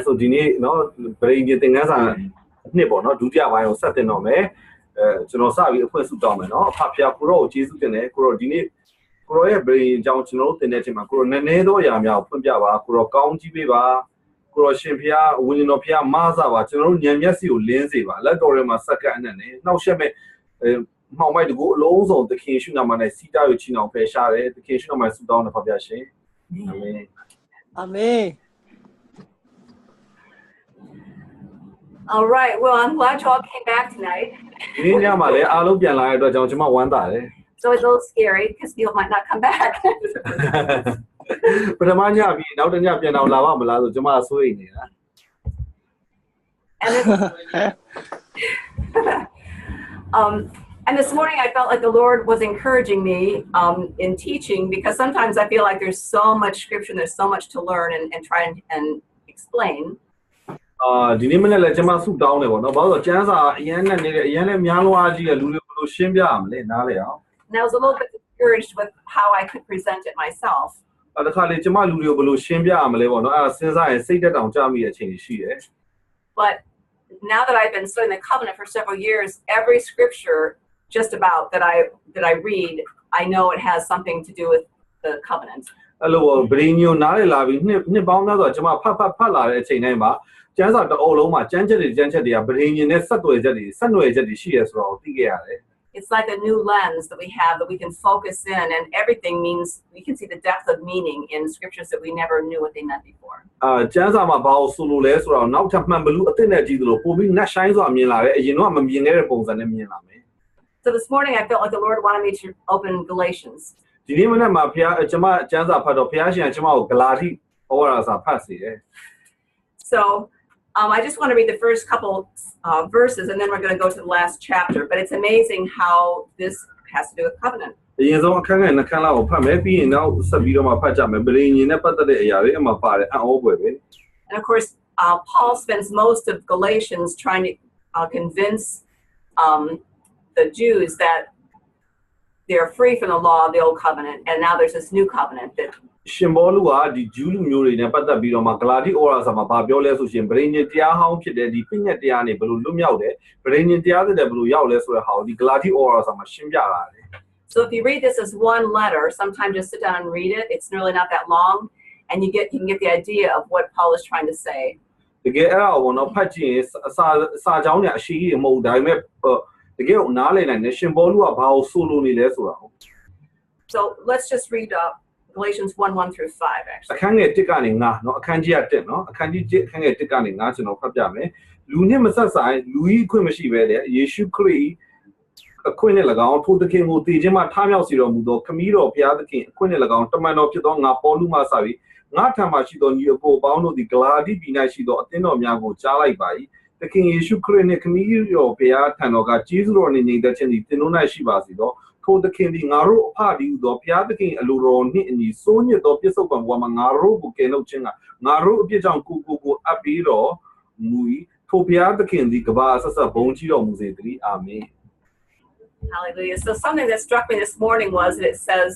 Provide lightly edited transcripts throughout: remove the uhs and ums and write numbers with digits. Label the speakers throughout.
Speaker 1: so dini no brain je tinga saနှစ်ပေါ့နော်ဒုတိယပိုင်းကိုဆက်တင်တော့မယ်ကျွန်တော်စပြီးအဖွင့်ဆုတောင်းမယ်နော်အဖဖျားကိုရောကျေးဇူးတင်တယ်ကိုရောဒီနေ့ကိုရောရဲ့ brain အကြောင်းကျွန်တော်တို့သင်တဲ့အချိန်မှာကိုရောနည်းနည်းသောအရာများကိုဖွင့်ပြပါကိုရောကောင်းကြီးပေးပါကိုရောရှင်ဖျားဝိညာဉ်တော်ဖျားမဆပါကျွန်တော်တို့ဉာဏ်မျက်စိကိုလင်းစေပါလက်တော်ထဲမှာစက္ကန့်အနက်နဲ့နှောက်ရှက်မဲ့မှောင်မိုက်တကူအလုံးစုံသခင်ရှုနာမနဲ့စီတာကိုချီနှောင်ဖယ်ရှားတယ်သခင်ရှုနာမဆုတောင်းတယ်ဖဖျားရှင်အာမင်
Speaker 2: အာမင်
Speaker 3: All right. Well, I'm glad you all came back tonight.
Speaker 1: So it's
Speaker 3: a little scary because people might not come back. And this morning I felt like the Lord was encouraging me in teaching because sometimes I feel like there's so much scripture and there's so much to learn and try and explain.
Speaker 1: ဒီနေ့မနေ့လည်းကျွန်မဆုတောင်းတယ်ပေါ့နော်ဘာလို့ကျန်းစာအရင်နဲ့နေအရင်နဲ့များလွားကြီးရဲ့လူတွေဘယ်လိုရှင်းပြရမလဲနားလေအောင်
Speaker 3: And I was a little bit discouraged with how I could present it myself.
Speaker 1: တခါလေကျွန်မလူတွေကိုဘယ်လိုရှင်းပြရမလဲပေါ့နော်အဲ့ဒါစဉ်းစားရင်စိတ်တက်တောင်ကြမိတဲ့အချိန်ရှိတယ်
Speaker 3: But now that I've been studying the covenant for several years, every scripture just about that I read, I know it has something to do with the covenant.
Speaker 1: အဲ့လိုဘရင်းညိုနားလေလာပြီးနှစ်ပေါင်းများစွာကျွန်မဖတ်လာတဲ့အချိန်တိုင်းမှာကျန်းစာတအုပ်လုံးမှာကျန်းချက်တွေကဗရင်းညင်နဲ့ဆက်သွယ်ချက်တွေရှိရဆိုတော့သိခဲ့ရတယ်
Speaker 3: It's like a new lens that we have that we can focus in and everything means we can see the depth of meaning in scriptures that we never knew what they meant before.
Speaker 1: ကျန်းစာမှာဘာလို့ဆိုလို့လဲဆိုတော့နောက်ထပ်မှန်ဘလူးအသိနဲ့ကြည့်သလိုပို့ပြီးနတ်ဆိုင်စွာမြင်လာတယ်အရင်တော့မမြင်ခဲ့တဲ့ပုံစံနဲ့မြင်လာမယ်
Speaker 3: So this morning I felt like the Lord wanted me to open Galatians.
Speaker 1: ဒီနေ့မနေ့မှာကျွန်မကျန်းစာဖတ်တော့ဘုရားရှင်ကကျွန်မကိုဂလာတိဩဝါဒစာဖတ်စေတယ်
Speaker 3: So I just want to read the first couple verses and then we're going to go to the last chapter. But it's amazing how this has to do with covenant. And of course, Paul spends most of Galatians trying to convince the Jews that they're free from the law of the old covenant. And now there's this new covenant that
Speaker 1: Shimboluwa di Julu Muri ne pata biro ma gladi ora sama ba byo le so shin brain yin tia haung phit de di pinnyat tia ne blu lu myaut de brain yin tia de blu yaut le so de ha di gladi ora sama shin pya la de
Speaker 3: So if you read this as one letter, sometimes just sit down and read it. It's really not that long and you can get the idea of what Paul is trying to say.
Speaker 1: တကယ်အဲ့ဒါကိုတော့ဖတ်ကြည့်ရင်စာကြောင်းနဲ့အရှိကြီးမဟုတ်ဒါပေမဲ့တကယ်ကိုနားလည်နိုင်တယ်ရှင်ဘောလူကဘာကိုဆိုလိုနေလဲဆိုတာ
Speaker 3: So let's just read Galatians 1:1 through 5 actually.
Speaker 1: အခန်းငယ်1ကနေ9เนาะအခန်းကြီး1เนาะအခန်းကြီး1အခန်းငယ်1ကနေ9ကျွန်တော်ဖတ်ပြမယ်လူနဲ့မဆက်ဆိုင်လူကြီးအခွင့်မရှိပဲတဲ့ယေရှုခရစ်အခွင့်နဲ့၎င်းထိုသခင်ကိုတည်ခြင်းမှထားမြောက်စေတော်မူသောခမည်းတော်ဘုရားသခင်အခွင့်နဲ့၎င်းတမန်တော်ဖြစ်သောငါပေါလုမှစပြီးငါထံမှရှိသောညီအကိုပေါင်းတို့သည်ဂလာတိပြည်၌ရှိသောအသင်းတော်များကိုကြားလိုက်ပါ၏သခင်ယေရှုခရစ်နှင့်ခမည်းတော်ဘုရားထံတော်ကကျေးဇူးတော်နှင့်ညီသက်ခြင်းသည်သင်တို့၌ရှိပါစေသောထိုသခင်သည်ငါတို့အဖဒီဟုသောဘုရားသခင်အလိုတော်နှင့်အညီစိုးညစ်သောပြစ္ဆုတ်ပံဘဝမှာငါတို့ကိုကယ်နှုတ်ခြင်းကငါတို့အပြစ်ကြောင့်ကိုအပ်ပြီးတော်မူ၏ထိုဘုရားသခင်သည်ကမ္ဘာအဆက်ဆက်ဘုန်းကြီးတော်မူစေတည်းအာမင်
Speaker 3: Hallelujah. So something that struck me this morning was that it says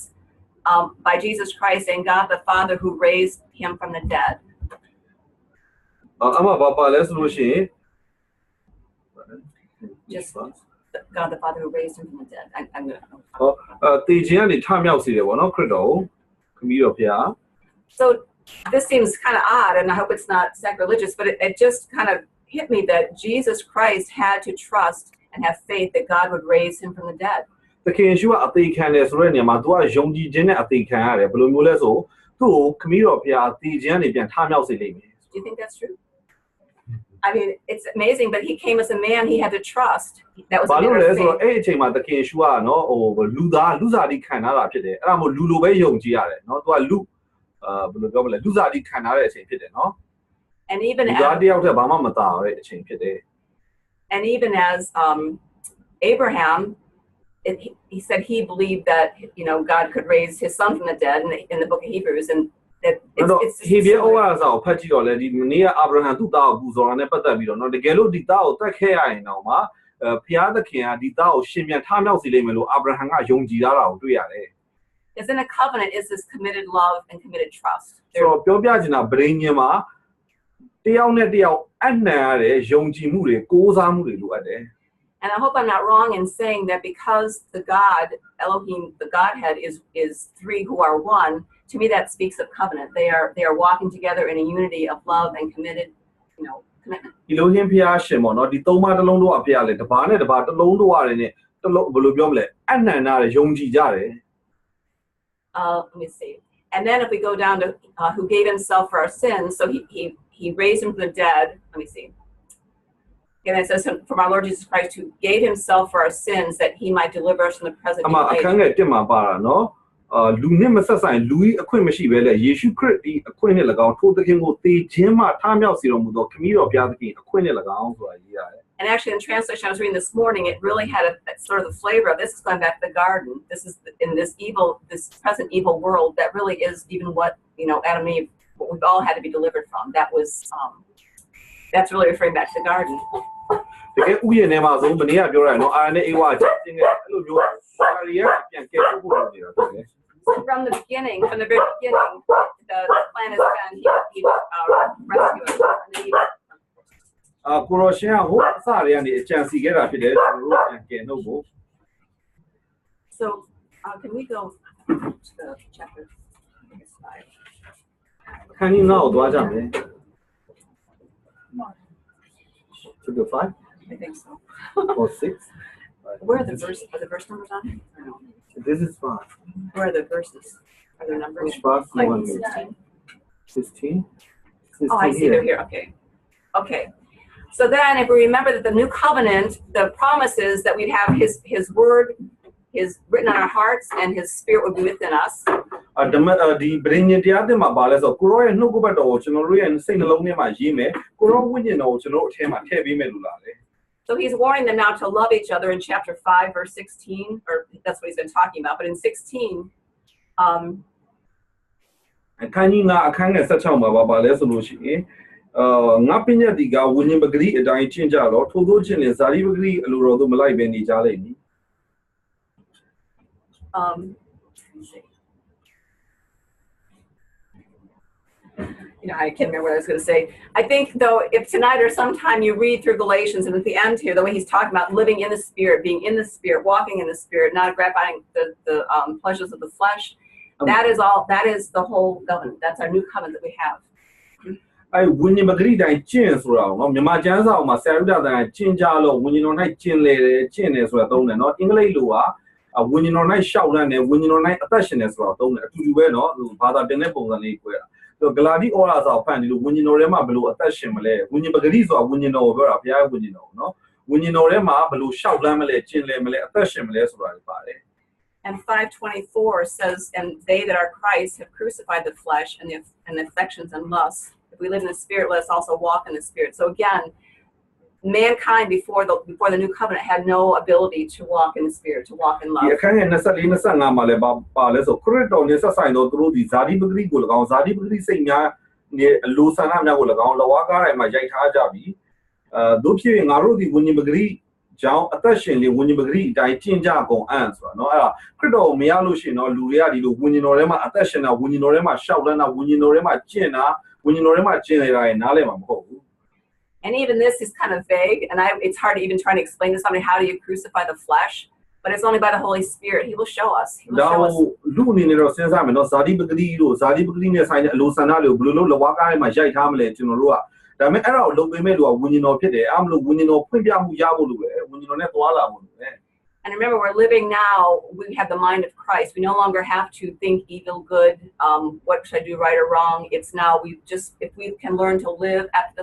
Speaker 3: by Jesus Christ and God the Father who raised him from the dead. Just God the Father who raised him from the dead. I'm going
Speaker 1: to
Speaker 3: So this seems kind of odd and I hope it's not sacrilegious, but it just kind of hit me that Jesus Christ had to trust and have faith that God would raise him from the dead.
Speaker 1: Do you think
Speaker 3: that's true? I mean, it's amazing, but he came as a man, he had to trust. That was a matter of faith. And even as Abraham, he said he believed that God could raise his son from the dead in the book of Hebrews, and that it's
Speaker 1: he be over as our patchy or lady near Abraham 2000 booze or an epidemic or not the gelo di tao take here in Oma Pia the Kia di tao shimia time out Silemelo Abraham Young Girara do ya
Speaker 3: is in a covenant is this committed love and committed trust.
Speaker 1: So Piobiajina brain yama တရားနဲ့တရားအနံ့ရတဲ့ယုံကြည်မှုတွေကိုးစားမှုတွေလိုအပ်တယ်
Speaker 3: And I hope I'm not wrong in saying that because the God, Elohim, the Godhead is three who are one, to me that speaks of covenant. They are walking together in a unity of love and committed, commitment.
Speaker 1: ဒီလိုချင်းဖျားရှင်ပေါ့နော်ဒီသုံးပါးတစ်လုံးတော့အဖျားလေတပါးနဲ့တပါးတစ်လုံးတော့ရတယ်နဲ့တစ်လုံးဘယ်လိုပြောမလဲအနံ့ရတဲ့ယုံကြည်ကြတယ်
Speaker 3: Let me see. And then if we go down to who gave himself for our sins, so he raised him from the dead. Let me see. And it says from our Lord Jesus Christ, who gave himself for our sins that he might deliver us from the present age.
Speaker 1: အခန်းငယ်1မှာပါတာနော်လူနဲ့မဆက်ဆိုင်လူကြီးအခွင့်မရှိပဲလေယေရှုခရစ်ဒီအခွင့်နဲ့၎င်းထိုသခင်ကိုတည်ခြင်းမှထားမြောက်စေတော်မူသောခမည်းတော်ဘုရားသခင်အခွင့်နဲ့၎င်းဆိုတာရေးရတယ်
Speaker 3: And actually, in translation I was reading this morning, it really had a sort of the flavor of this is going back to the garden. This is in this present evil world that really is even what Adam and Eve, what we've all had to be delivered from. That's really referring back to the garden.
Speaker 1: တကယ်ဥယျာဉ်ထဲမှာဆုံးမနေ့ကပြောရတယ်နော်အာရနဲ့အေဝါချင်းငယ်အဲ့လိုမျိုးပါရီယာပြန်ကဲဖို့လုပ်နေတာတကယ်
Speaker 3: From the very beginning, the plan has been he rescue us from the evil.
Speaker 1: ကိုရောရှင်ကဟိုအစတွေကနေအကြံစီခဲ့တာဖြစ်တယ်ကျွန်တော်တို့ပြန်ကဲနှုတ်ဖို့
Speaker 3: So can we go to the chapter 5?
Speaker 1: ခန်းကြီးနောက်သွားကြမယ် To the 5
Speaker 3: I think so.
Speaker 1: or 6
Speaker 3: Where are the verse numbers on it? Or no?
Speaker 1: This is 5
Speaker 3: Where are the verses? Are there numbers?
Speaker 1: Which part?
Speaker 3: Like
Speaker 1: 16.
Speaker 3: 16? Oh, I see, they're here. Okay. So then if we remember that the new covenant, the promise is that we'd have his word is written on our hearts and his spirit would be within us.
Speaker 1: ဒီဗြိဉ္ဉ်တရားတင်မှာပါလဲဆိုကိုရောရဲ့နှုတ်ကပတ်တော်ကိုကျွန်တော်တို့ရဲ့စိတ်နှလုံးထဲမှာရေးမယ်ကိုရောဝိညာဉ်တော်ကိုကျွန်တော်တို့အထဲမှာထည့်ပေးမယ်လို့လားလေ
Speaker 3: So he's warning them now to love each other in chapter 5 verse 16, or that's what he's been talking about. But in 16,
Speaker 1: အခန်းကြီး9အခန်းငယ်16မှာပါလဲဆိုလို့ရှိရင်ငါပညာတိကဝိညာဉ်ပဂရိအတိုင်းကျင့်ကြတော့ထို့သောခြင်းနဲ့ဇာတိပဂရိအလိုတော်သို့မလိုက်ဘဲနေကြလိမ့်မည်
Speaker 3: I can't remember what I was going to say. I think, though, if tonight or sometime you read through Galatians, and at the end here, the way he's talking about living in the Spirit, being in the Spirit, walking in the Spirit, not gratifying the pleasures of the flesh, that is the whole covenant. That's our new covenant that we have.
Speaker 1: ဝိညာဉ်ပဂရိတိုင်းကျင့်ဆိုတာနော်မြန်မာကျမ်းစာမှာဆရာတို့တာကျင့်ကြလို့ဝိညာဉ်တော်၌ကျင့်လေတယ်ကျင့်တယ်ဆိုတာသုံးတယ်နော်အင်္ဂလိပ်လိုကဝိညာဉ်တော်၌ရှောက်လန့်တယ်ဝိညာဉ်တော်၌အသက်ရှင်တယ်ဆိုတာသုံးတယ်အတူတူပဲနော်ဘာသာပြန်တဲ့ပုံစံလေးကိုပြောတာဂလာတိဩရာစာဖတ်ဒီလိုဝိညာဉ်တော်ထဲမှာဘယ်လိုအသက်ရှင်မလဲဝိညာဉ်ပဂရိဆိုတာဝိညာဉ်တော်ကိုပြောတာဘုရားရဲ့ဝိညာဉ်တော်နော်ဝိညာဉ်တော်ထဲမှာဘယ်လိုရှောက်လန့်မလဲကျင့်လဲမလဲအသက်ရှင်မလဲဆိုတာတွေပါတယ်
Speaker 3: And 5:24 says, and they that are Christ have crucified the flesh and the affections and lusts. If we live in the Spirit, let us also walk in the Spirit. So again, mankind before the new covenant had no ability to walk in the Spirit, to walk in love.
Speaker 1: ဒီအခန်းငယ်24 25မှာလည်းပါလဲဆိုခရစ်တော်နဲ့ဆက်ဆိုင်သောသူတို့ဒီဇာတိပဂရိကို၎င်းဇာတိပဂရိစိတ်များနဲ့အလိုဆန္ဒများကို၎င်းလဝါကားတိုင်းမှာရိုက်ထားကြပြီတို့ဖြစ်ရင်ငါတို့ဒီဝိညာဉ်ပဂရိကြောင့်အသက်ရှင်လေဝိညာဉ်ပဂရိအတိုင်းကျင့်ကြကုန်အံ့ဆိုတာเนาะအဲ့ဒါခရစ်တော်ကိုမရလို့ရှိရင်เนาะလူတွေကဒီလိုဝိညာဉ်တော်ထဲမှာအသက်ရှင်တာဝိညာဉ်တော်ထဲမှာရှောက်လန်းတာဝိညာဉ်တော်ထဲမှာကျင့်တာဝိညာဉ်တော်ထဲမှာကျင့်နေတာနားလည်မှာမဟုတ်ဘူး
Speaker 3: And even this is kind of vague, and it's hard to even try to explain to somebody how do you crucify the flesh, but it's only by the Holy Spirit. He will show us. He will show us.
Speaker 1: လူအနေနဲ့တော့စဉ်းစားမယ်เนาะဇာတိပဂရိတို့ဇာတိပဂရိနဲ့ဆိုင်တဲ့အလိုဆန္ဒတွေကိုဘယ်လိုလုပ်လဝါကားထဲမှာရိုက်ထားမလဲကျွန်တော်တို့ကဒါပေမဲ့အဲ့ဒါကိုလုပ်ပေးမဲ့လူကဝိညာဉ်တော်ဖြစ်တယ်အားမလို့ဝိညာဉ်တော်ဖွင့်ပြမှုရဖို့လိုပဲဝိညာဉ်တော်နဲ့သွားလာဖို့လိုပဲ
Speaker 3: And remember, we're living now, we have the mind of Christ. We no longer have to think evil, good, what should I do, right or wrong. It's now, if we can learn to live after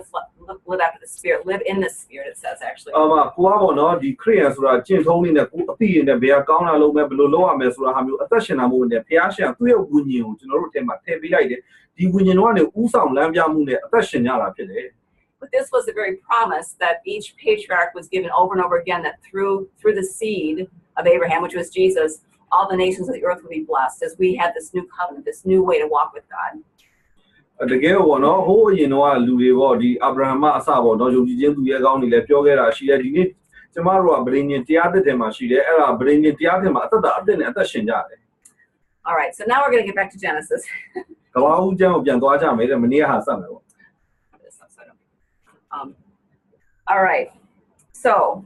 Speaker 3: the Spirit, live in the Spirit, it says actually.
Speaker 1: ကိုကပေါ့နော်ဒီခရိယန်ဆိုတာကျင့်ထုံးနေတဲ့ကိုအသိရတဲ့ဘယ်ကောင်းတာလုပ်မဲ့ဘယ်လိုလုပ်ရမလဲဆိုတာဟာမျိုးအသက်ရှင်တာမျိုးနဲ့ဘုရားရှင်သူ့ရဲ့ဝိညာဉ်ကိုကျွန်တော်တို့ထဲမှာထည့်ပေးလိုက်တယ်ဒီဝိညာဉ်တော်ကနေဥဆောင်လမ်းပြမှုနဲ့အသက်ရှင်ကြတာဖြစ်တယ်
Speaker 3: But this was the very promise that each patriarch was given over and over again, that through the seed of Abraham, which was Jesus, all the nations of the earth would be blessed as we had this new covenant, this new way to walk with God.
Speaker 1: တကယ်ပေါ့နော်ဟိုးအရင်တော့လူတွေပေါ့ဒီအာဗြဟံမအစပေါ့နော်ယုံကြည်ခြင်းသူရဲ့ကောင်းတွေလည်းပြောခဲ့တာရှိတယ်ဒီနေ့ကျမတို့ကဗြိဉ္ဉ်တရားသစ်ထဲမှာရှိတယ်အဲ့ဒါဗြိဉ္ဉ်တရားသစ်မှာအသက်နဲ့အသက်ရှင်ကြတယ်
Speaker 3: All right, so now we're going to get back to Genesis.
Speaker 1: ကဘာဦးကျမ်းကိုပြန်သွားကြမယ်တဲ့မနေ့ကဟာဆက်မယ်ပေါ့
Speaker 3: All right. So,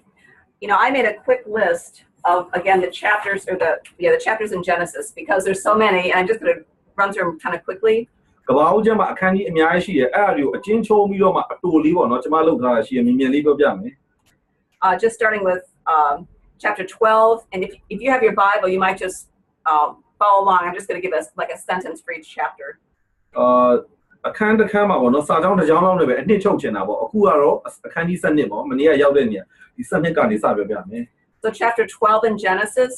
Speaker 3: I made a quick list of, again, the chapters, or the chapters in Genesis, because there's so many, and I'm just going to run through them kind of quickly.
Speaker 1: ကဘာဦးကျမ်းမှာအခန်းကြီးအများကြီးရှိတယ်အဲ့ဒါတွေကိုအချင်းချုံပြီးတော့မှအတူလေးပေါ့နော်ကျွန်မလုပ်ထားတာရှိတယ်မြင်မြင်လေးပြောပြမယ်
Speaker 3: Just starting with chapter 12, and if you have your Bible, you might just follow along. I'm just going to give us like a sentence for each chapter.
Speaker 1: အခန်းတစ်ခန်းမှာပေါ့နော်စာကြောင်းတစ်ကြောင်းလောက်နဲ့ပဲအနှစ်ချုပ်ချင်တာပေါ့အခုကတော့အခန်းကြီး7ပေါ့မနေ့ကရောက်တဲ့နေရာဒီ7ကနေစပြောပြမယ်
Speaker 3: So chapter 12 in Genesis,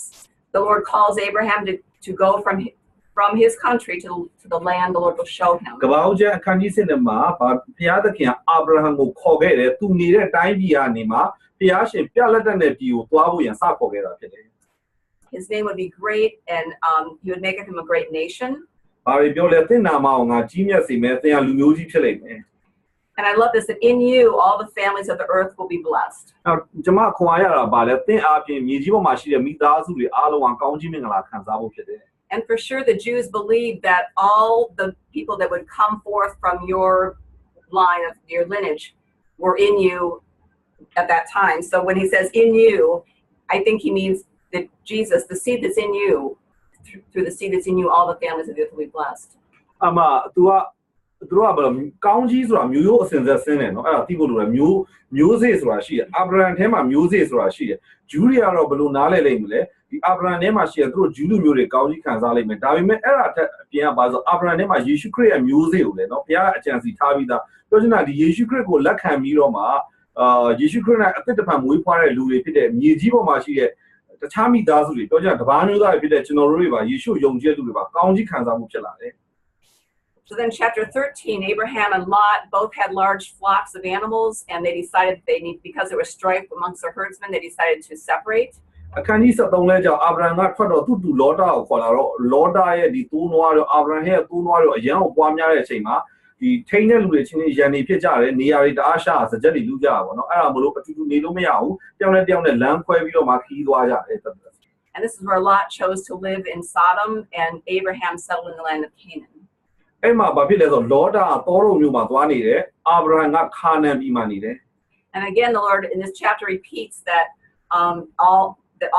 Speaker 3: the Lord calls Abraham to go from his country to the land the Lord will show him.
Speaker 1: ကဘာဦးကျမ်းအခန်းကြီး7မှာဘုရားသခင်အာဗြဟံကိုခေါ်ခဲ့တယ်သူနေတဲ့တိုင်းပြည်ကနေမှာဘုရားရှင်ပြလက်တဲ့ပြည်ကိုသွားဖို့ရန်စခေါ်ခဲ့တာဖြစ်တယ်
Speaker 3: His name would be great, and he would make of him a great nation.
Speaker 1: ဘာပြောလဲသင်နာမအောင်ငါကြီးမြတ်စေမယ်သင်ဟာလူမျိုးကြီးဖြစ်လိမ့်မယ်
Speaker 3: And I love this, that in you all the families of the earth will be blessed.
Speaker 1: နောက်ကျွန်မခွန်အားရတာဗာလဲသင်အားဖြင့်မြေကြီးပေါ်မှာရှိတဲ့မိသားစုတွေအားလုံးကကောင်းကြီးမင်္ဂလာခံစားဖို့ဖြစ်တယ်
Speaker 3: And for sure the Jews believed that all the people that would come forth from your line of your lineage were in you at that time. So when he says in you, I think he means that Jesus, the seed that's in you, through the seed that's in you, all the families of the earth will be blessed.
Speaker 1: အမသူကဘာလဲကောင်းကြီးဆိုတာမျိုးရိုးအစဉ်ဆက်ဆင်းတယ်နော်အဲ့ဒါသိဖို့လိုတယ်မျိုးစေ့ဆိုတာရှိတယ်အာဗြဟံထဲမှာမျိုးစေ့ဆိုတာရှိတယ်ဂျူးတွေကတော့ဘယ်လိုနားလဲလိမ့်မလဲဒီအာဗြဟံထဲမှာရှိတယ်သူတို့ဂျူးလူမျိုးတွေကောင်းကြီးခံစားလိမ့်မယ်ဒါပေမဲ့အဲ့ဒါထက်အပြင်ကဘာလို့အာဗြဟံထဲမှာယေရှုခရစ်ရဲ့မျိုးစေ့ကိုလေနော်ဘုရားအကြံစီထားပြီးသားပြောချင်တာဒီယေရှုခရစ်ကိုလက်ခံပြီးတော့မှယေရှုခရစ်နဲ့အသက်တပံမွေးဖွားတဲ့လူတွေဖြစ်တဲ့မြေကြီးပေါ်မှာရှိတဲ့တခြားမိသားစုတွေပြောချင်တာတပားမျိုးသားတွေဖြစ်တဲ့ကျွန်တော်တို့တွေပါယေရှုယုံကြည်တဲ့လူတွေပါကောင်းကြီးခံစားမှုဖြစ်လာတယ်
Speaker 3: So then chapter 13, Abraham and Lot both had large flocks of animals, and they decided because there was strife amongst their herdsmen, they decided to separate.
Speaker 1: အခန်းကြီး73လဲကြောင့်အာဗြဟံကထွက်တော့သူ့လောတာကိုခေါ်လာတော့လောတာရဲ့ဒီတိုးနွားတို့အာဗြဟံရဲ့တိုးနွားတို့အရန်ကိုပွားများတဲ့အချိန်မှာဒီထိန်းတဲ့လူတွေချင်းချင်းရန်နေဖြစ်ကြတယ်နေရာတွေတအားရှာစကြက်တွေလူကြတာပေါ့နော်အဲ့ဒါမလို့အတူတူနေလို့မရဘူးတယောက်နဲ့တယောက်နဲ့လမ်းခွဲပြီးတော့မှခီးသွားကြတယ်
Speaker 3: And this is where Lot chose to live in Sodom, and Abraham settled in the land of Canaan.
Speaker 1: အဲ့မှာဘာဖြစ်လဲဆိုလောတာတောတော်မျိုးမှာသွားနေတယ်အာဗြဟံကခါနန်ပြည်မှာနေတယ်
Speaker 3: And again the Lord in this chapter repeats that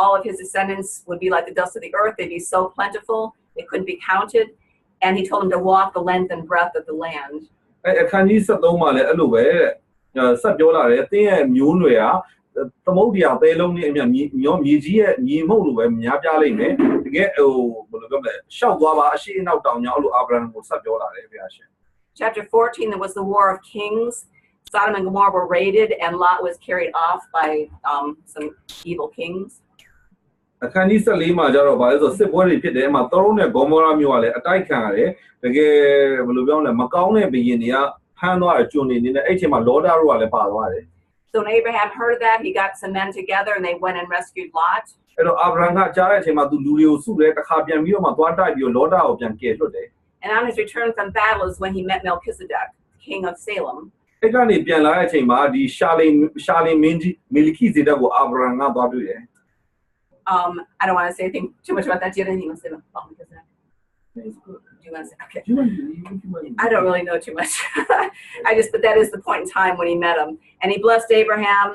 Speaker 3: all of his descendants would be like the dust of the earth. They'd be so plentiful they couldn't be counted, and he told them to walk the length and breadth of the land.
Speaker 1: အခန်းကြီး73မှာလည်းအဲ့လိုပဲဆက်ပြောလာတယ်တင်းရဲ့မျိုးနွယ်ကသမုဒ္ဒရာသဲလုံးနဲ့အမြမြေကြီးရဲ့မြေမုတ်လိုပဲများပြားလိမ့်မယ်တကယ်ဟိုဘယ်လိုပြောမလဲရှောက်သွားပါအရှိအနောက်တောင်ကြောင်းအဲ့လိုအာဗြဟံကိုဆက်ပြောလာတယ်ဗျာရှင်
Speaker 3: Chapter 14, there was the war of kings. Sodom and Gomorrah were raided, and Lot was carried off by some evil kings.
Speaker 1: အခန်းကြီး14မှာကျတော့ဗာလဲဆိုစစ်ပွဲတွေဖြစ်တယ်အမှသောရုံးနဲ့ဂေါမောရာမြို့ကလည်းအတိုက်ခံရတယ်တကယ်ဘယ်လိုပြောမလဲမကောင်းတဲ့ဘုရင်တွေကဖမ်းသွားတယ်ကျွန်နေနေအဲ့ချိန်မှာလောတာတို့ကလည်းပါသွားတယ်
Speaker 3: So when Abraham heard of that, he got some men together and they went and rescued Lot.
Speaker 1: အဲ့တော့အာဗြဟံကကြားတဲ့အချိန်မှာသူလူတွေကိုစုတယ်တစ်ခါပြန်ပြီးတော့မှသွားတိုက်ပြီးတော့လောတာကိုပြန်ကယ်လွတ်တယ်
Speaker 3: And on his return from battle is when he met Melchizedek, king of Salem.
Speaker 1: အဲ့ကနေပြန်လာတဲ့အချိန်မှာဒီရှာလင်မင်းကြီးမေလခိဇေဒက်ကိုအာဗြဟံကသွားတွေ့တယ်
Speaker 3: I don't want to say anything too much about that. Do you have anything to say about Melchizedek? Do you want to say? Okay. I don't really know too much. But that is the point in time when he met him. And he blessed Abraham.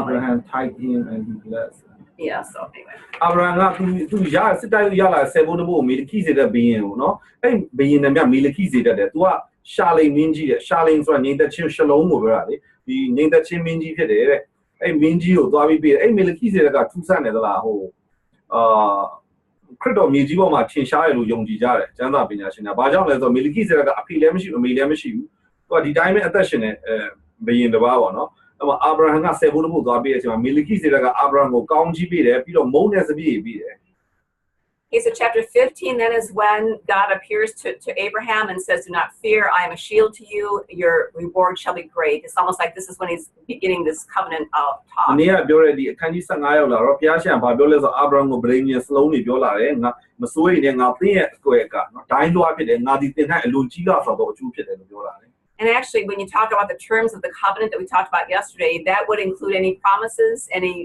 Speaker 1: Abraham tied him and he blessed.
Speaker 3: Yeah, so anyway.
Speaker 1: Abraham ကသူရစစ်တိုင်းရလာဆေဘုန်းဘုမေလခိဇေဒက်ဘီရင်ကိုနော်အဲ့ဘီရင်နဲ့မေလခိဇေဒက်တဲ့သူကရှာလိန်မင်းကြီးတဲ့ရှာလိန်ဆိုတာနေသက်ချင်းရှလုံးကိုပြောတာလေဒီနေသက်ချင်းမင်းကြီးဖြစ်တယ်တဲ့အဲ့မင်းကြီးကိုသွားပြီးအဲ့မေလခိဇေဒက်ကထူးဆန်းတယ်သလားဟိုခရစ်တော်မြေကြီးပေါ်မှာထင်ရှားရလို့ယုံကြည်ကြတယ်ကျမ်းစာပညာရှင်တွေဘာကြောင့်လဲဆိုတော့မေလခိဇေဒက်ကအဖေလည်းမရှိဘူးအမေလည်းမရှိဘူးသူကဒီတိုင်းပဲအသက်ရှင်နေဘီရင်တစ်ပါးပေါ့နော်အာဗြဟံကဆေဘုန်းဘုသွားပြီးတဲ့အချိန်မှာမေလခိဇေဒက်ကအာဗြဟံကိုကောင်းကြီးပေးတယ်ပြီးတော့မုန်းတဲ့စပည့်ပေးတယ်
Speaker 3: Okay, so chapter 15 then is when God appears to Abraham and says, "Do not fear, I am a shield to you. Your reward shall be great." It's almost like this is when he's beginning this covenant of talk.
Speaker 1: အနေကပြောရတဲ့ဒီအခန်းကြီး15ရောက်လာတော့ဘုရားရှင်ကဘာပြောလဲဆိုအာဗြဟံကိုဗြိဉ္ဉ်စလုံးတွေပြောလာတယ်ငါမစိုးရိမ်နဲ့ငါသင်ရဲ့အကွယ်ကနော်ဒိုင်းလွှားဖြစ်တယ်ငါဒီသင်၌အလွန်ကြီးကားဆိုတော့အကျိုးဖြစ်တယ်လို့ပြောလာတယ်
Speaker 3: And actually, when you talk about the terms of the covenant that we talked about yesterday, that would include any promises, any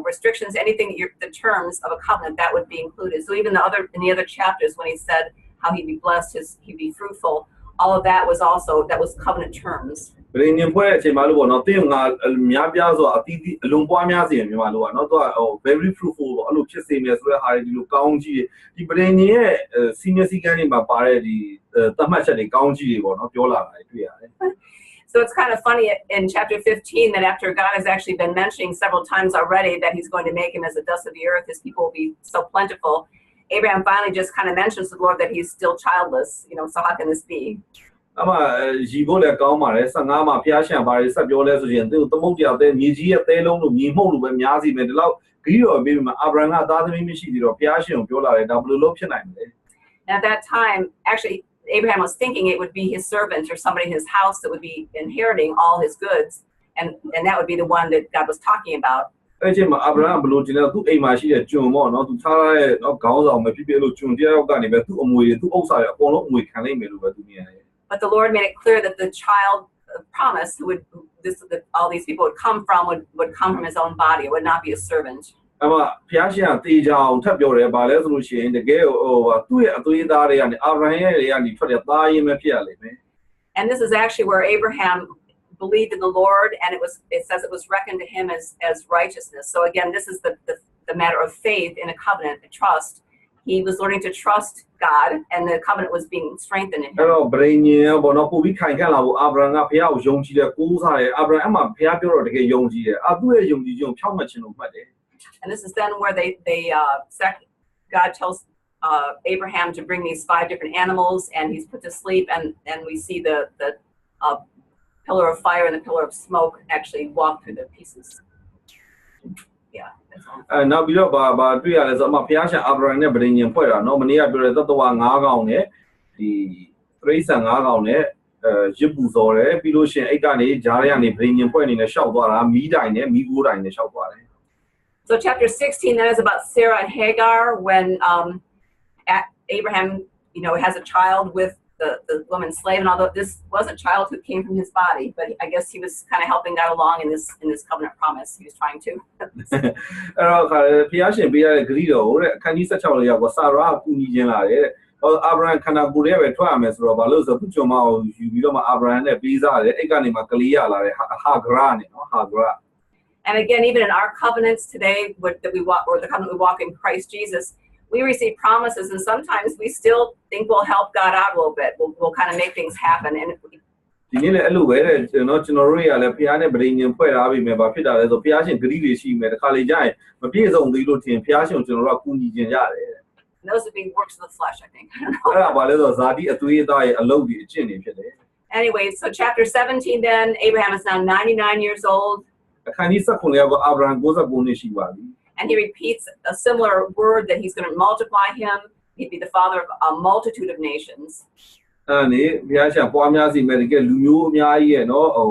Speaker 3: restrictions, anything the terms of a covenant that would be included. So even in the other chapters, when he said how he'd be blessed, he'd be fruitful, all of that was covenant terms.
Speaker 1: ပရိညင်ဖွဲ့တဲ့အချိန်မှာလို့ပေါ့နော်တင်းငါများပြားဆိုအတီးတီးအလုံးပွားများစေမြန်မာလို့ကနော်သူကvery fruitful ပေါ့အဲ့လိုဖြစ်စေမယ်ဆိုတဲ့ဟာတွေဒီလိုကောင်းကြီးဒီပရိညင်ရဲ့စီနီယာစီကန်းတွေမှာပါတဲ့ဒီသတ်မှတ်ချက်တွေကောင်းကြီးတွေပေါ့နော်ပြောလာတာတွေ့ရတယ်
Speaker 3: So it's kind of funny in chapter 15 that after God has actually been mentioning several times already that he's going to make him as the dust of the earth, his people will be so plentiful. Abraham finally just kind of mentions to the Lord that he's still childless. So how can this be?
Speaker 1: အမရီဖို့လည်းကောင်းပါတယ်15မှာဖျားရှံပါတယ်ဆက်ပြောလဲဆိုရင်သူသမုတ်တရားတဲ့မြေကြီးရဲ့သဲလုံးလို့မြေမှုန့်လို့ပဲများစီမယ်ဒီလောက်ဂိတော်ပြီးမှအာဗြဟံကသားသမီးမရှိသေးတော့ဖျားရှံကိုပြောလာတယ်ဒါဘယ်လိုလုပ်ဖြစ်နိုင်မလဲ
Speaker 3: At that time, actually, Abraham was thinking it would be his servant or somebody in his house that would be inheriting all his goods, and that would be the one that God was talking about.
Speaker 1: အဲ့ချိန်မှာအာဗြဟံဘယ်လိုတင်လဲသူ့အိမ်မှာရှိတဲ့ကျွန်ပေါ့နော်သူထားရတဲ့နော်ခေါင်းဆောင်မဖြစ်ဖြစ်လို့ကျွန်တယောက်ကနေပဲသူ့အမွေတွေသူ့ဥစ္စာတွေအကုန်လုံးအမွေခံနိုင်မယ်လို့ပဲသူမြင်ရတယ်
Speaker 3: But the Lord made it clear that the child promised that all these people would come from his own body. It would not be a servant.
Speaker 1: အမဖျားရှံတေးကြအောင်ထပ်ပြောတယ်ဗာလဲဆိုလို့ရှိရင်တကယ်ဟိုသူ့ရဲ့အသွေးသားတွေကနေအာဗြဟံရဲ့တွေကနေထွက်တဲ့သားရင်းပဲဖြစ်ရလိမ့်မယ်
Speaker 3: And this is actually where Abraham believed in the Lord, and it says it was reckoned to him as righteousness. So again, this is the matter of faith in a covenant, the trust. He was learning to trust God, and the covenant was being strengthened in him.
Speaker 1: အဲ့တော့ဗရိညင်ဘောနော်ပို့ပြီးခိုင်ခန့်လာဖို့အာဗြဟံကဖျားကိုယုံကြည်တယ်ကိုးစားတယ်အာဗြဟံမှာဖျားပြောတော့တကယ်ယုံကြည်တယ်သူ့ရဲ့ယုံကြည်ခြင်းကိုဖြောင့်မတ်ခြင်းလို့မှတ်တယ်
Speaker 3: And this is then where God tells Abraham to bring these 5 different animals, and he's put to sleep, and we see the pillar of fire and the pillar of smoke actually walk through the pieces. Yeah, that's all.
Speaker 1: နောက်ပြီးတော့ဘာတွေ့ရလဲဆိုတော့အမဖျားရှံအာဗြဟံနဲ့ဗရိညင်ဖွဲ့တာနော်မနေ့ကပြောတဲ့သတ္တဝါ9ကောင်နဲ့ဒီသရိษံ9ကောင်နဲ့ရစ်ပူစော်တယ်ပြီးလို့ရှိရင်အဲ့ကနေဂျားထဲကနေဗရိညင်ဖွဲ့အနေနဲ့ရှောက်သွားတာမီးတိုင်နဲ့မီးကိုးတိုင်နဲ့ရှောက်သွားတယ်
Speaker 3: So chapter 16, that is about Sarah and Hagar when Abraham, has a child with the woman slave. And although this wasn't a child who came from his body, but I guess he was kind of helping God along in this covenant promise. He was trying to.
Speaker 1: အဲ့တော့ဖျားရှင်ပေးရတဲ့ဂရိတော်တဲ့အခန်းကြီး16လေးရောက်ဆာရာကူညီခြင်းလာတယ်အာဗြဟံခန္ဓာကိုယ်ရဲ့ပဲထွက်ရမယ်ဆိုတော့ဘာလို့ဆိုသူ့ကျွန်မကိုယူပြီးတော့မှအာဗြဟံနဲ့ပေးစားတယ်အဲ့ကနေမှကလေးရလာတဲ့ဟာဂရာနဲ့နော်ဟာဂရာ
Speaker 3: And again, even in our covenants today, that we walk, or the covenant we walk in Christ Jesus, we receive promises, and sometimes we still think we'll help God out a little bit. We'll kind of make things happen. And
Speaker 1: ဒီနေ့လည်းအဲ့လိုပဲတဲ့ကျွန်တော်တို့ရလည်းဖျားနဲ့ဗရိညင်ဖွဲ့ထားပြီမယ်ဘာဖြစ်တာလဲဆိုဖျားရှင်ဂရိတွေရှိမယ်တခါလေကြာရင်မပြည့်စုံသေးလို့ထင်ဖျားရှင်ကိုကျွန်တော်တို့ကကူညီခြင်းရတယ်
Speaker 3: And those would be works of the flesh, I think. I don't know.
Speaker 1: အဲ့ဒါဘာလဲဆိုဇာတိအသွေးသားရဲ့အလုပ်တွေအကျင့်တွေဖြစ်တယ်
Speaker 3: Anyway, so chapter 17 then, Abraham is now 99 years old.
Speaker 1: အခန်းကြီး19ရောက်အာဗြဟံ69နှစ်ရှိပါပြီ
Speaker 3: And he repeats a similar word that he's going to multiply him. He'd be the father of a multitude of nations.
Speaker 1: အဲ့ဒီဘုရားရှင်ပွားများစီမယ်တကယ်လူမျိုးအများကြီးရဲ့နော်ဟို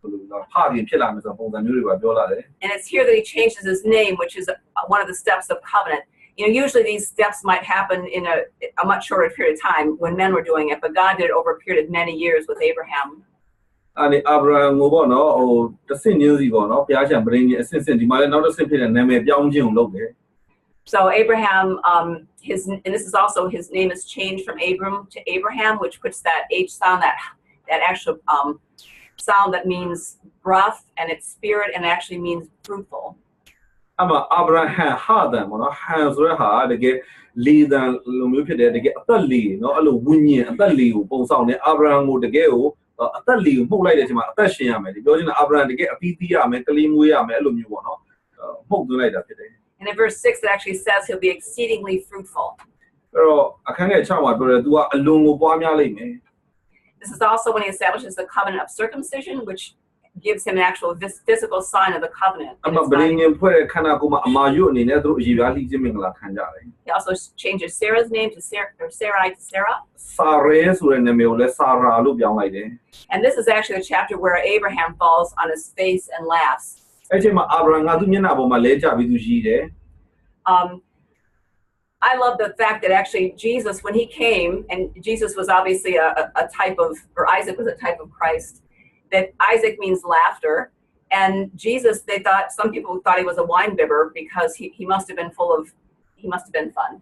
Speaker 1: ဘယ်လိုလဲဖခင်ဖြစ်လာမယ်ဆိုပုံစံမျိုးတွေပါပြောလာတယ်
Speaker 3: And it's here that he changes his name, which is one of the steps of covenant. Usually these steps might happen in a much shorter period of time when men were doing it, but God did it over a period of many years with Abraham.
Speaker 1: အဲ့ဒီအာဗြဟံကိုပေါ့နော်ဟိုတစ်ဆင့်ချင်းစီပေါ့နော်ဘုရားရှင်ဗရိညင်အဆင့်ဆင့်ဒီမှာလည်းနောက်တစ်ဆင့်ဖြစ်တဲ့နာမည်ပြောင်းခြင်းကိုလုပ်တယ်
Speaker 3: So Abraham, and this is also his name is changed from Abram to Abraham, which puts that H sound, that actual sound that means breath, and it's spirit, and it actually means fruitful.
Speaker 1: အမအာဗြဟံဟာဒန်ပေါ့နော်ဟန်ဆိုတဲ့ဟာတကယ်လီဒန်လိုမျိုးဖြစ်တယ်တကယ်အသက်လီနော်အဲ့လိုဝိညာဉ်အသက်လီကိုပုံဆောင်နေအာဗြဟံကိုတကယ်ကိုအသက်လီကိုမှုတ်လိုက်တဲ့အချိန်မှာအသက်ရှင်ရမယ်ဒီပြောချင်တာအာဗြဟံတကယ်အပီးတီးရမယ်ကလေးမွေးရမယ်အဲ့လိုမျိုးပေါ့နော်မှုတ်သွင်းလိုက်တာဖြစ်တယ်
Speaker 3: And in verse 6 it actually says he'll be exceedingly fruitful.
Speaker 1: အဲ့တော့အခန်းငယ်6မှာပြောတယ်သူကအလွန်ကိုပွားများလိမ့်မယ်
Speaker 3: This is also when he establishes the covenant of circumcision, which gives him an actual physical sign of the covenant.
Speaker 1: အမဗရိညင်ဖွဲ့တဲ့ခန္ဓာကိုယ်မှာအမာယုအနေနဲ့သူတို့အည်ပြားလှီးခြင်းမင်္ဂလာခံကြတယ်
Speaker 3: He also changes Sarah's name to Sarai to Sarah.
Speaker 1: စာရဲဆိုတဲ့နာမည်ကိုလည်းစာရာလို့ပြောင်းလိုက်တယ်
Speaker 3: And this is actually a chapter where Abraham falls on his face and laughs.
Speaker 1: အဲ့ချိန်မှာအာဗြဟံကသူ့မျက်နှာပေါ်မှာလဲကျပြီးသူရည်တယ်
Speaker 3: I love the fact that actually Jesus, when he came, and Jesus was obviously a type of, or Isaac was a type of Christ, that Isaac means laughter. And Jesus, some people thought he was a wine bibber because he must have been fun.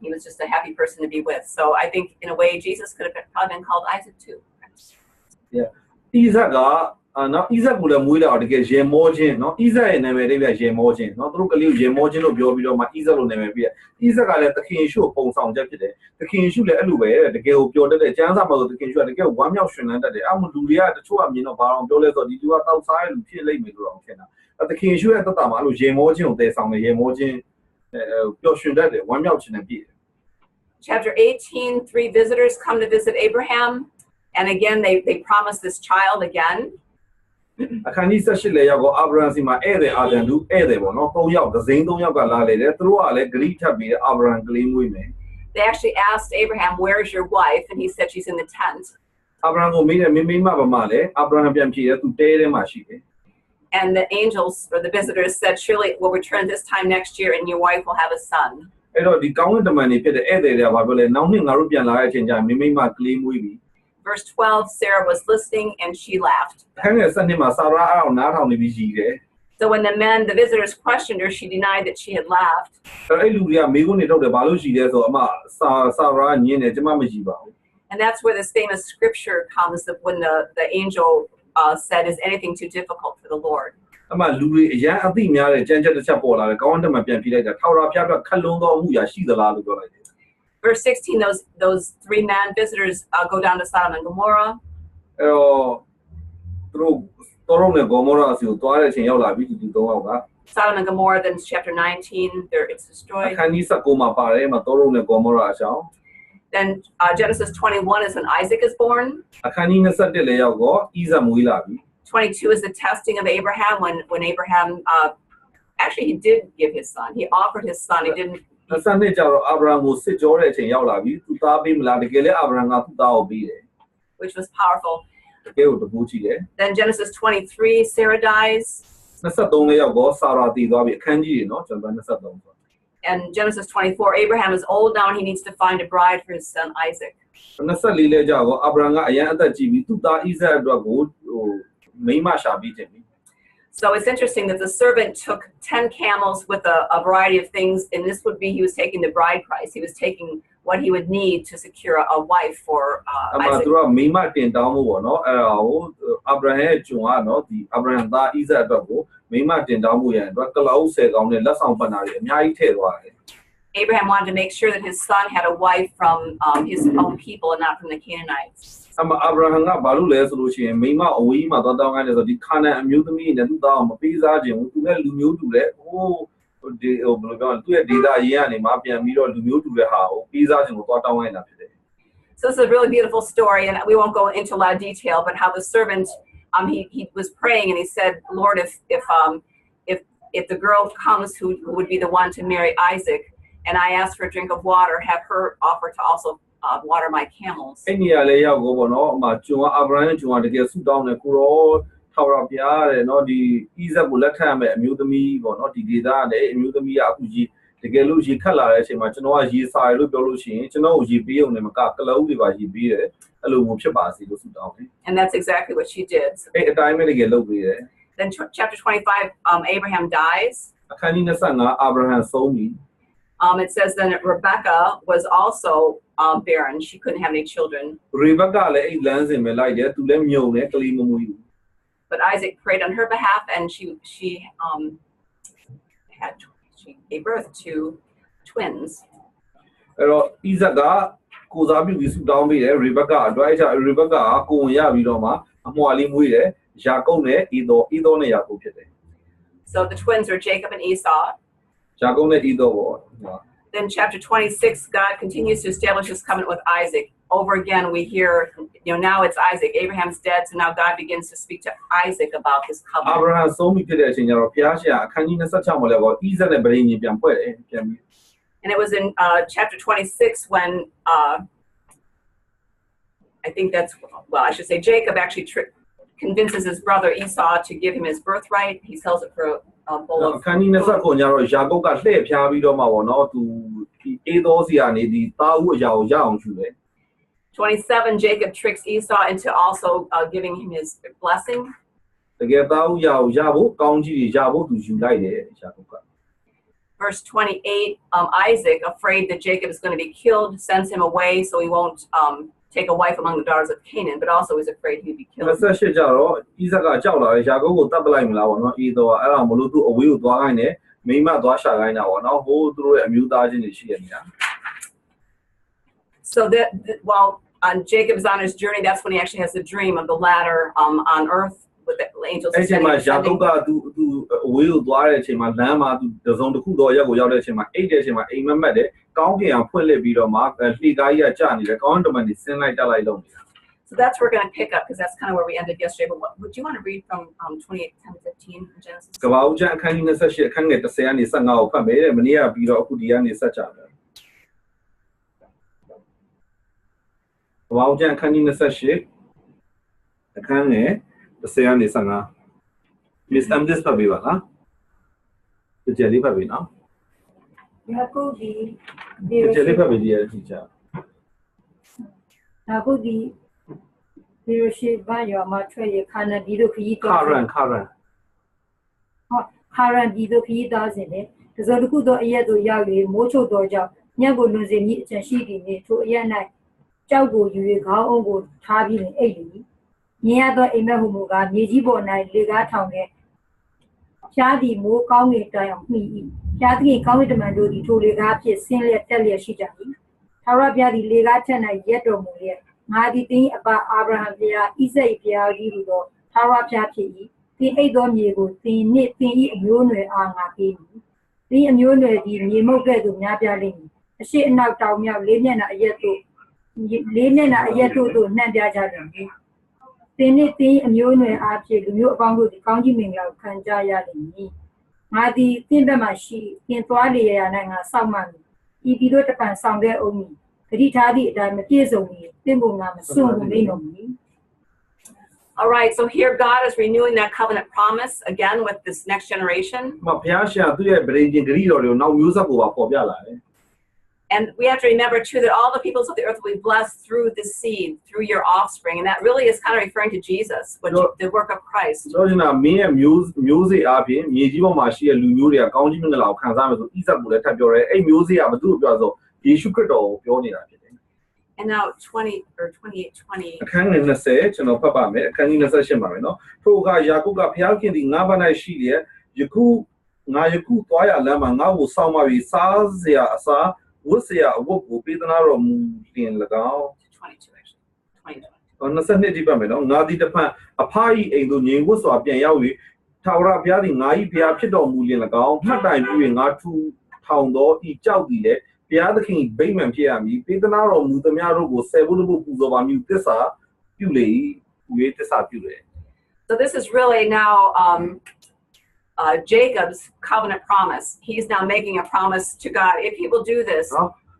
Speaker 3: He was just a happy person to be with. So I think in a way, Jesus could have probably been called Isaac too.
Speaker 1: ဣဇက်ကနော်ဣဇက်ကိုလည်းမွေးလာတော့တကယ်ရေမောခြင်းနော်ဣဇက်ရဲ့နာမည်လေးပြရေမောခြင်းနော်သူတို့ကလေးကိုရေမောခြင်းလို့ပြောပြီးတော့မှဣဇက်လို့နာမည်ပြဣဇက်ကလည်းသခင်ယေရှုကိုပုံဆောင်ချက်ဖြစ်တယ်သခင်ယေရှုလည်းအဲ့လိုပဲတကယ်ကိုပျော်တတ်တဲ့ကျမ်းစာမှာဆိုသခင်ယေရှုကတကယ်ဝမ်းမြောက်ရှင်လန်းတတ်တယ်အဲ့မှလူတွေကတချို့အမြင်တော့ဘာအောင်ပြောလဲဆိုတော့ဒီလူကတောက်စားတဲ့လူဖြစ်လိမ့်မယ်လို့တော့ထင်တာသခင်ယေရှုရဲ့သက်တာမှာအဲ့လိုရေမောခြင်းကိုတည်ဆောင်တယ်ရေမောခြင်းပျော်ရွှင်တတ်တယ်ဝမ်းမြောက်ခြင်းနဲ့ပြည့်တယ်
Speaker 3: Chapter 18, 3 visitors come to visit Abraham, and again they promise this child again.
Speaker 1: အခန်းကြီး18လေရောက်တော့အာဗြဟံစီမှာဧည့်သည်အာဂန်တူဧည့်သည်ပေါ့နော်3ယောက်ဒဇိန်3ယောက်ကလာလေတယ်သူတို့ကလည်းဂရိထပ်ပြီးအာဗြဟံကလေးမွေးမယ်
Speaker 3: They actually asked Abraham, "Where's your wife?" and he said she's in the tent.
Speaker 1: အာဗြဟံကိုမေးတယ်မိမဘာမှလဲအာဗြဟံပြန်ဖြေတယ်သူတဲထဲမှာရှိတယ်
Speaker 3: And the angels or the visitors said, "Surely we'll return this time next year and your wife will have a son."
Speaker 1: အဲ့တော့ဒီကောင်းကင်တမန်တွေဖြစ်တဲ့ဧည့်သည်တွေကဘာပြောလဲနောက်နှစ်ငါတို့ပြန်လာတဲ့အချိန်ကျမိမကလေးမွေးပြီ
Speaker 3: Verse 12, Sarah was listening and she laughed.
Speaker 1: အခန်းငယ်7မှာဆာရာအဲ့အောင်နားထောင်နေပြီးရည်တယ်
Speaker 3: So when the visitors questioned her, she denied that she had laughed.
Speaker 1: အဲ့လူတွေကမိကုန်းနေထုတ်တယ်ဘာလို့ရည်လဲဆိုတော့အမဆာရာညင်းတယ်ကျမမရည်ပါဘူး
Speaker 3: And that's where this famous scripture comes that when the angel said, "Is anything too difficult for the Lord?"
Speaker 1: အမလူတွေအရန်အသိများတဲ့ကြမ်းကြက်တစ်ချက်ပေါ်လာတယ်ကောင်းကင်တမန်ပြန်ပြလိုက်တာထောက်ရာဖျားတော့ခက်လုံးသောအမှုရာရှိသလားလို့ပြောလိုက်တယ်
Speaker 3: Verse 16, those 3 man visitors go down to Sodom and Gomorrah.
Speaker 1: အဲ့တော့သူတို့တော်နဲ့ဂေါမောရာစီကိုတွားတဲ့အချိန်ရောက်လာပြီဒီ3ယောက်က
Speaker 3: Sodom and Gomorrah, then chapter 19, it's destroyed.
Speaker 1: အခန်းကြီး19မှာပါတယ်မှာတော်နဲ့ဂေါမောရာအကြောင်း
Speaker 3: Then Genesis 21 is when Isaac is born.
Speaker 1: အခန်းကြီး21လေရောက်တော့ဣဇက်မွေးလာပြီ
Speaker 3: 22 is the testing of Abraham when Abraham actually he did give his son. He offered his son. He didn't.
Speaker 1: 22ကျတော့အာဗြဟံကိုစစ်ကြောတဲ့အချိန်ရောက်လာပြီသူသားပေးမလားတကယ်လေအာဗြဟံကသူ့သားကိုပေးတယ်
Speaker 3: Which was powerful.
Speaker 1: တကယ်ကိုတပူးကြည့်တယ်
Speaker 3: Then Genesis 23, Sarah dies.
Speaker 1: 23လေရောက်တော့ဆာရာတည်သွားပြီအခန်းကြီးနော်ကျွန်တော်23ဆို
Speaker 3: And Genesis 24, Abraham is old now and he needs to find a bride for his son Isaac.
Speaker 1: 24လေကြာတော့အာဗြဟံကအရန်အသက်ကြီးပြီသူ့သားဣဇက်အတွက်ကိုမိမရှာပြီးတယ်
Speaker 3: So it's interesting that the servant took 10 camels with a variety of things, and this would be he was taking the bride price. He was taking what he would need to secure a wife for Isaac.
Speaker 1: သူကမိမတင်တောင်းမှုပေါ့နော်အဲ့ဒါကိုအာဗြဟံရဲ့ဂျုံကနော်ဒီအာဗြဟံသားဣဇက်အတွက်ကိုမိမတင်တောင်းမှုရန်အတွက်ကလောက်10ကောင်းနဲ့လက်ဆောင်ပန်တာတွေအများကြီးထည့်သွားတယ်
Speaker 3: Abraham wanted to make sure that his son had a wife from his own people and not from the Canaanites.
Speaker 1: အမအာဗြဟံကဘာလို့လဲဆိုလို့ရှိရင်မိမအဝေးမှာသွားတောင်းခိုင်းတယ်ဆိုဒီခါနန်အမျိုးသမီးနဲ့သူ့သားအောင်မပေးစားခြင်းဘူးသူနဲ့လူမျိုးတူတဲ့ဟိုဒီဘယ်လိုပြောလဲသူ့ရဲ့ဒေတာရင်းကနေမှပြန်ပြီးတော့လူမျိုးတူတဲ့ဟာကိုပေးစားခြင်းကိုသွားတောင်းခိုင်းတာဖြစ်တယ်
Speaker 3: So it's a really beautiful story, and we won't go into a lot of detail, but how the servant he was praying and he said, "Lord, if the girl comes who would be the one to marry Isaac, and I ask for a drink of water, have her offer to also water my camels."
Speaker 1: အဲ့ဒီရလေရောက်ကိုပေါ့နော်အမဂျုံကအာဗြဟံဂျုံကတကယ်ဆူတောင်းတယ်ကိုရောထောက်ရပြားတယ်နော်ဒီဣဇက်ကိုလက်ထပ်ရမယ်အမျိုးသမီးပေါ့နော်ဒီဒေတာနဲ့အမျိုးသမီးကအခုကြီးတကယ်လို့ရေခတ်လာတဲ့အချိန်မှာကျွန်တော်ကရေစာရလို့ပြောလို့ရှိရင်ကျွန်တော်ကိုရေပေးအောင်လည်းမကကလအုပ်တွေပါရေပေးတယ်အဲ့လိုမျိုးဖြစ်ပါစေလို့ဆူတောင်းတယ်
Speaker 3: And that's exactly what she did.
Speaker 1: အဲ့အတိုင်းပဲတကယ်လုပ်ပေးတယ်
Speaker 3: Then chapter 25, Abraham dies.
Speaker 1: အခန်းကြီး25အာဗြဟံဆုံးပြီ
Speaker 3: It says then that Rebecca was also barren. She couldn't have any children.
Speaker 1: ရေဘက်ကလည်းအဲ့လမ်းစဉ်ပဲလိုက်တယ်သူလည်းမြုံတယ်ကလေးမမွေးဘူး
Speaker 3: But Isaac prayed on her behalf, and she gave birth to twins.
Speaker 1: အဲ့တော့ဣဇက်ကကိုစားပြုပြီးဆူတောင်းပေးတယ်ရေဘက်ကအတွက်ရေဘက်ကကိုဝင်ရပြီးတော့မှအမွှာလေးမွေးတယ်ယာကုပ်နဲ့ဣသောနဲ့ယာကုပ်ဖြစ်တယ်
Speaker 3: So the twins are Jacob and Esau.
Speaker 1: ယာကုပ်နဲ့ဣသောပေါ့
Speaker 3: Then chapter 26, God continues to establish his covenant with Isaac. Over again, we hear, now it's Isaac. Abraham's dead, so now God begins to speak to Isaac about his
Speaker 1: အာ
Speaker 3: covenant.
Speaker 1: ဗြဟံဆုံးပြီဖြစ်တဲ့အချိန်ကျတော့ဘုရားရှင်အခန်းကြီး26မှာလည်းပေါ့ဣဇက်နဲ့ဗြိဉ္ဉ်ပြန်ဖွဲ့တယ်ပြန်ပြီး
Speaker 3: And it was in chapter 26 when I think that's, well, I should say Jacob actually convinces his brother Esau to give him his birthright. He sells it for a bowl of
Speaker 1: အခန်းကြီး29ညတော့ယာကုပ်ကလှည့်ဖျားပြီးတော့မှပေါ့နော်သူဒီအေသောစီကနေဒီတာဦးအရာကိုရအောင်ယူတယ်
Speaker 3: 27, Jacob tricks Esau into also giving him his blessing.
Speaker 1: တကယ်တာဦးရအောင်ရဖို့ကောင်းကြီးတွေရဖို့သူယူလိုက်တယ်ယာကုပ်က
Speaker 3: Verse 28, Isaac, afraid that Jacob is going to be killed, sends him away so he won't take a wife among the daughters of Canaan, but also was afraid he'd be killed.
Speaker 1: 28ကြတော့ဣဇက်ကကြောက်လာတယ်ယာကုပ်ကိုတတ်ပလိုက်မလားပေါ့နော်ဤတော့အဲ့ဒါမလို့သူအဝေးကိုသွားခိုင်းတယ်မိမသွားရှာခိုင်းတာပေါ့နော်ဟိုးသူတို့ရဲ့အမျိုးသားချင်းတွေရှိတဲ့နေရာ
Speaker 3: So that while on Jacob's on his journey, that's when he actually has the dream of the ladder on earth with the angels
Speaker 1: အဲ့ချိန်မှာယာကုပ်ကသူအဝေးကိုသွားတဲ့အချိန်မှာလမ်းမှာသူတစုံတစ်ခုတော့ရက်ကိုရောက်တဲ့အချိန်မှာအိတ်တဲ့အချိန်မှာအိမ်မက်မက်တယ်ကောင်းကင်အောင်ဖွင့်လှစ်ပြီးတော့မှလှေကားကြီးကကြာနေတယ်ကောင်းတမန်ကြီးဆင်းလိုက်တက်လိုက်လုပ်နေတာ
Speaker 3: So that's where we're going to pick up because that's kind of where we ended yesterday. But would you want to read from 28:10-15 in Genesis?
Speaker 1: ကဘာဦးကျမ်းအခန်းကြီး28အခန်းငယ်10ကနေ15ကိုဖတ်မယ်တဲ့မနေ့ကပြီးတော့အခုဒီကနေဆက်ကြတယ်ကဘာဦးကျမ်းအခန်းကြီး28အခန်းငယ်10ကနေ15 Miss Amdes ဖတ်ပေးပါလားကြည်လေးဖတ်ပေးနော်
Speaker 2: ယာကုပ်ဒီ
Speaker 1: ကြည်လေးဖတ်ပေးကြည့်ရစီချာ
Speaker 2: ယာကုပ်ဒီဒီရရှိဘာယောမချွေရခါနဒီတို့ခရီးသွား
Speaker 1: current
Speaker 2: ခါရန်ဒီတို့ခရီးသွားစဉ်နဲ့တစောတခုသောအရက်တို့ရောက်၍မိုးချုပ်သောကြောင့်ညက်ကိုလွန်စေမည်အကျင့်ရှိသည်နှင့်ထိုအရက်၌ကြောက်ကိုယူ၍ခေါင်းအုံးကိုထားပြီးလင်အိတ်သည်မြင်ရသောအိမ်မက်ဟုမူကားမြေကြီးပေါ်၌လေကားထောင်ခဲ့ရှားသည်မိုးကောင်းကင်တိုင်အောင်မှီ၏ရှားသဖြင့်ကောင်းကင်တမန်တို့သည်ထိုလေကားဖြင့်ဆင်းလျက်တက်လျက်ရှိကြ၏ထာဝရဘုရားသည်လေကားထက်၌ရက်တော်မူလျက်ငါသည်တင်းအပါအာဗြဟံဘုရားဣဇိတ်ဘုရားကြီးဟူသောထာဝရဘုရားဖြစ်၏တင်းအိတ်သောမြေကိုတင်းနှင့်တင်း၏အမျိုးအနွယ်အားငါပေးမည်တင်းအမျိုးအနွယ်သည်မြေမုတ်ကဲ့သို့များပြားလိမ့်မည်အရှိအနောက်တောင်မြောက်လေးမျက်နှာအရက်တို့နှံ့ပြကြလိမ့်မည်တင်းနှင့်တင်းအမျိုးအနွယ်အားဖြင့်လူမျိုးအပေါင်းတို့သည်ကောင်းကြီးမင်္ဂလာကိုခံကြရလိမ့်မည်ငါသည်တင်းဘက်မှရှိတင်းသွားလေရာ၌ငါစောင့်မှမည်ဤဒီတို့တပံဆောင်ခဲ့အောင်မည်ဂတိထားသည့်အတိုင်းမပြည့်စုံမီတင်းပုံငါမစွန့်ဘူးလိမ့်တော်မူ
Speaker 3: All right, so here God is renewing that covenant promise again with this next generation.
Speaker 1: မဘုရားရှင်သူ့ရဲ့ဗြိဉ္ဉ်ဂရီတော်တွေကိုနောက်မျိုးဆက်ကိုပါပေါ်ပြလာတယ်
Speaker 3: And we have to remember too that all the peoples of the earth will be blessed through this seed, through your offspring, and that really is kind of referring to Jesus, the work of Christ.
Speaker 1: ဆိုတော့မင်းရဲ့မျိုးစေ့အပြင်မြေကြီးပေါ်မှာရှိတဲ့လူမျိုးတွေကကောင်းကြီးမင်္ဂလာကိုခံစားမယ်ဆိုဣဇက်ကိုလည်းထပ်ပြောတယ်အဲ့မျိုးစေ့ကဘသူ့ကိုပြောဆိုယေရှုခရစ်တော်ကိုပြောနေတာဖြစ်တယ်
Speaker 3: And now 20 or 28:20.
Speaker 1: အခန်းငယ်20ကျွန်တော်ဖတ်ပါမယ်အခန်းကြီး28ပါမယ်နော်ထိုအခါယာကုပ်ကဘုရားခင်သည်ငါးပါး၌ရှိလျက်ယခုသွားရလမ်းမှာငါ့ကိုစောင့်မပြီးစားစရာအစားဝတ်စရာအဝတ်ကိုပေးသနာတော်မူတင်၎င်း
Speaker 3: 22 actually.
Speaker 1: 22ဒီပတ်မယ်နော်ငါသည်တဖန်အဖားဤအိမ်သို့ငြိမ်ဝတ်စွာပြန်ရောက်၍ထာဝရဘုရားသည်ငါ၏ဘုရားဖြစ်တော်မူလျင်၎င်းမှတ်တိုင်ပြီးငါထူထောင်သောဤကြောက်သည်လည်းဘုရားသခင်ဗိမာန်ဖြစ်ရမည်ပေးသနာတော်မူသမျှတို့ကိုဆယ်ဖို့ပူဇော်ပါမည်သစ္စာပြုလေ၏သစ္စာပြုလေ
Speaker 3: So this is really now Jacob's covenant promise. He's now making a promise to God. If he will do this,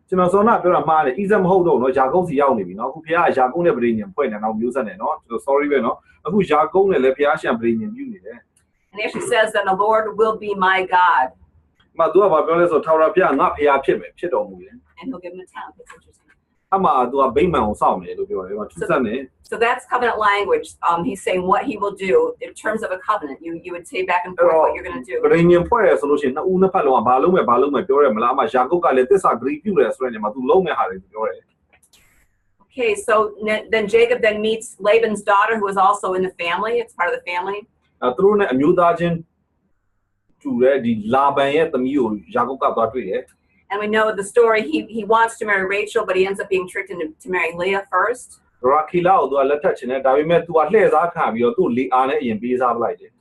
Speaker 1: ကျွန်တော်စောနာပြောတာမှားတယ်ဣဇက်မဟုတ်တော့နော်ယာကုပ်စီရောက်နေပြီနော်အခုဘုရားကယာကုပ်နဲ့ဗြိဉ္ဉ်ဖွဲ့နေတော့မျိုးဆက်နေနော်ကျွန်တော် sorry ပဲနော်အခုယာကုပ်နဲ့လည်းဘုရားရှင်ဗြိဉ္ဉ်ပြုနေတယ်
Speaker 3: and he actually says that the Lord will be my God.
Speaker 1: မသူကဘာပြောလဲဆိုထာဝရဘုရားငါဘုရားဖြစ်တော်မူတယ်
Speaker 3: And he'll give him a town. That's interesting.
Speaker 1: အမှသူကဗိမာန်ကိုစောင့်တယ်လို့ပြောတယ်ထူးဆန်းတယ်
Speaker 3: So that's covenant language. He's saying what he will do in terms of a covenant. You would say back and forth what you're going to do.
Speaker 1: ဗြိဉ္ဉ်ဖွဲ့ရဆိုလို့ရှိရင်နှစ်ဦးနှစ်ဖက်လုံးကဘာလုံးမယ်ပြောရမလားအမှယာကုပ်ကလည်းသစ္စာဂရိပြုတယ်ဆိုတဲ့နေရာမှာသူလုံးမဲ့ဟာတွေပြောတယ်
Speaker 3: Okay, so then Jacob then meets Laban's daughter, who is also in the family. It's part of the family.
Speaker 1: သူတို့နဲ့အမျိုးသားချင်းတူတဲ့ဒီလာဗန်ရဲ့သမီးကိုယာကုပ်ကသွားတွေ့တယ်
Speaker 3: And we know the story. He wants to marry Rachel, but he ends up being tricked into marrying Leah first.
Speaker 1: ရာခီလာကိုသူကလက်ထပ်ချင်တယ်ဒါပေမဲ့သူကလှည့်စားခံပြီးတော့သူ့လီအာနဲ့အရင်ပေးစားပလိုက်တယ်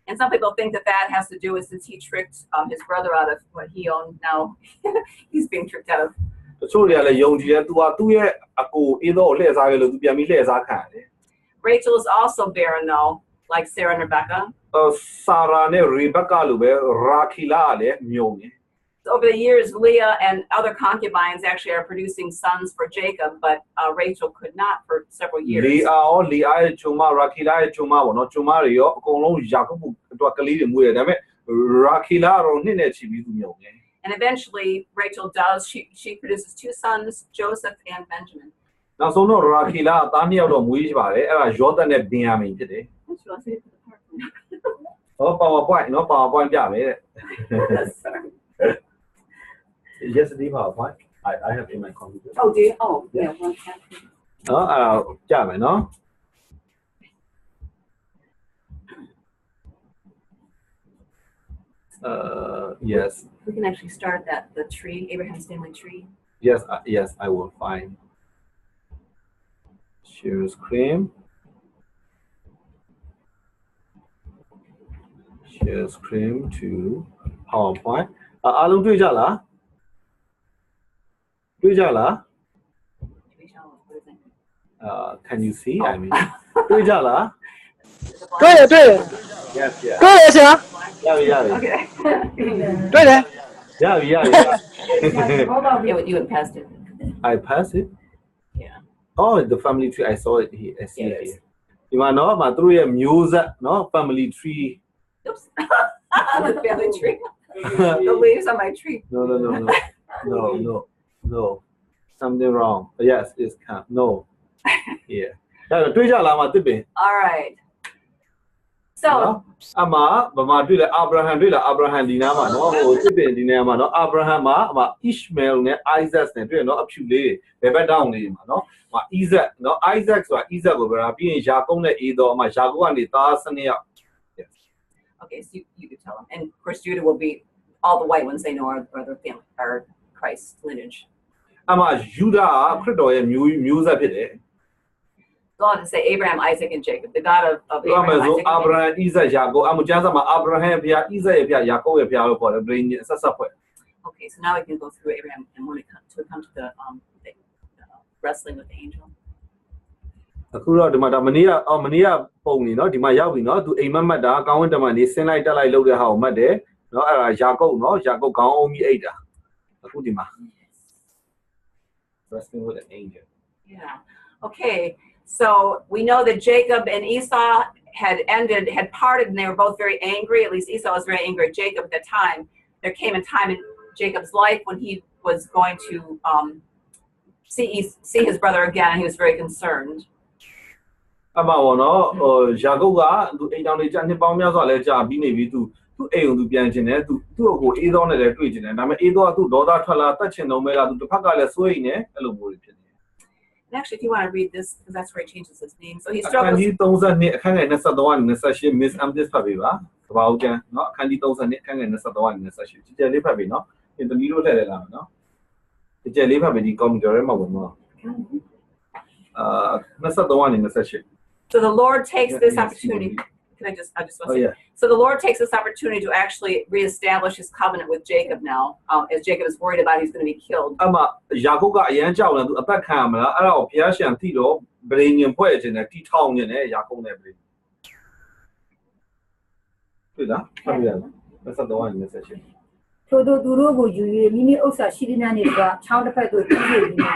Speaker 3: And some people think that has to do with since he tricked his brother out of what he owned. Now he's being tricked out of.
Speaker 1: တချို့တွေကလည်းယုံကြည်တယ်သူကသူ့ရဲ့အကိုအေးတော့လှည့်စားခဲ့လို့သူပြန်ပြီးလှည့်စားခံတယ်
Speaker 3: Rachel is also barren though, like Sarah and Rebecca.
Speaker 1: ဆာရာနဲ့ရေဘက်ကလိုပဲရာခီလာကလည်းမြုံတယ်
Speaker 3: Over the years, Leah and other concubines actually are producing sons for Jacob, but Rachel could not for several years.
Speaker 1: လီအာရဲ့ချုံမရာခီလာရဲ့ချုံမပေါ့နော်ချုံမတွေရောအကုန်လုံးယာကုပ်တို့ကလေးတွေမွေးတယ်ဒါပေမဲ့ရာခီလာတော့နှစ်နဲ့ချီပြီးသူမြုံတယ်
Speaker 3: And eventually, Rachel does. She produces two sons, Joseph and Benjamin.
Speaker 1: နောက်ဆုံးတော့ရာခီလာသားနှစ်ယောက်တော့မွေးရှိပါတယ်အဲ့ဒါယောသတ်နဲ့ဗင်ယာမိန်ဖြစ်တယ် PowerPoint နော် PowerPoint ပြမယ်တဲ့ Yes, the PowerPoint. I have in my computer.
Speaker 3: Oh, do you? Oh, yeah. One second.
Speaker 1: နော်အဲ့ဒါကြမယ်နော် yes
Speaker 3: We can actually start at the tree, Abraham's family tree.
Speaker 1: yes I will find share screen to PowerPoint အားလုံးတွေ့ကြလားတွေ့ကြလား can you see I mean တွေ့ကြလား
Speaker 4: တွေ့တယ်
Speaker 1: yes
Speaker 4: တွေ့တယ်ဆရာ
Speaker 1: ရပြီ
Speaker 3: Okay.
Speaker 4: တွေ့တယ်
Speaker 1: ရပြီ
Speaker 3: You had passed it.
Speaker 1: I pass it
Speaker 3: Yeah.
Speaker 1: oh the family tree I saw it here I see it
Speaker 3: Yes.
Speaker 1: here ဒီမှာနော်မသူတို့ရဲ့မျိုးဆက်နော် family tree
Speaker 3: Oops. The family tree. The leaves on my tree.
Speaker 1: no something wrong yes it's can no yeah တွေ့ကြလားမတစ်ပင်
Speaker 3: All right. So
Speaker 1: အမဗမာတွေ့လဲအာဗြဟံတွေ့လားအာဗြဟံဒီနားမှာနော်ဟိုတစ်ပင်ဒီနားမှာနော်အာဗြဟံမှာအမ Ishmael နဲ့ Isaac နဲ့တွေ့နော်အဖြူလေးဘယ်ဘက်တောင်းလေးမှာနော်အမ Isaac နော် Isaac ဆိုတာ Isaac ကိုပြောတာပြီးရင်ယာကုပ်နဲ့အေသောအမယာကုပ်ကနေသား12ယောက်
Speaker 3: okay, so you could tell them. And of course Judah will be all the white ones they know are their family or Christ's lineage.
Speaker 1: အမယူဒာခရစ်တော်ရဲ့မျိုးဆက်ဖြစ်တယ်
Speaker 3: Go on to say Abraham, Isaac, and Jacob, the God of
Speaker 1: ပြောမယ်
Speaker 3: Abraham,
Speaker 1: ဆို
Speaker 3: Isaac, and
Speaker 1: အာဗြ
Speaker 3: Jacob.
Speaker 1: ဟံ Isaac ယာကုပ်အမကျမ်းစာမှာအာဗြဟံရဲ့ဖခင် Isaac ရဲ့ဖခင်ယာကုပ်ရဲ့ဖခင်လို့ခေါ်တယ် brain ဆက်ဆက်ဖွဲ့
Speaker 3: Okay, so now we can go through Abraham and when it comes to the wrestling with the angel.
Speaker 1: အခုတော့ဒီမှာဒါမနေ့ကပုံနေနော်ဒီမှာရောက်ပြီနော်သူအိမ်မက်မက်တာကောင်းဝင်းတမန်နေဆင်းလိုက်တက်လိုက်လုပ်တဲ့ဟာကိုမှတ်တယ်နော်အဲ့ဒါယာကုပ်နော်ယာကုပ်ခေါင်းအုံးပြီးအိတ်တာအခုဒီမှာ wrestling with an angel
Speaker 3: Yeah. Okay. So we know that Jacob and Esau had parted, and they were both very angry. At least Esau was very angry at Jacob at the time. There came a time in Jacob's life when he was going to see his brother again, and he was very concerned.
Speaker 1: အမဘောနော်ယာကုပ်ကသူအိမ်တောင်လေးကြာနှစ်ပေါင်းများစွာလဲကြာပြီးနေပြီသူအိမ်ကိုသူပြန်ချင်တယ်သူ့ကိုအေးသောနဲ့လည်းတွေ့ချင်တယ်ဒါပေမဲ့အေးသောကသူ့ဒေါသထွက်လာတတ်ချင်တော့မဲလားသူတစ်ဖက်ကလည်းစိုးရိမ်နေအဲ့လိုမျိုးဖြစ်နေ
Speaker 3: And actually, if you want to read this, because that's where he changes his name. So he
Speaker 1: အခန်း
Speaker 3: struggles.
Speaker 1: ကြီး32အခန်းငယ်23နဲ့28 Miss Amdis ဖတ်ပေးပါတဘာဦးကျန်နော်အခန်းကြီး32အခန်းငယ်23နဲ့28ကြည်ကြဲလေးဖတ်ပေးနော်ဒီသမီးတို့ထည့်လိုက်လာမယ်နော်ကြည်ကြဲလေးဖတ်ပေးဒီ computer ထဲမှာဝင်နော်23နဲ့28
Speaker 3: So the Lord takes this opportunity. Can I just want to say?
Speaker 1: yeah
Speaker 3: So the Lord takes this opportunity to actually reestablish his covenant with Jacob now, as Jacob is worried about he's going to be killed.
Speaker 1: အမယာကုပ်ကအရန်ကြောက်တယ်သူအသက်ခံရမလားအဲ့ဒါကိုဘုရားရှင်သိတော့ဗြိဉ္ဉ်ဖွဲ့ခြင်းနဲ့တီထောင်ခြင်းနဲ့ယာကုပ်နဲ့ဗြိဉ္ဉ်တွေ့လားဖတ်ပြရနော်23နဲ့28
Speaker 2: ထို့သူတို့ကိုယူ၍မိမိဥစ္စာရှိသည်များနှင့်တကားချောင်းတစ်ဖက်သို့ပြေး၍ပြီး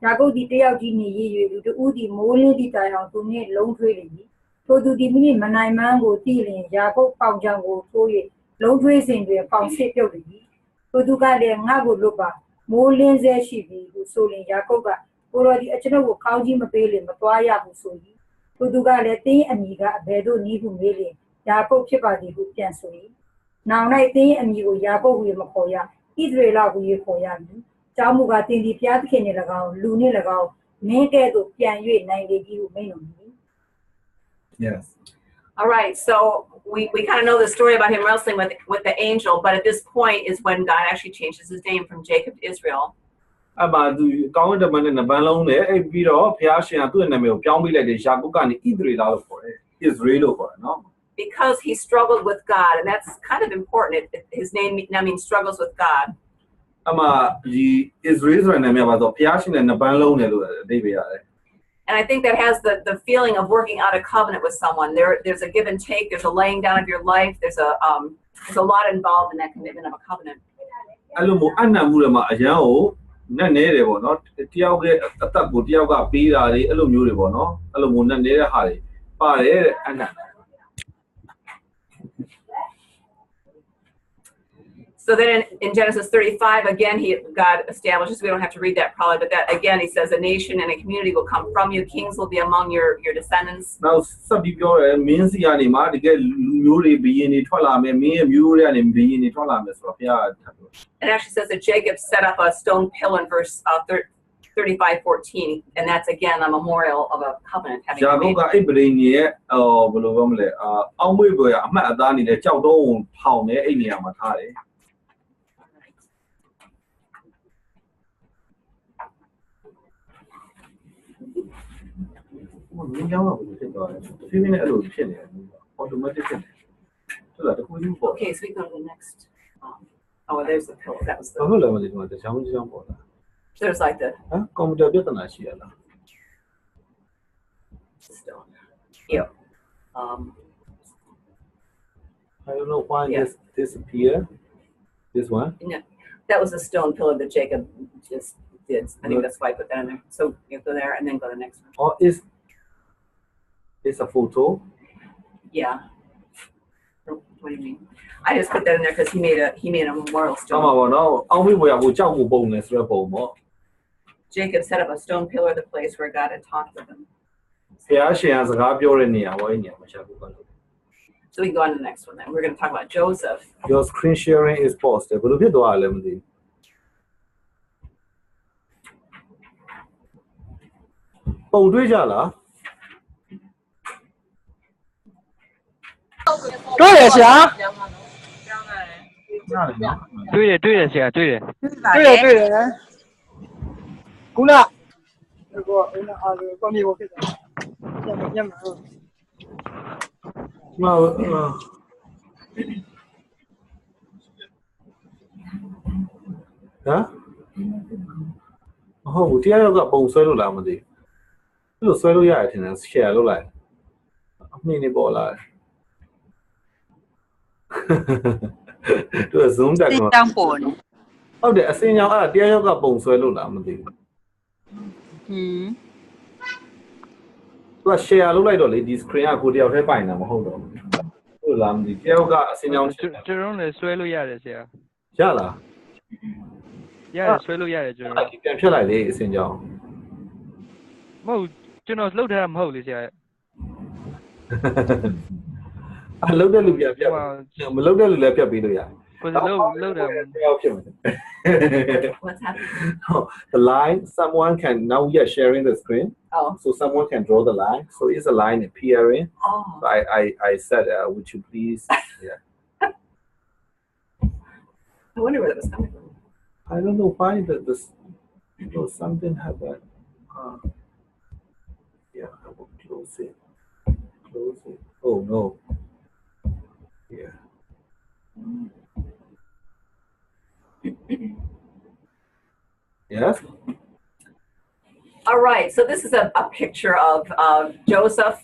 Speaker 2: ယာကုပ်သည်တယောက်ကြီးနှင့်ရည်၍လူတဦးသည်မိုးလင်းသည့်တိုင်အောင်သူနှင့်လုံးထွေးလေ၏ထို့သူသည်မိမိမနိုင်မှန်းကိုသိလျင်ယာကုပ်ပေါင်ချောင်ကိုထိုး၍လုံးထွေးစဉ်တွင်ပေါင်စစ်ပြုတ်လေ၏ထို့သူကလည်းငါ့ကိုလွတ်ပါမိုးလင်းစေရှိသည်ဟုဆိုလျင်ယာကုပ်ကကိုတော်သည်အကျွန်ုပ်ကိုကောင်းကြီးမပေးလျင်မသွားရဘူးဆို၏ထို့သူကလည်းတင်းအမိကအဘယ်သို့နည်းဟုမေးလျင်ယာကုပ်ဖြစ်ပါသည်ဟုပြန်ဆို၏နောင်၌တင်းအမိကိုယာကုပ်ဟူ၍မခေါ်ရဣသရေလဟူ၍ခေါ်ရမည်ကျောင်းမူကတင်းဒီဖျားသခင်နှင့်၎င်းလူနှင့်၎င်းမင်းကဲ့သို့ပြန်၍နိုင်လေပြီဟုမိန့်တော်မူ၏
Speaker 1: yes
Speaker 3: All right, so we kind of know the story about him wrestling with the angel, but at this point is when God actually changes his name from Jacob to Israel.
Speaker 1: အမသူကောင်းတဲ့မနဲ့နဗန်လုံးနဲ့အဲ့ပြီးတော့ဘုရားရှင်ကသူ့ရဲ့နာမည်ကိုပြောင်းပေးလိုက်တယ်ယာကုပ်ကနေဣသရေလလို့ခေါ်တယ် Israel လို့ခေါ်တယ်နော်
Speaker 3: Because he struggled with God, and that's kind of important. His name now means struggles with God.
Speaker 1: အမဒီ Israel ဆိုတဲ့နာမည်ပါဆိုဘုရားရှင်နဲ့နဗန်လုံးနဲ့လို့အဓိပ္ပာယ်ရတယ်
Speaker 3: And I think that has the feeling of working out a covenant with someone. There's a give and take. There's a laying down of your life. There's a lot involved in that commitment of a covenant.
Speaker 1: အဲ့လိုမျိုးအနံ့မှုတွေမှာအရန်ကိုနဲ့နေတယ်ပေါ့နော်တယောက်ရဲ့အသက်ကိုတယောက်ကပေးတာတွေအဲ့လိုမျိုးတွေပေါ့နော်အဲ့လိုမျိုးနဲ့နေတဲ့ဟာတွေပါတယ်တဲ့အနံ့
Speaker 3: So then in Genesis 35, again, God establishes, we don't have to read that probably, but that again, he says a nation and a community will come from you. Kings will be among your descendants.
Speaker 1: Now ဆက်ပြီးပြောရဲမင်းစီကနေမှတကယ်လူမျိုးတွေဘီရင်တွေထွက်လာမယ်မင်းရဲ့မျိုးတွေကနေဘီရင်တွေထွက်လာမယ်ဆိုတော့ဘုရားထပ်ပြော
Speaker 3: It actually says that Jacob set up a stone pillar in verse 35:14, and that's again a memorial of a covenant having
Speaker 1: ဂျာ
Speaker 3: been
Speaker 1: ကုပ်
Speaker 3: made.
Speaker 1: ကအိဗြိညင်ရဲ့ဘယ်လိုပြောမလဲအောက်မေ့ပွဲအမှတ်အသားအနေနဲ့ကြောက်တော့ဖောင်နေအဲ့နေရာမှာထားတယ် မင်းကြောင်းတော့ဖြစ်သွားတယ်ဖြည်းဖြည်းနဲ့အဲ့လိုဖြစ်နေတယ် automatic ဖြစ်နေတယ်ဟုတ်လားတခုချင်းပေါ့
Speaker 3: Okay, so we go to the next. Oh, there's the pillow. That was
Speaker 1: ဘာ
Speaker 3: the.
Speaker 1: လို့လဲမသိဘူးတချောင်းချောင်းပေါ့လား
Speaker 3: There's like the
Speaker 1: ဟမ်ကွန်ပျူတာပြဿနာရှိရလား
Speaker 3: stone. Yeah.
Speaker 1: I don't know why
Speaker 3: Yeah.
Speaker 1: this disappear this one
Speaker 3: No, that was a stone pillar that Jacob just did. I think that's why I put that in there. So you go there and then go to the next one.
Speaker 1: or is a photo
Speaker 3: Yeah. What do you mean? I just put that in there because he made a memorial
Speaker 1: အ
Speaker 3: stone.
Speaker 1: မှာပေါ့နော်အောက်မေ့ပွဲကဟိုကြောက်မှုပုံနေဆိုတဲ့ပုံပေါ့
Speaker 3: Jacob set up a stone pillar at the place where God had talked with him.
Speaker 1: ဆရာရှင်ကစကားပြောတဲ့နေရာပေါ့အဲ့နေရာမှာရှာဖို့ပါလို့
Speaker 3: So we can go on to the next one then. We're going to talk about Joseph.
Speaker 1: your screen sharing is paused ဘယ်လိုဖြစ်သွားလဲမသိဘူးပုံတွေ့ကြလား
Speaker 4: တွေ့တယ်ဆရာ
Speaker 1: ကြားတယ်နော်
Speaker 5: တွေ့တယ်ဆရာတွေ့တယ်
Speaker 4: တွေ့တယ်ခုနကောအားလုံးကောင်းပြီဖြစ်တာညံ့ဟုတ်
Speaker 1: မဟုတ်ဘူးတရားရောက်ကပုံဆွဲလို့လားမသိဘူးလို့ဆွဲလို့ရတယ်ထင်တယ် share လုပ်လိုက်အမြင်နေပေါ်လာတယ်သူ zoom တက်တော့
Speaker 6: တောင်းပေါ်နေ
Speaker 1: ဟုတ်တယ်အစင်ကြောင်အဲ့ဒါတရားရောက်ကပုံဆွဲလို့လားမသိဘူး
Speaker 6: ဟွန်း
Speaker 1: သူက share လုပ်လိုက်တော့လေဒီ screen ကကိုတယောက်တည်းပိုင်တာမဟုတ်တော့ဘူးဟုတ်လားမသိတရားရောက်ကအစင်ကြောင်
Speaker 5: ကျွန်တော်လည်းဆွဲလို့ရတယ်ဆရာ
Speaker 1: ရလား
Speaker 5: ရတယ်ဆွဲလို့ရတယ်ကျွန်တော်
Speaker 1: ပြန်ဖြတ်လိုက်လေအစင်ကြောင်
Speaker 5: မဟုတ်ကျွန်တော်လှုပ်ထားတာမဟုတ်လေဆရာ
Speaker 1: အလုပ်တဲ့လူပြန်ပြတ်မလုပ်တဲ့လူလည်းပြတ်ပြီးလို့ရတယ်
Speaker 5: ကိုယ်လှုပ်တာ
Speaker 1: ရောက်ဖြစ်မယ်
Speaker 3: What's happening?
Speaker 1: The line, someone can, now we are sharing the screen,
Speaker 3: Oh.
Speaker 1: so someone can draw the line. So is a line appearing?
Speaker 3: Oh.
Speaker 1: So I said, would you please? Yeah.
Speaker 3: I wonder where that was coming from.
Speaker 1: I don't know why this, something happened. Yeah, I will close it. Close it. Oh no. Yeah. Yes.
Speaker 3: All right, so this is a picture of Joseph.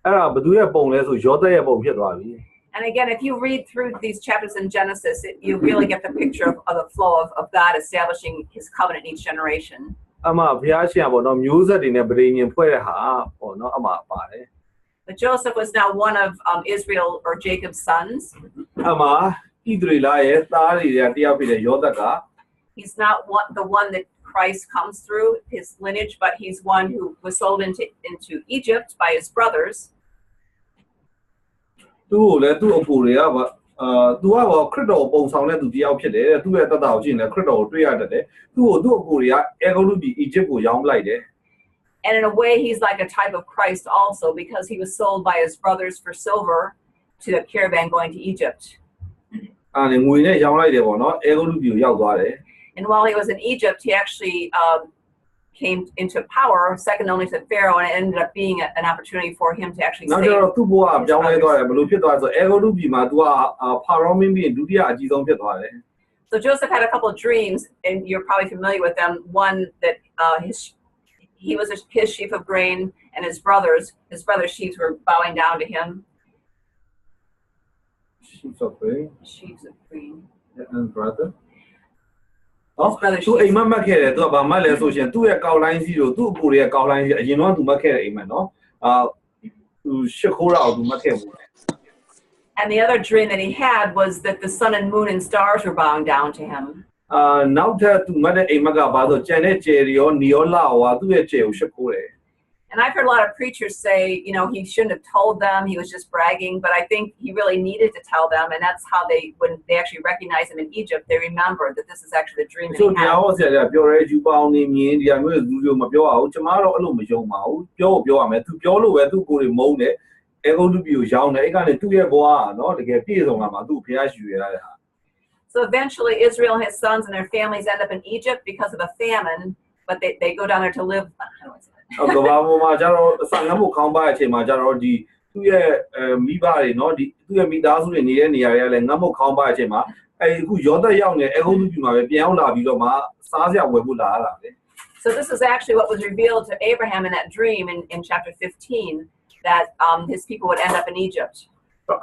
Speaker 1: အဲ့ဒါဘသူရဲ့ပုံလဲဆိုယောသရဲ့ပုံဖြစ်သွားပြီ
Speaker 3: And again, if you read through these chapters in Genesis, you really get the picture of the flow of God establishing his covenant in each generation.
Speaker 1: အမှဘုရားရှင်ကပေါ့နော်မျိုးဆက်တွေနဲ့ဗြိညင်ဖွဲ့တဲ့ဟာပေါ့နော်အမှပါတယ်
Speaker 3: But Joseph was now one of Israel or Jacob's sons.
Speaker 1: အမှဣသရေလရဲ့သားတွေတယောက်ဖြစ်တဲ့ယောသက
Speaker 3: He's not the one that Christ comes through his lineage, but he's one who was sold into Egypt by his brothers.
Speaker 1: သူ့ကိုလည်းသူ့အဖိုတွေကသူကပေါ့ခရစ်တော်ပုံဆောင်တဲ့သူတယောက်ဖြစ်တယ်သူ့ရဲ့တသက်ကိုကြည့်နေခရစ်တော်ကိုတွေ့ရတယ်တဲ့သူ့အဖိုတွေကအေဂိုလုပြည်အီဂျစ်ကိုရောင်းလိုက်တယ်
Speaker 3: And in a way, he's like a type of Christ also, because he was sold by his brothers for silver to the caravan going to Egypt.
Speaker 1: အဲ့ဒါငွေနဲ့ရောင်းလိုက်တယ်ပေါ့နော်အေဂိုလုပြည်ကိုရောက်သွားတယ်
Speaker 3: And while he was in Egypt, he actually came into power, second only to Pharaoh, and it ended up being an opportunity for him to actually
Speaker 1: နောက်ကျ
Speaker 3: save.
Speaker 1: တော့သူ့ဘဝပြောင်းလဲသွားတယ်ဘယ်လိုဖြစ်သွားလဲဆိုအေဂိုလုပြည်မှာသူကဖာရောမင်းပြီးဒုတိယအကြီးဆုံးဖြစ်သွားတယ်
Speaker 3: So Joseph had a couple of dreams, and you're probably familiar with them. One that he was his sheaf of grain, and his brother's sheaves were bowing down to him.
Speaker 1: she's okay
Speaker 3: Sheaves of grain.
Speaker 1: and brother
Speaker 3: His brother's
Speaker 1: သူအိမ်
Speaker 3: sheaves.
Speaker 1: မက်မှတ်ခဲ့တယ်သူကဘာမှလဲဆိုရှင်သူ့ရဲ့ကောက်လိုင်းစီတို့သူ့အဖိုတွေရဲ့ကောက်လိုင်းစီအရင်တော့သူမှတ်ခဲ့တယ်အိမ်မက်နော်သူရှစ်ခိုးတာကိုသူမှတ်ခဲ့ဘူး
Speaker 3: And the other dream that he had was that the sun and moon and stars were bowing down to him.
Speaker 1: နောက်ထပ်သူမှတ်တဲ့အိမ်မက်ကဘာဆိုကျန်တဲ့ကျယ်တွေရောနီရောလာရောသူ့ရဲ့ကျယ်ကိုရှစ်ခိုးတယ်
Speaker 3: And I've heard a lot of preachers say, you know, he shouldn't have told them, he was just bragging, but I think he really needed to tell them, and that's how when they actually recognize him in Egypt, they remember that this is actually the dream that
Speaker 1: So
Speaker 3: he
Speaker 1: တရား
Speaker 3: had.
Speaker 1: ဟောဆရာကပြောရဲယူပေါင်းနေမြင်တရားမျိုးလူမျိုးမပြောအောင်ကျမတော့အဲ့လိုမယုံပါဘူးပြောရမယ်သူပြောလို့ပဲသူကိုယ်တွေမုန်းတယ်အဲကုန်းလူပြိုရောင်းတယ်အဲ့ကနေသူ့ရဲ့ဘဝကနော်တကယ်ပြည့်စုံလာမှာသူ့ဖျားယူရတဲ့ဟာ
Speaker 3: So eventually Israel and his sons and their families end up in Egypt because of a famine, but they go down there to live. How do I say that?
Speaker 1: ကဘာပေါ်မှာကျတော့အဆိုင်ငတ်မှုခေါင်းပါအချိန်မှာကျတော့ဒီသူ့ရဲ့မိဘတွေနော်ဒီသူ့ရဲ့မိသားစုတွေနေတဲ့နေရာတွေကလည်းငတ်မှုခေါင်းပါအချိန်မှာအဲ့အခုရောသက်ရောက်နေအဲကုန်းလူပြိုမှာပဲပြန်ရောက်လာပြီးတော့မှစားစရာဝယ်ဖို့လာရတာလေ
Speaker 3: So this is actually what was revealed to Abraham in that dream in chapter 15, that his people would end up in Egypt.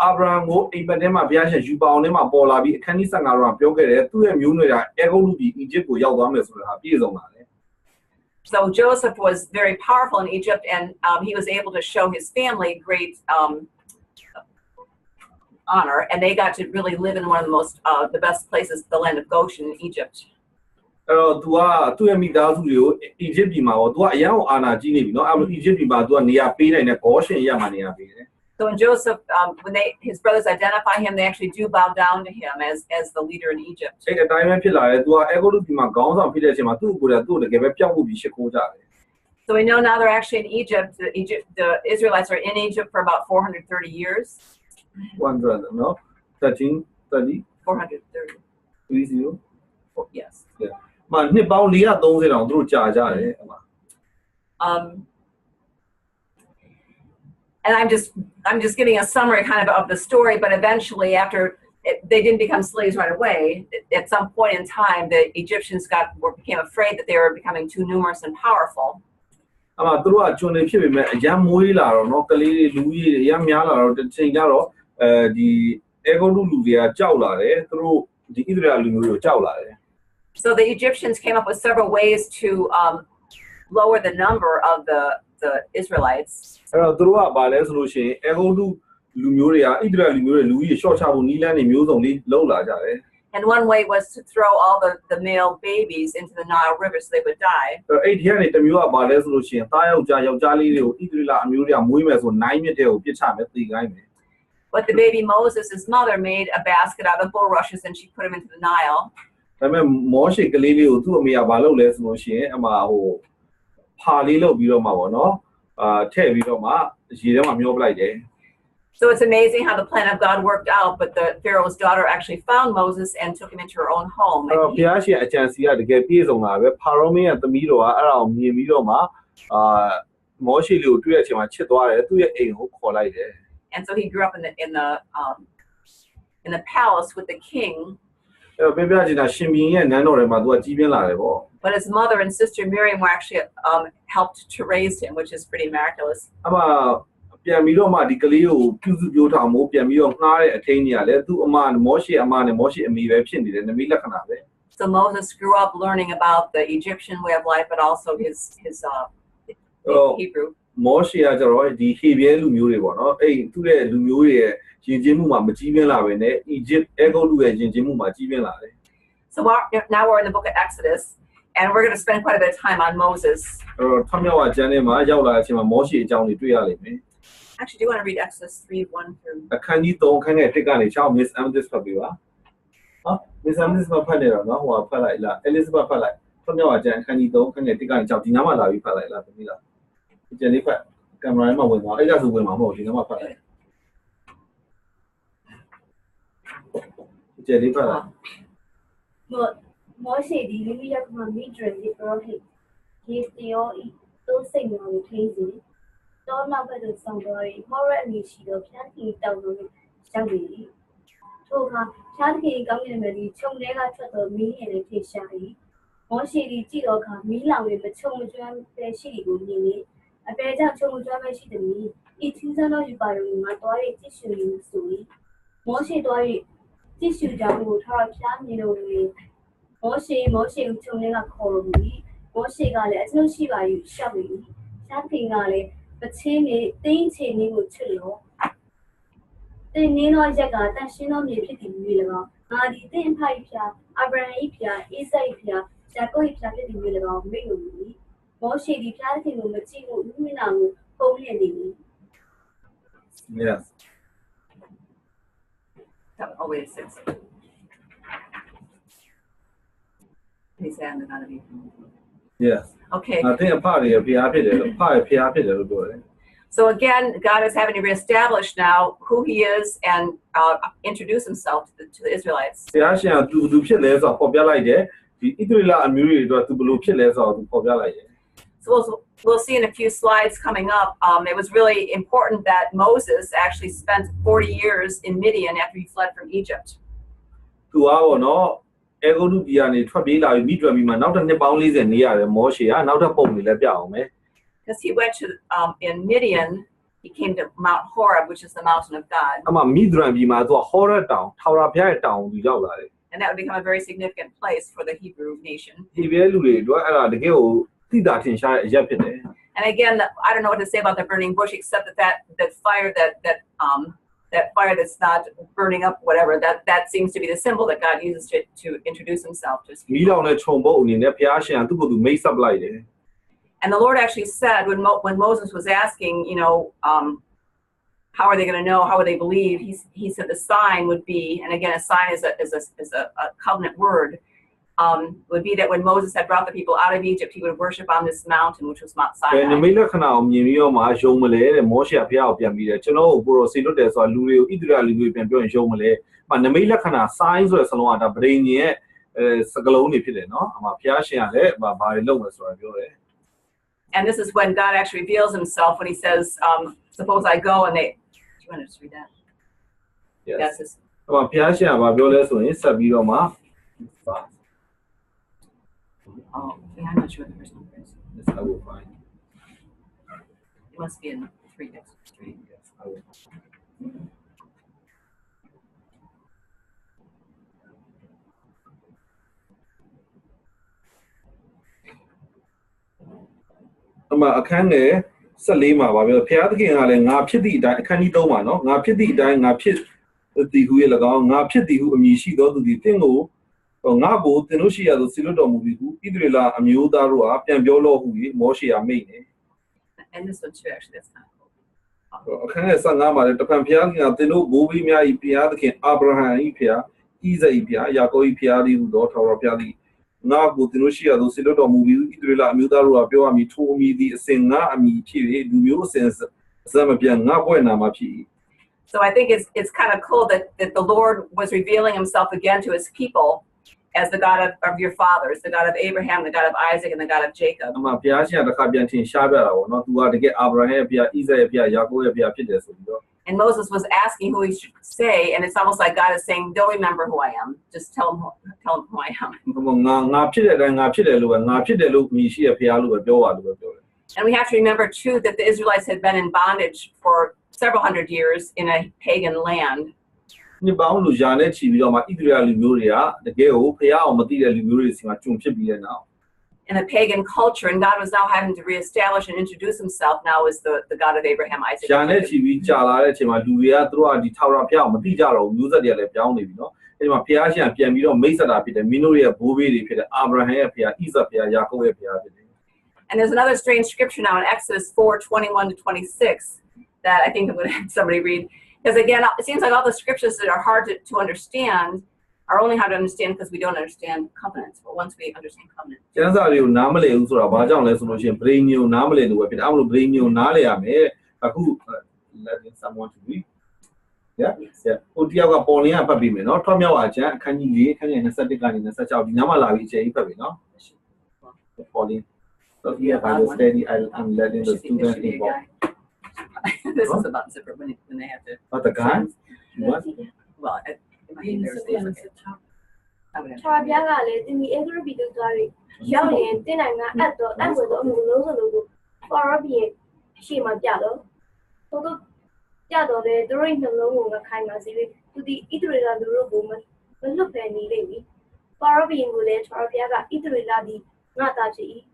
Speaker 1: အာဗြဟံကိုအိမ်ပတ်ထဲမှာဘုရားရှင်ယူပါအောင်ထဲမှာပေါ်လာပြီးအခန်းကြီး15တော့ပြောခဲ့တယ်သူ့ရဲ့မျိုးနွယ်ကအဲကုန်းလူပြည်အီဂျစ်ကိုရောက်သွားမယ်ဆိုတာဟာပြည့်စုံလာတယ်
Speaker 3: So Joseph was very powerful in Egypt, and he was able to show his family great honor, and they got to really live in one of the best places, the land of Goshen in Egypt.
Speaker 1: အဲ့တော့ तू ကသူ့ရဲ့မိသားစုတွေကိုအီဂျစ်ပြည်မှာပေါ့ तू ကအရန်အာနာကြီးနေပြီเนาะအဲ့လိုအီဂျစ်ပြည်မှာ तू ကနေရာပေးနိုင်တဲ့ဂေါရှင်ရမှာနေရာပေးတယ်
Speaker 3: So when Joseph, when his brothers identify him, they actually do bow down to him as the leader in Egypt.
Speaker 1: အဲ့အတိုင်းပဲဖြစ်လာတယ် तू ကအဲကုန်းလူပြည်မှာခေါင်းဆောင်ဖြစ်တဲ့အချိန်မှာသူ့ကိုယ်ကသူ့ကိုတကယ်ပဲပျောက်ဖို့ပြီးရှ िख ိုးကြတယ်
Speaker 3: So we know now they're actually in Egypt. The Israelites are in Egypt for about 430 years.
Speaker 1: 100เนาะ13 30
Speaker 3: 430.
Speaker 1: 30
Speaker 3: Yes.
Speaker 1: မှာနှစ်ပေါင်း430တောင်သူတို့ကြာကြတယ်အဲ့မှာ
Speaker 3: And I'm just giving a summary kind of the story, but eventually they didn't become slaves right away. At some point in time, the Egyptians became afraid that they were becoming too numerous and powerful.
Speaker 1: အဲ့မှာသူတို့ကကျွန်နေဖြစ်ပေမဲ့အရန်မွေးလာတော့เนาะကလေးတွေလူကြီးတွေအရန်များလာတော့တစ်ချိန်ကျတော့ဒီအဲကုန်းလူတွေကကြောက်လာတယ်သူတို့ဒီဣသရေလလူမျိုးတွေကိုကြောက်လာတယ်
Speaker 3: So the Egyptians came up with several ways to lower the number of the Israelites.
Speaker 1: အဲ့တော့သူတို့ကဘာလဲဆိုလို့ရှိရင်အဲကုန်းလူမျိုးတွေကဣသရေလလူမျိုးတွေလူကြီးရှော့ချဖို့နီးလန်းနေမျိုးစုံလေးလှုပ်လာကြတယ်
Speaker 3: And one way was to throw all the male babies into the Nile River so they would die.
Speaker 1: အဲ့ဒီကနေတစ်မျိုးကဘာလဲဆိုလို့ရှိရင်သားယောက်ျားလေးတွေကိုဣသရေလအမျိုးတွေကမွေးမယ်ဆိုနိုင်မြစ်တဲ့ကိုပြစ်ချမယ်သေခိုင်းမယ်
Speaker 3: But the baby Moses, his mother, made a basket out of bulrushes and she put him into the Nile.
Speaker 1: ဒါပေမဲ့မောရှေကလေးလေးကိုသူ့အမေကဘာလုပ်လဲဆိုလို့ရှိရင်အမှဖာလေးလုပ်ပြီးတော့မှပေါ့နော်ထည့်ပြီးတော့မှရေထဲမှာမျောပလိုက်တယ်
Speaker 3: So it's amazing how the plan of God worked out, but the Pharaoh's daughter actually found Moses and took him into her own home.
Speaker 1: ဘုရားရှင်အကြံစီကတကယ်ပြည့်စုံတာပဲဖာရောမင်းရဲ့သမီးတော်ကအဲ့ဒါကိုမြင်ပြီးတော့မှမောရှေလေးကိုတွေ့တဲ့အချိန်မှာချစ်သွားတယ်သူ့ရဲ့အိမ်ကိုခေါ်လိုက်တယ်
Speaker 3: And so he grew up in the palace with the king.
Speaker 1: အဲ့ပြပြချင်တာရှင်ဘီရဲ့နန်းတော်ထဲမှာသူကကြီးပြင်းလာတယ်ပေါ့
Speaker 3: But his mother and sister Miriam were actually helped to raise him, which is pretty miraculous.
Speaker 1: အမှပြန်ပြီးတော့မှဒီကလေးကိုပြုစုပြောထောင်မှုပြန်ပြီးတော့ငှားတဲ့အထင်းကြီးကလည်းသူ့အမမောရှေအမနဲ့မောရှေအမိပဲဖြစ်နေတယ်နမိတ်လက္ခဏာပဲ
Speaker 3: So Moses grew up learning about the Egyptian way of life, but also his Hebrew.
Speaker 1: မောရှေကကျတော့ဒီဟေဘရဲလူမျိုးတွေပေါ့နော်အဲ့သူ့ရဲ့လူမျိုးတွေရဲ့ယဉ်ကျေးမှုမှာမကြီးပြင်းလာပဲနဲ့အီဂျစ်အဲဂုတ်လူရဲ့ယဉ်ကျေးမှုမှာကြီးပြင်းလာတယ်
Speaker 3: So now we're in the book of Exodus, and we're going to spend quite a bit of time on Moses.
Speaker 1: အဲ့တော့ထမြောက်အကျမ်းထဲမှာရောက်လာတဲ့အချိန်မှာမောရှေအကြောင်းတွေတွေ့ရလိမ့်မယ်
Speaker 3: Actually, do you want to read Exodus 3:1 through?
Speaker 1: အခန်းကြီး3ခန်းငယ်1ကနေ6 Miss Amethyst ဖတ်ပေးပါဟာ Miss Amethyst ဖတ်နေတော့နော်ဟိုဖတ်လိုက်လား Elizabeth ဖတ်လိုက်ထမြောက်အကျမ်းအခန်းကြီး3ခန်းငယ်1ကနေ6ဒီနားမှာလာပြီးဖတ်လိုက်လားသမီးလားဒီကျန်လေးဖတ်ကင်မရာထဲမှာဝင်သွားအဲ့ဒါဆိုဝင်မှာမဟုတ်ဒီနားမှာဖတ်လိုက်ဒီကျန်လေးဖတ်လိုက်
Speaker 6: မောရှေသည်မိမိရောက်မှမိဒရန်ဒီပရောဟိတ်ယေသယောဤသို့စိတ်တော်ကိုထိစေတောနောက်ဘက်သို့ဆောင်သွား၍ဟောရက်အမည်ရှိသောဖျားသခင်တောင်တော်ကိုရောက်လေ၏ထိုအခါဖျားသခင်ကောင်းကင်ဘက်သည်ခြုံထဲကထွက်သောမီးငယ်လေးထိရှာ၏မောရှေသည်ကြည့်သောအခါမီးလောင်၍မခြုံမကျွမ်းပဲရှိသည်ကိုမြင်၏အပေကြောင့်ခြုံမကျွမ်းပဲရှိသည်ဤထင်းစသောယူပါရုံမှာတွား၍ကြည့်ရှုရဆို၏မောရှေတွား၍ကြည့်ရှုကြောင်းကိုထာဝရဘုရားမြင်တော်မူ၏မောရှေကိုခြုံထဲကခေါ်လို့ပြီမောရှေကလည်းအကျွန်ုပ်ရှိပါ၍ရှောက်ပြီဖျားသခင်ကလည်းပချင်းနေတင်းချေနေကိုချစ်လို့တင်းနေတော့ရက်ကတန်ရှင်းသောမြေဖြစ်သည်မျိုး၎င်းငါဒီတင်းဖိုက်ဖျားအာဗြဟံ၏ဖျားအိဇိုက်ဖျားယာကုပ်၏ဖျားဖြစ်သည်မျိုး၎င်းမိတ်လို့ပြီ မောရှေဒီဖျားသခင်ကိုမကြည့်ဘူးမိနာကိုပုံလျက်နေပြီ
Speaker 1: Yes.
Speaker 3: Oh, wait, it says. He said, I'm not be.
Speaker 1: Yes.
Speaker 3: Okay.
Speaker 1: I think a party of PRP.
Speaker 3: So again, God is having to reestablish now who He is and introduce Himself to the Israelites. So we'll see in a few slides coming up. It was really important that Moses actually spent 40 years in Midian after he fled from Egypt. Because he went to in Midian, he came to Mount Horeb, which is the mountain of God. And that would become a very significant place for the Hebrew nation. And again, I don't know what to say about the burning bush, except that fire that fire that's not burning up, whatever. That seems to be the symbol that God uses to introduce Himself to His people. And the Lord actually said when Moses was asking, how are they going to know? How would they believe? He said the sign would be, and again, a sign is a covenant word. Would be that when Moses had brought the people out of Egypt, he would worship on this mountain, which was Mount Sinai. And this is when God actually reveals Himself when He says, suppose I go and they... Do you want to just read that?
Speaker 1: Yes.
Speaker 3: Yes. Oh, yeah, I'm not sure what the first number is.
Speaker 1: Yes, I will find.
Speaker 3: It must be in 3. Yes, 3.
Speaker 1: Yes, I will. Account 14မှာပါပြောဘုရားသခင်ကလည်းငါဖြစ်သည့်အတိုင်းအခန်းကြီး3မှာနော်ငါဖြစ်သည့်အတိုင်းငါဖြစ်သည်ဟုရဲ့၎င်းငါဖြစ်သည်ဟုအမည်ရှိသောသူသည်သင်ကိုငါကိုသင်တို့ရှိရသောဆီလွတ်တော်မူပြီဟုဣသရေလအမျိုးသားတို့အားပြန်ပြောလို့ဟုမောရှေကမိန့်တယ်
Speaker 3: And this one too, actually, that's not cool.
Speaker 1: အခန်းငယ်15မှာလည်းတဖန်ဘုရားသခင်ကသင်တို့ဘိုးဘေးများ၏ဘုရားသခင်အာဗြဟံ၏ဘုရားဣဇာ၏ဘုရားယာကုပ်၏ဘုရားသည်ဟုသောထာဝရဘုရားသည်ငါကိုသင်တို့ရှိရသောဆီလွတ်တော်မူပြီဟုဣသရေလအမျိုးသားတို့အားပြောရမည်ထိုအမည်သည်အစဉ်ငါအမည်ဖြစ်၍လူမျိုးအစဉ်ဇမပြန်ငါဘွဲ့နာမှာဖြစ်၏
Speaker 3: So I think it's kind of cool that the Lord was revealing Himself again to His people as the God of your fathers, the God of Abraham, the God of Isaac, and the God of Jacob. And Moses was asking who he should say, and it's almost like God is saying, "Don't remember who I am. Just tell him who I am." And we have to remember too that the Israelites had been in bondage for several hundred years in a pagan land.
Speaker 1: In
Speaker 3: a pagan culture, and God was now having to reestablish and introduce Himself now as the God of Abraham, Isaac, and And there's another strange scripture now in Exodus 4:21-26 that I think I'm going to have somebody read. Because again, it seems like all the scriptures that are hard to understand are only hard to understand because we don't understand covenants. But once we understand covenants.
Speaker 1: Letting someone to read. Yeah? Yeah. So here I will study, I'm letting the students involved.
Speaker 3: This is about zipper when they have to.
Speaker 1: But the guy? What?
Speaker 3: Well, in my head there's okay.
Speaker 6: Cha bia ga le tin mi Android video ga ri yao yin tin nai nga at do at wo do mu lo so lo do for bi shi ma pya lo to to pya do le do rin no lo ngo ga khai ma si bi tu di Israel lo ro bo ma lo phe ni le ni for bi ngo le cha bia ga Israel di nga ta chi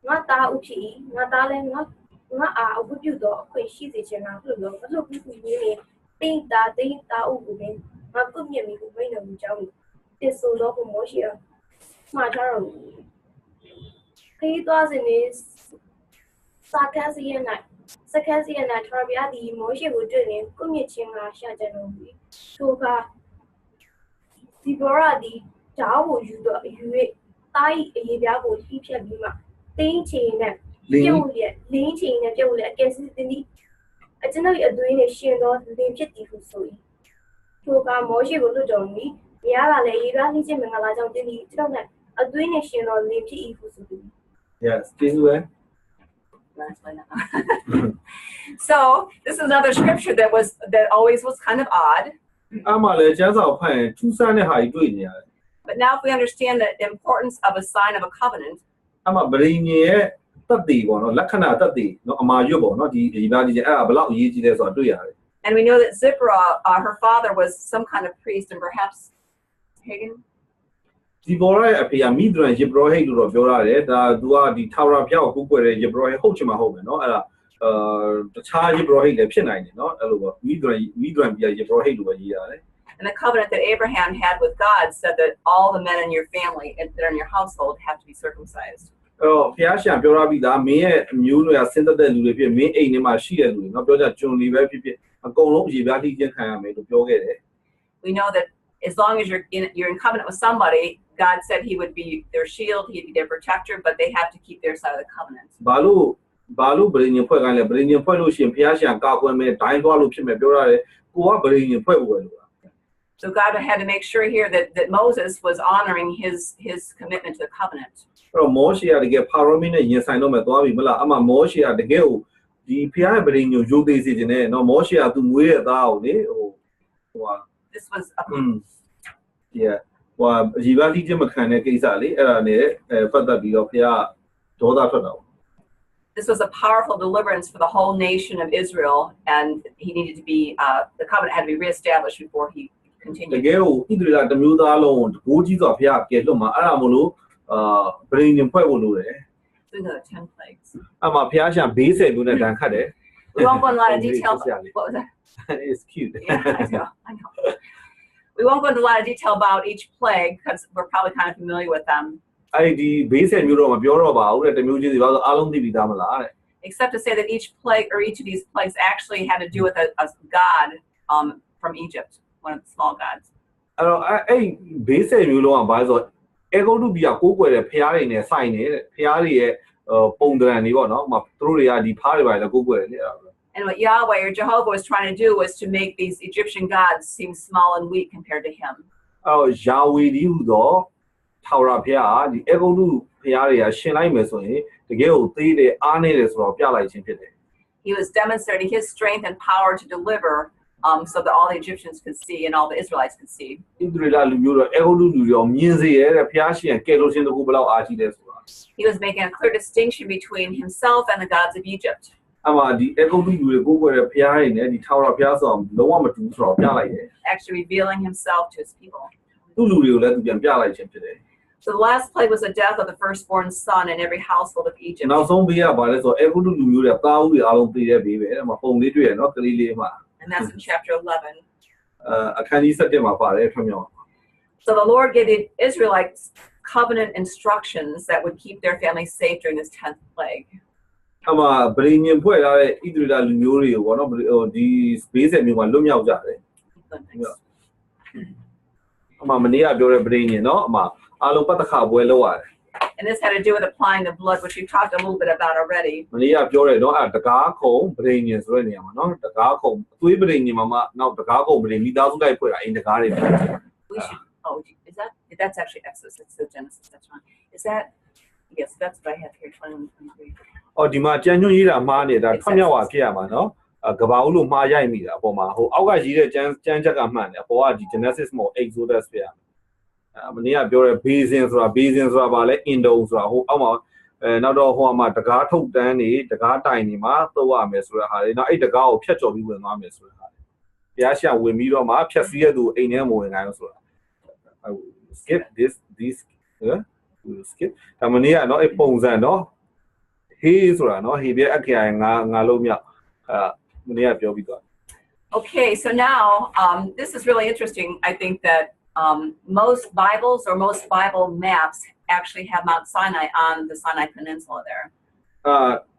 Speaker 6: nga ta u chi nga ta le nga a bu pyu do khoi shi si chen na lo lo lo bu bu ni ni tin ta u bu niငါကုမြင်မိကိုဘိနေမှုကြောင့်တည်ဆိုတော့ကိုမောရှိရမှားထားတော့ He was in his sarcasm night. Sarcasm night, Rabia, the emotion would do it. Come here, Chinga, Shajanovi. Toga Sibora, the Tao, you I, a would keep your bima. Thinking that Julia, linking a Julia against the I don't know you're doing a share not the beautiful soy. Toga Moshi will do on me. Yara, you are leaving a lot of the need to a doing a share not live to evil.
Speaker 1: Yes, this way.
Speaker 3: So this is another scripture that always was kind of odd. But now if we understand the importance of a sign of a covenant, and we know that Zipporah, her father was some kind of priest and perhaps pagan.
Speaker 1: Zipporah appear Midran Jibrohe to Robiore, the Tower of Yao, who were Jibrohe Hochima Home, the charge Jibrohe Lepshinine, Midran Jibrohe to a year.
Speaker 3: And the covenant that Abraham had with God said that all the men in your family and that are in your household have to be circumcised.
Speaker 1: Oh, Piasha, Biorabida, me, Mulu, sent the Lupia, me, a name, she, not brother John Lee, a go over Jibati, to Biogate. We
Speaker 3: know that as long as you're in covenant with somebody, God said he would be their shield, he'd be their protector, but they have to keep their side of the covenant.
Speaker 1: Balu bring your point and bring your pollution, Piasha, and Gawame, Dine Balu, Biora, who are bringing your point.
Speaker 3: So God had to make sure here that Moses was honoring his commitment to the covenant.
Speaker 1: Moshe had to get power in yes, I know my Dwabi Mala, I'm a Moshe at the Gale, the Pia bring you Jude is in there, no Moshe had to wear thou,
Speaker 3: This was
Speaker 1: yeah. Well, Jivati Jimacana Kisali, further be of Pia Doda.
Speaker 3: This was a powerful deliverance for the whole nation of Israel, and he needed to be the covenant had to be reestablished before he continued.
Speaker 1: The Gale, either the Muda alone, Bujis of Pia, Geluma, Aramulu, bring in Pueblo.
Speaker 3: Another 10 plagues.
Speaker 1: I'm a Piasha base and Dunacade.
Speaker 3: We won't go into a lot of detail. What was that?
Speaker 1: It's cute.
Speaker 3: Yeah, I know. We won't go into a lot of detail about each plague because we're probably kind of familiar with them.
Speaker 1: The base and Euro of Bureau about the music about Alum Dividamala.
Speaker 3: Except to say that each plague or each of these plagues actually had to do with a god from Egypt, one of the small gods.
Speaker 1: I base and Euro and Bizo. Ego to be a cook with a Piari in a sign, Piari Pondra and Ivano, Matruria, the party by the Google.
Speaker 3: And what Yahweh or Jehovah was trying to do was to make these Egyptian gods seem small and weak compared to him.
Speaker 1: Oh, Yahweh, you do, Tower Pia, the Ego to Piaria, Shinai Mesoni, the Gale, the Arnes or Piala.
Speaker 3: He was demonstrating his strength and power to deliver so that all the Egyptians could see and all the Israelites could see. He was making a clear distinction between himself and the gods of Egypt. Actually revealing himself to his people. So the last plague was the death of the firstborn son in every household of Egypt. And that's in chapter 11. So the Lord gave the Israelites covenant instructions that would keep their family safe during this 10th plague. And this had to do with applying the blood, which we talked a little bit about already. That's actually Exodus. It's the Genesis. That's fine. Is that? Yes, that's what I have here. 21, 23. Oh, Genesis more Exodus. Basins or Indos or not all the guard took Danny, the guard tiny ma, the one miss now the guard catch of you will not miss. Yasha will meet on my chest here to a name and answer. I will skip this, we'll skip. Tamania, not a ponzano. He is no, he be a guy and Nalomia. Okay, so now this is really interesting. I think that most Bibles or most Bible maps actually have Mount Sinai on the Sinai Peninsula there.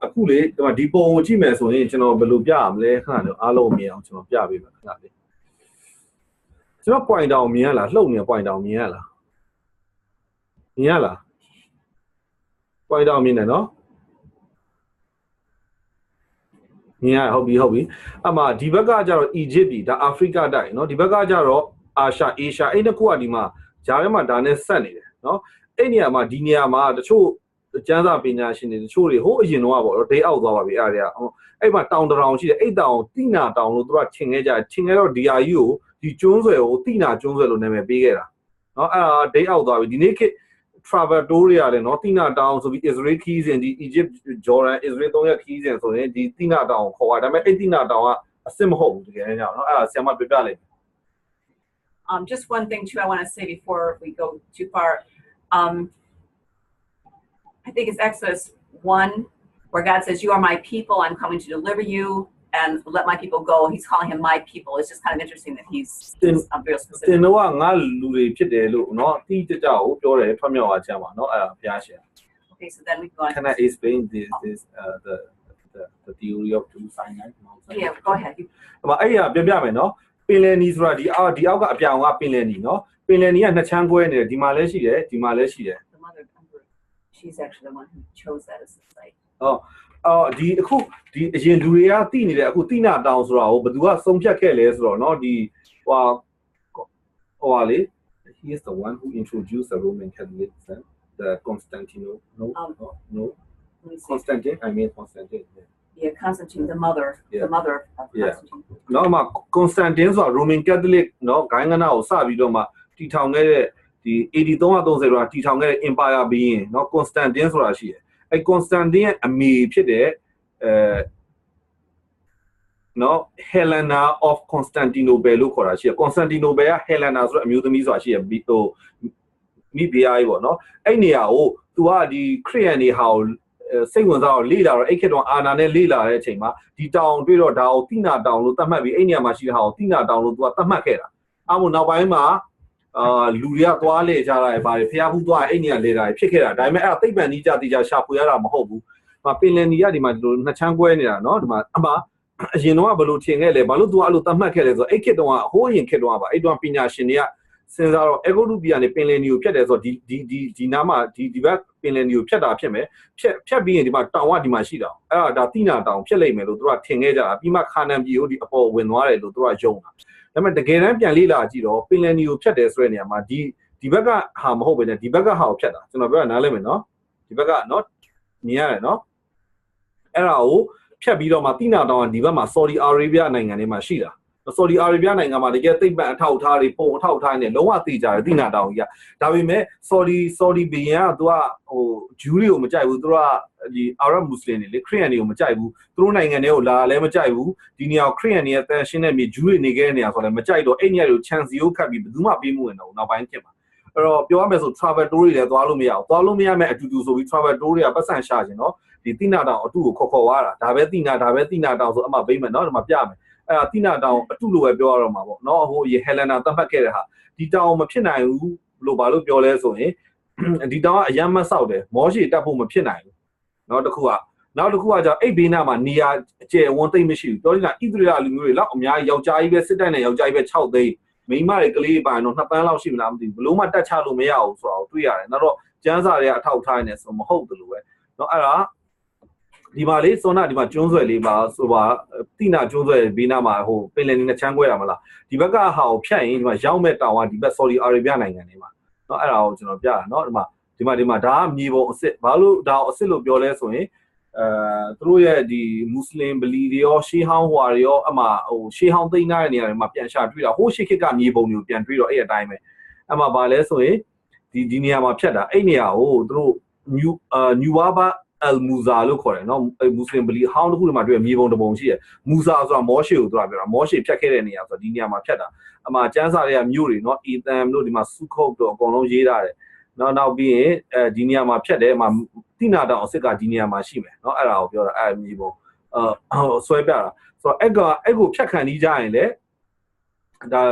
Speaker 1: အခုလေဒီပုံကိုကြည့်မယ်ဆိုရင်ကျွန်တော်ဘယ်လိုပြရမလဲခဏတော့အားလုံးမြင်အောင်ကျွန်တော်ပြပေးမယ်ခဏလေးကျွန်တော် point တောင်မြင်ရလားလှုပ်နေ point တောင်မြင်ရလားမြင်ရလား point တောင်မြင်တယ်နော်မြင်ရဟုတ်ပြီအမှဒီဘက်ကကျတော့ Egypt ပြီဒါ Africa တိုက်နော်ဒီဘက်ကကျတော့ Asia အဲ့တစ်ခုကဒီမှာဂျားထဲမှာဒါနဲ့ဆက်နေတယ်နော်အဲ့နေရာမှာဒီနေရာမှာတချို့ကျန်းစာပညာရှင်တွေတချို့တွေဟိုအရင်တော့ပေါ့နော်ဒိတ်အောက်သွားပါပြီအဲ့မှာတောင်တောင်ရှိတယ်အဲ့တောင်တိနာတောင်လို့သူကထင်ခဲ့ကြထင်ခဲ့တော့ DRU ကိုဒီကျွန်းဆွယ်ကိုတိနာကျွန်းဆွယ်လို့နာမည်ပေးခဲ့တာနော်အဲ့ဒါဒိတ်အောက်သွားပြီဒီနေ့ခေတ် travel tour ရတယ်နော်တိနာတောင်ဆိုပြီး Israel keys ဒီ Egypt Jordan Israel 3ရက် keys ဆိုရင်ဒီတိနာတောင်ခေါ်တာဒါပေမဲ့အဲ့တိနာတောင်ကအစစ်မဟုတ်ဘူးတကယ်ကြောင်နော်အဲ့ဒါဆရာမပြပြလိုက်
Speaker 3: Just one thing too I want to say before we go too far I think it's Exodus 1 where God says you are my people I'm coming to deliver you and let my people go he's calling him my people it's just kind of interesting that he's real specific
Speaker 1: တင်တော့ငါလူတွေဖြစ်တယ်လို့နော်တိကျကျကိုပြောတယ်ဖတ်မြောက်အားချမ်းပါနော်အဲ့ဒါဘုရားရှင်
Speaker 3: Okay so then we go on
Speaker 1: Can I explain this the theory of two Sinai mountains
Speaker 3: Yeah go ahead
Speaker 1: အဲ့ရပြပြမယ်နော်ပင်လယ်နီဆိုတာဒီအောက်ကအပြောင်ကပင်လယ်နီနော်ပင်လယ်နီကနှစ်ချမ်းကွဲနေတယ်ဒီမှာလည်းရှိတယ်ဒီမှာလည်းရှိတယ်
Speaker 3: She's actually the one who chose that as the site
Speaker 1: ဒီအခုဒီအရင်လူတွေကသိနေတယ်အခုတိနာတောင်ဆိုတာကိုဘယ်သူကဆုံးဖြတ်ခဲ့လဲဆိုတော့เนาะဒီဟိုလေ he is the one who introduced the Roman Catholicism the Constantine Constantine I mean Constantine
Speaker 3: Yeah Constantine the mother of Constantine
Speaker 1: เนาะမှာ Constantine ဆိုတာ Roman Catholic เนาะဂိုင်းကနာကိုစပြီးတော့မှတည်ထောင်ခဲ့တဲ့ဒီ AD 330တော့တည်ထောင်ခဲ့တဲ့ Empire ဘီရင်เนาะ Constantine ဆိုတာရှိတယ်အဲ့ Constantine ရဲ့အမေဖြစ်တဲ့နော် Helena of Constantinople လို့ခေါ်တာရှိတယ် Constantinople က Helena ဆိုတဲ့အမျိုးသမီးဆိုတာရှိတယ်ဟိုမိဖုရားကြီးပေါ့နော်အဲ့နေရာကို तू ကဒီခရစ်ယာန်တွေဟာစိတ်ဝင်စားတော့လေ့လာတော့အဲ့ခေတ်တော့အာနာနဲ့လေ့လာတဲ့အချိန်မှာဒီတောင်တွေ့တော့ဒါကိုတိနာတောင်လို့သတ်မှတ်ပြီးအဲ့နေရာမှာရှိတဲ့ဟာကိုတိနာတောင်လို့ तू ကသတ်မှတ်ခဲ့တာအဲ့မို့နောက်ပိုင်းမှာလူတွေကသွားလေကြတာပဲပါတယ်ဖျားဖူးသွားအဲ့နေရာလေတာဖြစ်ခဲ့တာဒါပေမဲ့အဲ့သိပ္ပံကြီးကြတိကျရှာဖွေရတာမဟုတ်ဘူးပင်လယ်နီကဒီမှာဒီလိုနှစ်ချမ်းကွဲနေတာနော်ဒီမှာအရင်တော့ဘယ်လိုထင်ခဲ့လဲဘာလို့ तू အဲ့လိုသတ်မှတ်ခဲ့လဲဆိုတော့အဲ့ခေတ်တုန်းကဟိုးရင်ခေတ်တုန်းကပါအဲ့တုန်းကပညာရှင်တွေကစဉ်းစားတော့အေဂိုလူပီကနေပင်လယ်နီကိုဖြတ်တယ်ဆိုတော့ဒီနားမှာဒီဘက်ပင်လယ်နီကိုဖြတ်တာဖြစ်မယ်ဖြတ်ပြီးရင်ဒီမှာတောင်ကဒီမှာရှိတာအဲ့ဒါတိနာတောင်ဖြစ်လိမ့်မယ်လို့ तू ကထင်ခဲ့ကြတာပြီးမှခါနန်ပြည်ကိုဒီအပေါ်ဝင်သွားတယ်လို့ तू ကယုံတာဒါပေမဲ့တကယ်တမ်းပြန်လေ့လာကြည့်တော့ပင်လယ်နီကိုဖြတ်တယ်ဆိုတဲ့နေရာမှာဒီဘက်ကဟာမဟုတ်ပဲねဒီဘက်ကဟာကိုဖြတ်တာကျွန်တော်ပြောတာနားလည်မယ်နော်ဒီဘက်ကနော်မြင်ရတယ်နော်အဲ့ဒါကိုဖြတ်ပြီးတော့မှတိနာတောင်ကဒီဘက်မှာ Saudi Arabia နိုင်ငံထဲမှာရှိတာ Saudi Arabia နိုင်ငံမှာတကယ်သိပ္ပံအထောက်အထားတွေပုံအထောက်အထားနဲ့လုံးဝသိကြတယ်တိနာတောင်ကြီးကဒါပေမဲ့ Saudi ဘီယံက तू ကဟိုဂျူးတွေကိုမကြိုက်ဘူး तू ကဒီ Arab Muslim တွေလေခရစ်ယာန်တွေကိုမကြိုက်ဘူးသူတို့နိုင်ငံတွေကိုလာလည်းမကြိုက်ဘူးဒီနေရာကိုခရစ်ယာန်တွေရဲ့တန်ရှင်းတဲ့မြေဂျူးတွေနေခဲ့တဲ့နေရာဆိုလည်းမကြိုက်တော့အဲ့နေရာတွေကို chance ကိုခတ်ပြီးဘယ်သူမှပေးမှုဝင်တော့နောက်ပိုင်းဖြစ်မှာအဲ့တော့ပြောရမယ်ဆို travel tour တွေလည်းသွားလို့မရဘူးသွားလို့မရမယ်အတူတူဆိုပြီး travel tour တွေကပတ်စံရှာခြင်းเนาะဒီတိနာတောင်အတူကိုခေါ်သွားတာဒါပဲတိနာတောင်ဆိုအမှဗိမ့်မယ်เนาะဒီမှာပြမယ်အဲ့ဒါတိနာတောင်အတူလိုပဲပြောရတော့မှာပေါ့เนาะဟိုဟယ်လနာသတ်မှတ်ခဲ့တဲ့ဟာဒီတောင်မဖြစ်နိုင်ဘူးလို့ဘာလို့ပြောလဲဆိုရင်ဒီတောင်ကအရမ်းမဆောက်တယ်မောရှိတက်ဖို့မဖြစ်နိုင်ဘူးเนาะတစ်ခုကနောက်တစ်ခုကကြောင့်အိတ်ဘေးနာမှာနေရာအကျယ်ဝန်းသိမ့်မရှိဘူးပြောနေတာဣသရေလလူမျိုးတွေလောက်အများကြီးယောက်ျားကြီးပဲစစ်တပ်နဲ့ယောက်ျားကြီးပဲ6သိန်းမိန်းမတွေကလေးပါတော့2တန်းလောက်ရှိမလားမသိဘူးဘလို့မှတက်ချလို့မရဘူးဆိုတော့တွေ့ရတယ်နောက်တော့ကျန်းစာတွေကအထောက်ထားနေဆိုမဟုတ်ဘူးလို့ပဲเนาะအဲ့ဒါဒီမှာလေးစောနာဒီမှာကျွန်းဆွယ်လေးပါဆိုပါတိနာကျွန်းဆွယ်ဘေးနားမှာဟိုပင်လယ်နဲ့ချမ်းကွဲတာမလားဒီဘက်ကဟာကိုဖြတ်ရင်ဒီမှာရောက်မဲ့တောင်ကဒီဘက် Saudi Arabia နိုင်ငံတွေမှာเนาะအဲ့ဒါကိုကျွန်တော်ပြတာเนาะဒီမှာဒါကမြေပုံအစ်စ်ဘာလို့ဒါကိုအစ်စ်လို့ပြောလဲဆိုရင်သူတို့ရဲ့ဒီမွတ်စလင်ဗလီတွေရောရှေးဟောင်းဟွာတွေရောအမှဟိုရှေးဟောင်းသိမ်းထားတဲ့နေရာတွေမှာပြန်ရှာတွေ့တာဟိုးရှေးခေတ်ကမြေပုံတွေကိုပြန်တွေ့တော့အဲ့အတိုင်းပဲအမှဘာလဲဆိုရင်ဒီနေရာမှာဖြတ်တာအဲ့နေရာကိုသူတို့ New Waba Al Musa လို့ခေါ်တယ်နော်မွတ်စလင်ဗလီဟောင်းတစ်ခုမှာတွေ့မြေပုံတစ်ပုံရှိတယ်မူဆာဆိုတာမောရှေကိုသူကပြောတာမောရှေဖြတ်ခဲ့တဲ့နေရာဆိုတော့ဒီနေရာမှာဖြတ်တာအမှကျန်းစာတွေကမြို့တွေနော်အီသမ်တို့ဒီမှာစုခုတ်တို့အကုန်လုံးရေးထားတယ်နောက်ပြီးရင်ဒီနေရာမှာဖြတ်တယ်အမှတိနာတောင်အစ်စ်ကဒီနေရာမှာရှိမယ်เนาะအဲ့ဒါကိုပြောတာအဲ့မြေပုံဆွဲပြတာဆိုတော့အဲ့ကိုဖြတ်ခံပြီးကြရင်လေဒါ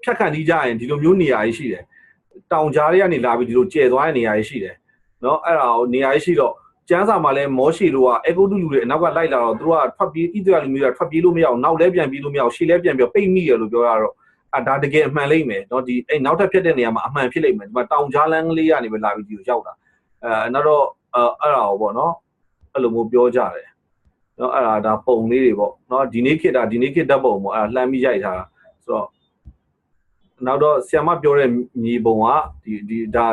Speaker 1: ဖြတ်ခံပြီးကြရင်ဒီလိုမျိုးနေရာကြီးရှိတယ်တောင်ကြားတွေကနေလာပြီးဒီလိုကျဲသွားတဲ့နေရာကြီးရှိတယ် နော်အဲ့ဒါကိုနေရာရှိတော့ကျန်းစာမှာလည်းမောရှိတို့ကအေဂုတုလူတွေအနောက်ကလိုက်လာတော့သူတို့ကထွက်ပြေးဣသရေလလူမျိုးတွေကထွက်ပြေးလို့မရအောင်နောက်လဲပြန်ပြေးလို့မရအောင်ရှေ့လဲပြန်ပြီးပိတ်မိရလို့ပြောရတော့ဒါတကယ်အမှန်လိမ့်မယ်နော်ဒီအဲ့နောက်ထပ်ဖြစ်တဲ့နေရာမှာအမှန်ဖြစ်လိမ့်မယ်ဒီမှာတောင်ကြားလန်းကလေးကနေပဲလာပြီးဒီကိုရောက်တာနောက်တော့အဲ့ဒါကိုပေါ့နော်အဲ့လိုမျိုးပြောကြတယ်နော်အဲ့ဒါပုံလေးတွေပေါ့နော်ဒီနေ့ခေတ်ဓာတ်ပုံပေါ့အဲ့ဒါလှမ်းပြီးရိုက်ထားတာဆိုတော့နောက်တော့ဆီယမပြောတဲ့မြေပုံကဒီဒါ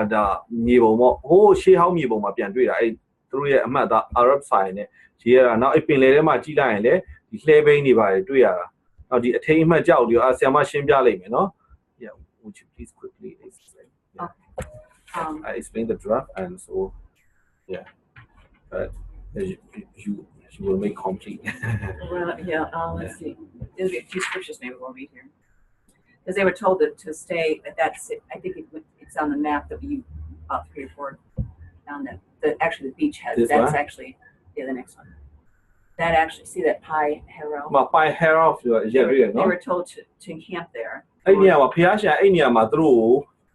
Speaker 1: မြေပုံပေါ့ဟိုးရှေးဟောင်းမြေပုံမှာပြန်တွေ့တာအဲ့သူတို့ရဲ့အမှတ်သား Arab sign နဲ့ရေးရတာနောက်အဲ့ပင်လယ်ထဲမှာကြည့်လိုက်ရင်လည်းဒီလှဲဘိန်းတွေပါတယ်တွေ့ရတာနောက်ဒီအထိမ်းအမှတ်ကြောက်တွေဆီယမရှင်းပြလိုက်မယ်နော် Yeah would you please quickly explain I explain the draft and so yeah but you will make complete
Speaker 3: Well, let's see. There'll be a few scriptures maybe we'll read here. Because they were told to stay at that. I think it's on the map that you about 3 or 4 down actually the beach has.
Speaker 1: This
Speaker 3: That's
Speaker 1: one?
Speaker 3: actually the next one. That actually see that Pi Hero.
Speaker 1: by hair off yeah
Speaker 3: They
Speaker 1: no
Speaker 3: were told to camp there.
Speaker 1: အဲ့နေရာမှာဖျားရှင်အဲ့နေရာမှာသူတို့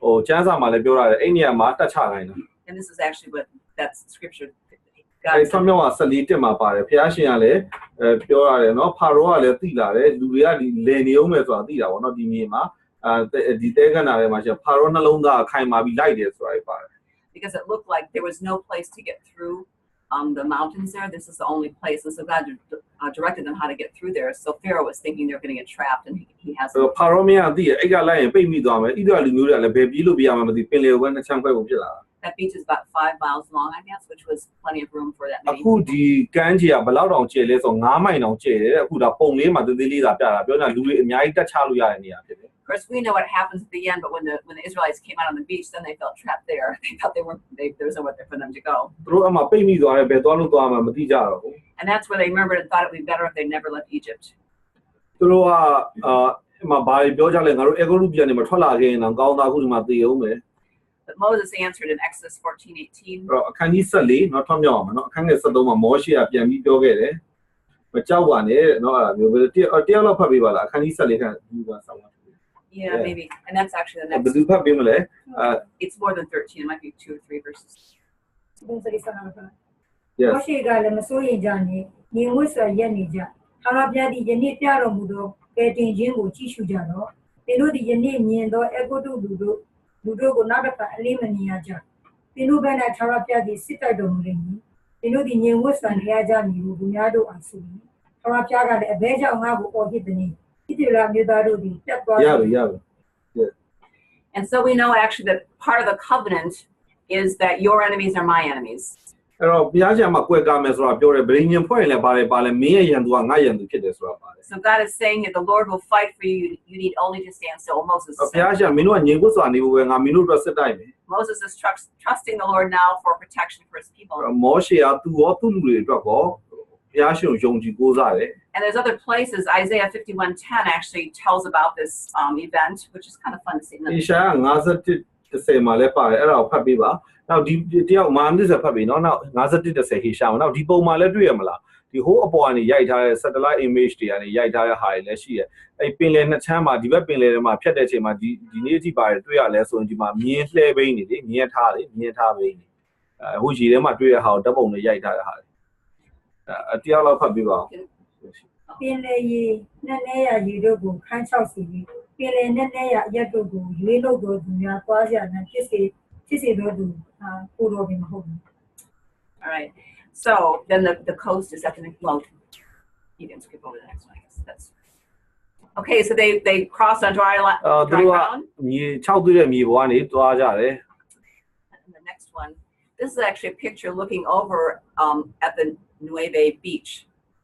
Speaker 1: ဟိုကျမ်းစာမှာလည်းပြောရတယ်အဲ့နေရာမှာတက်ချလိုက်တာ
Speaker 3: And this is actually what that scripture.
Speaker 1: အဲ့ဆွမ်းမြောင်းက14တက်မှာပါတယ်ဖျားရှင်ကလည်းပြောရတယ်နော်ဖာရောကလည်းသိလာတယ်လူတွေကဒီလေနေအောင်မယ်ဆိုတာသိတာပေါ့နော်ဒီမြေမှာဒီတဲကနာထဲမှာကျဖာရောနှလုံးသားခိုင်မာပြီးလိုက်တယ်ဆိုတာပါတယ်
Speaker 3: Because it looked like there was no place to get through the mountains there. This is the only place. And so God directed them how to get through there. So Pharaoh was thinking they're going to get trapped and he has.
Speaker 1: ဖာရောမင်းကသိရအဲ့ကလိုက်ရင်ပိတ်မိသွားမယ်ဣသရေလလူမျိုးတွေကလည်းဘယ်ပြေးလို့ပြရမှာမသိပင်လယ်ဝန်းတစ်ချမ်းခွဲကိုဖြစ်လာတာ
Speaker 3: That beach is about 5 miles long, I guess, which was plenty of room for that many.
Speaker 1: အခုဒီကမ်းခြေကဘယ်လောက်တောင်ကျယ်လဲဆို9မိုင်တောင်ကျယ်တယ်အခုဒါပုံလေးမှာသေးလေးသာပြတာပြောနေတာလူတွေအများကြီးတက်ချလို့ရတဲ့နေရာဖြစ်တယ်
Speaker 3: Of course, we know what happens at the end, but when the Israelites came out on the beach, then they felt trapped there. They thought there was nowhere for them to go.
Speaker 1: သူတို့အမှပိတ်မိသွားတယ်ဘယ်သွားလို့သွားမှမသိကြတော့ဘူး
Speaker 3: And that's where they remembered and thought it would be better if they never left Egypt.
Speaker 1: သူတို့ကမဘာပြောကြလဲငါတို့အေဂုတုပြည်ကနေမထွက်လာခဲ့ရင်တော့ကောင်းသားခုဒီမှာသိအောင်မယ်
Speaker 3: But Moses answered in Exodus 14:18.
Speaker 1: အခန်းကြီး14နော်ထွတ်မြောက်အောင်နော်အခန်းငယ်73မှာမောရှေကပြန်ပြီးပြောခဲ့တယ်မကြောက်ပါနဲ့နော်အဲ့ဒါမျိုးပဲတယောက်လောက်ဖတ်ပေးပါလားအခန်းကြီး14ခန်းဒီကဆောင်း
Speaker 3: Yeah, maybe. And that's actually the
Speaker 1: ဘယ်
Speaker 3: next.
Speaker 1: သူဖတ်ပေးမလဲ
Speaker 3: It's more than 13. It might be 2 or 3 verses.
Speaker 2: ဘုံစရိစနာက
Speaker 1: Yes
Speaker 2: ရှိကလည်းမစိုးရင်ကြနေညီဝတ်စွာရက်နေကြထာဝရဘုရားသည်ယနေ့ပြတော်မူသောကယ်တင်ခြင်းကိုကြည့်ရှုကြတော့သင်တို့သည်ယနေ့မြင်သောအေဂုတုလူတို့ကိုနောက်တစ်ခါအလေးမမြင်ရကြသင်တို့ဘက်၌ထာဝရဘုရားသည်စစ်တိုက်တော်မူလိမ့်မည်သင်တို့သည်ညီဝတ်စွာနေရကြမည်ဟုသူများတို့အားဆို၏ထာဝရဘုရားကလည်းအဘဲကြောင့်ငါ့ကိုအော်ဟစ်သည်။ဣသရေလမျိုးသားတို့သည်တက်သွား
Speaker 1: ရပြီ
Speaker 3: And so we know actually that part of the covenant is that your enemies are my enemies.
Speaker 1: အဲ့တော့ဘုရားရှင်မှာကွယ်ကားမယ်ဆိုတာပြောတယ်ဗြိဉ္ဉ်ဖွဲ့ရင်လည်းပါတယ်မင်းရဲ့ရန်သူကငါရန်သူဖြစ်တယ်ဆိုတာပါတယ်
Speaker 3: So God is saying that the Lord will fight for you. You need only to stand still. Moses is
Speaker 1: ဘုရားရှင်မင်းတို့ကငြိမ်ဝတ်စွာနေဖို့ပဲငါမင်းတို့အတွက်စစ်တိုက်မယ်
Speaker 3: Moses is trusting the Lord now for protection for his people.
Speaker 1: မောရှေကသူရောသူ့လူတွေအတွက်ကောဘုရားရှင်ကိုယုံကြည်ကိုးစားတယ်
Speaker 3: And there's other places. Isaiah 51:10 actually tells about this event, which is kind of fun to see.
Speaker 1: အေရှာ51:10မှာလည်းပါတယ်အဲ့ဒါကိုဖတ်ပေးပါနောက်ဒီတယောက်မာနစ်ဆက်ဖတ်ပေးနော်နောက်51:10ဟေရှာမှာနောက်ဒီပုံမှာလည်းတွေ့ရမလားဒီဟိုးအပေါ်ကနေရိုက်ထားတဲ့ satellite image တွေကနေရိုက်ထားတဲ့ဟာတွေလည်းရှိတယ်အဲ့ပင်လယ်နှစ်ချမ်းမှာဒီဘက်ပင်လယ်ထဲမှာဖြတ်တဲ့အချိန်မှာဒီနေ့အထိပါတယ်တွေ့ရလဲဆိုရင်ဒီမှာမြင်းလှဲဘိန်းနေလေမြင်းထားဘိန်းနေဟိုရေထဲမှာတွေ့ရတဲ့ဟာကိုဓာတ်ပုံတွေရိုက်ထားတဲ့ဟာတွေတယောက်လောက်ဖတ်ပေးပါဦး
Speaker 2: ပင်လေရေနဲ့နဲ့ရရေတို့ကိုခန်းချောက်စီပြီးပင်လေနဲ့နဲ့ရအရက်တို့ကိုရွေးလို့တော်သူများသွားကြတယ်ဖြစ်စေတော်သူကိုတော်ပင်မဟုတ်ဘူး
Speaker 3: All right. So then the coast is at the next. Well, you can skip over the next one. I guess that's okay. So they crossed on dry
Speaker 1: သူတို့က
Speaker 3: ground.
Speaker 1: မြေ6သွေးတဲ့မြေပေါ်ကနေသွားကြတယ်
Speaker 3: And the next one. This is actually a picture looking over at the Nueve Beach.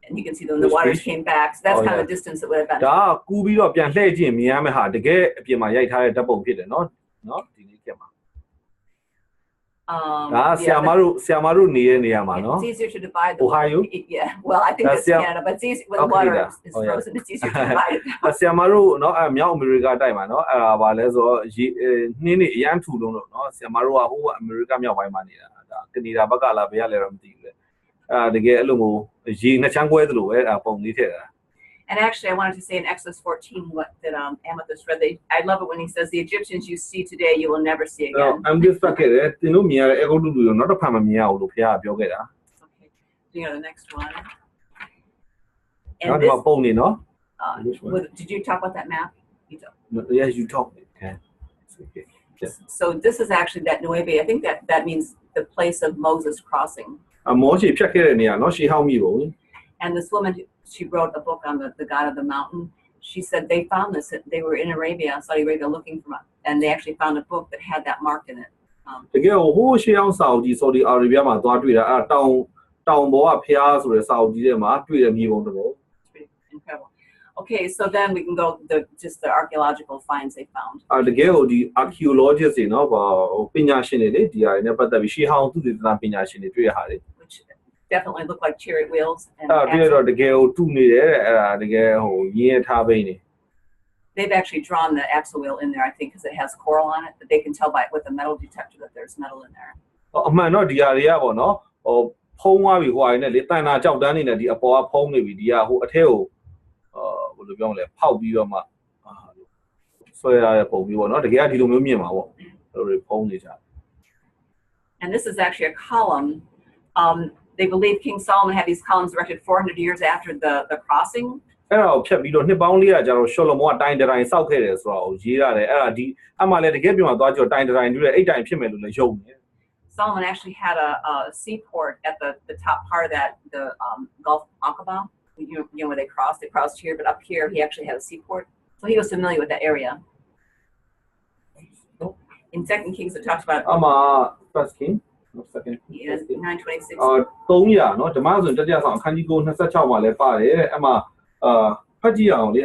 Speaker 3: And you can see when the
Speaker 1: Which
Speaker 3: waters
Speaker 1: beach?
Speaker 3: came back. So that's
Speaker 1: Oh,
Speaker 3: kind of
Speaker 1: yeah.
Speaker 3: the distance it would have been.
Speaker 1: ဒါကကူးပြီးတော့ပြန်လှည့်ကြည့်မြင်ရမယ့်ဟာတကယ်အပြင်မှာရိုက်ထားတဲ့ဓာတ်ပုံဖြစ်တယ်နော်ဒီနေ့ကမှာဒါဆီယာမာတို့နေတဲ့နေရာမှာနော်
Speaker 3: It's easier to divide the
Speaker 1: Ohio?
Speaker 3: Yeah. Well, I think
Speaker 1: That's
Speaker 3: it's
Speaker 1: yeah.
Speaker 3: Canada, but it's easy when the
Speaker 1: Okay,
Speaker 3: water
Speaker 1: yeah.
Speaker 3: is
Speaker 1: Oh, yeah.
Speaker 3: frozen. It's easier to divide it.
Speaker 1: ဆီယာမာတို့နော်မြောက်အမေရိကတိုက်မှာနော်အဲ့ဒါပါလဲဆိုတော့နှင်းနေအရန်ထူလုံးလို့နော်ဆီယာမာတို့ကဟိုအမေရိကမြောက်ပိုင်းမှာနေတာဒါကနေဒါဘက်ကလာဘယ်ရလဲတော့မသိဘူးလေအဲ့တကယ်အဲ့လိုမျိုးရေနှစ်ချမ်းကွဲသလိုပဲအဲ့ပုံလေးထည့်တာ
Speaker 3: And actually, I wanted to say in Exodus 14, what that Amethyst read. I love it when he says, "The Egyptians you see today, you will never see
Speaker 1: အဲ့တော့
Speaker 3: again."
Speaker 1: ambis တက်ခဲ့တယ်တင်တို့မြင်ရတဲ့အေဂုတ်တုတွေကိုနောက်တစ်ဖက်မမြင်ရဘူးလို့ဘုရားကပြောခဲ့တာ
Speaker 3: Okay, you know the next one.
Speaker 1: နောက်
Speaker 3: And
Speaker 1: ဒီ
Speaker 3: this,
Speaker 1: မှာပုံနေနော် Which one?
Speaker 3: did you talk about that map? You don't.
Speaker 1: Yes you talk okay okay
Speaker 3: So this is actually that Nueve. I think that means the place of Moses crossing.
Speaker 1: အမောရှိဖြတ်ခဲ့တဲ့နေရာနော်ရှေးဟောင်းမြေပုံ
Speaker 3: And this woman, she wrote a book on the God of the mountain. She said they found this. They were in Arabia, Saudi Arabia, looking for, and they actually found a book that had that mark in it.
Speaker 1: တကယ်ဟိုရှေးဟောင်းစာအုပ်ကြီးဆော်ဒီအာရေဗျမှာသွားတွေ့တာအဲ့တောင်ပေါ်ကဖျားဆိုတဲ့စာအုပ်ကြီးထဲမှာတွေ့တဲ့မြေပုံတစ်ပုံ
Speaker 3: It's pretty incredible. Okay, so then we can go just the archaeological finds they found.
Speaker 1: တကယ်ဟိုဒီ archaeologist တွေနော်ဟိုပညာရှင်တွေလေဒီဟာတွေနဲ့ပတ်သက်ပြီးရှေးဟောင်းသုတေသနပညာရှင်တွေတွေ့ရတာလေ
Speaker 3: Which definitely look like chariot wheels. And
Speaker 1: အဲ့တော့တကယ်ဟိုတူနေတယ်အဲ့ဒါတကယ်ဟိုရင်းထားပိန်းနေ
Speaker 3: they've actually drawn the axle wheel in there, I think, because it has coral on it, that they can tell by with a metal detector that there's metal in there.
Speaker 1: အမှန်တော့ဒီဟာတွေကပေါ့နော်ဟိုဖုံးသွားပြီဟိုဟာတွေနဲ့လေတန်တာကြောက်တန်းနေနဲ့ဒီအပေါ်ကဖုံးနေပြီဒီကဟိုအထဲကိုဘယ်လိုပြောမလဲဖောက်ပြီးတော့မှဆွဲရတဲ့ပုံပြီးပေါ့နော်တကယ်ကဒီလိုမျိုးမြင်မှာပေါ့အဲ့လိုဖုံးနေကြ
Speaker 3: And this is actually a column. They believe King Solomon had these columns erected 400 years after the crossing.
Speaker 1: အဲ့ဒါကိုဖြတ်ပြီးတော့နှစ်ပေါင်း400ကြာတော့ရှောလမုန်ကတိုင်တိုင်းစောက်ခဲ့တယ်ဆိုတော့ရေးရတယ်အဲ့ဒါဒီအမှလည်းတကယ်ပြောမှာသွားကြတော့တိုင်တိုင်းတွေ့တဲ့အဲ့တိုင်ဖြစ်မယ်လို့လည်းယုံတယ်
Speaker 3: Solomon actually had a seaport at the top part of that, the Gulf Aqaba. You know where they crossed here, but up here he actually had a seaport. So he was familiar with that area. In 2 Kings it talks about
Speaker 1: အမှ first king second
Speaker 3: yeah, 926.
Speaker 1: 300နော်ဓမ္မဆိုရင်တတိယဆောင်အခန်းကြီး9 26မှာလည်းပါတယ်တဲ့အမှဖတ်ကြည့်အောင်လေ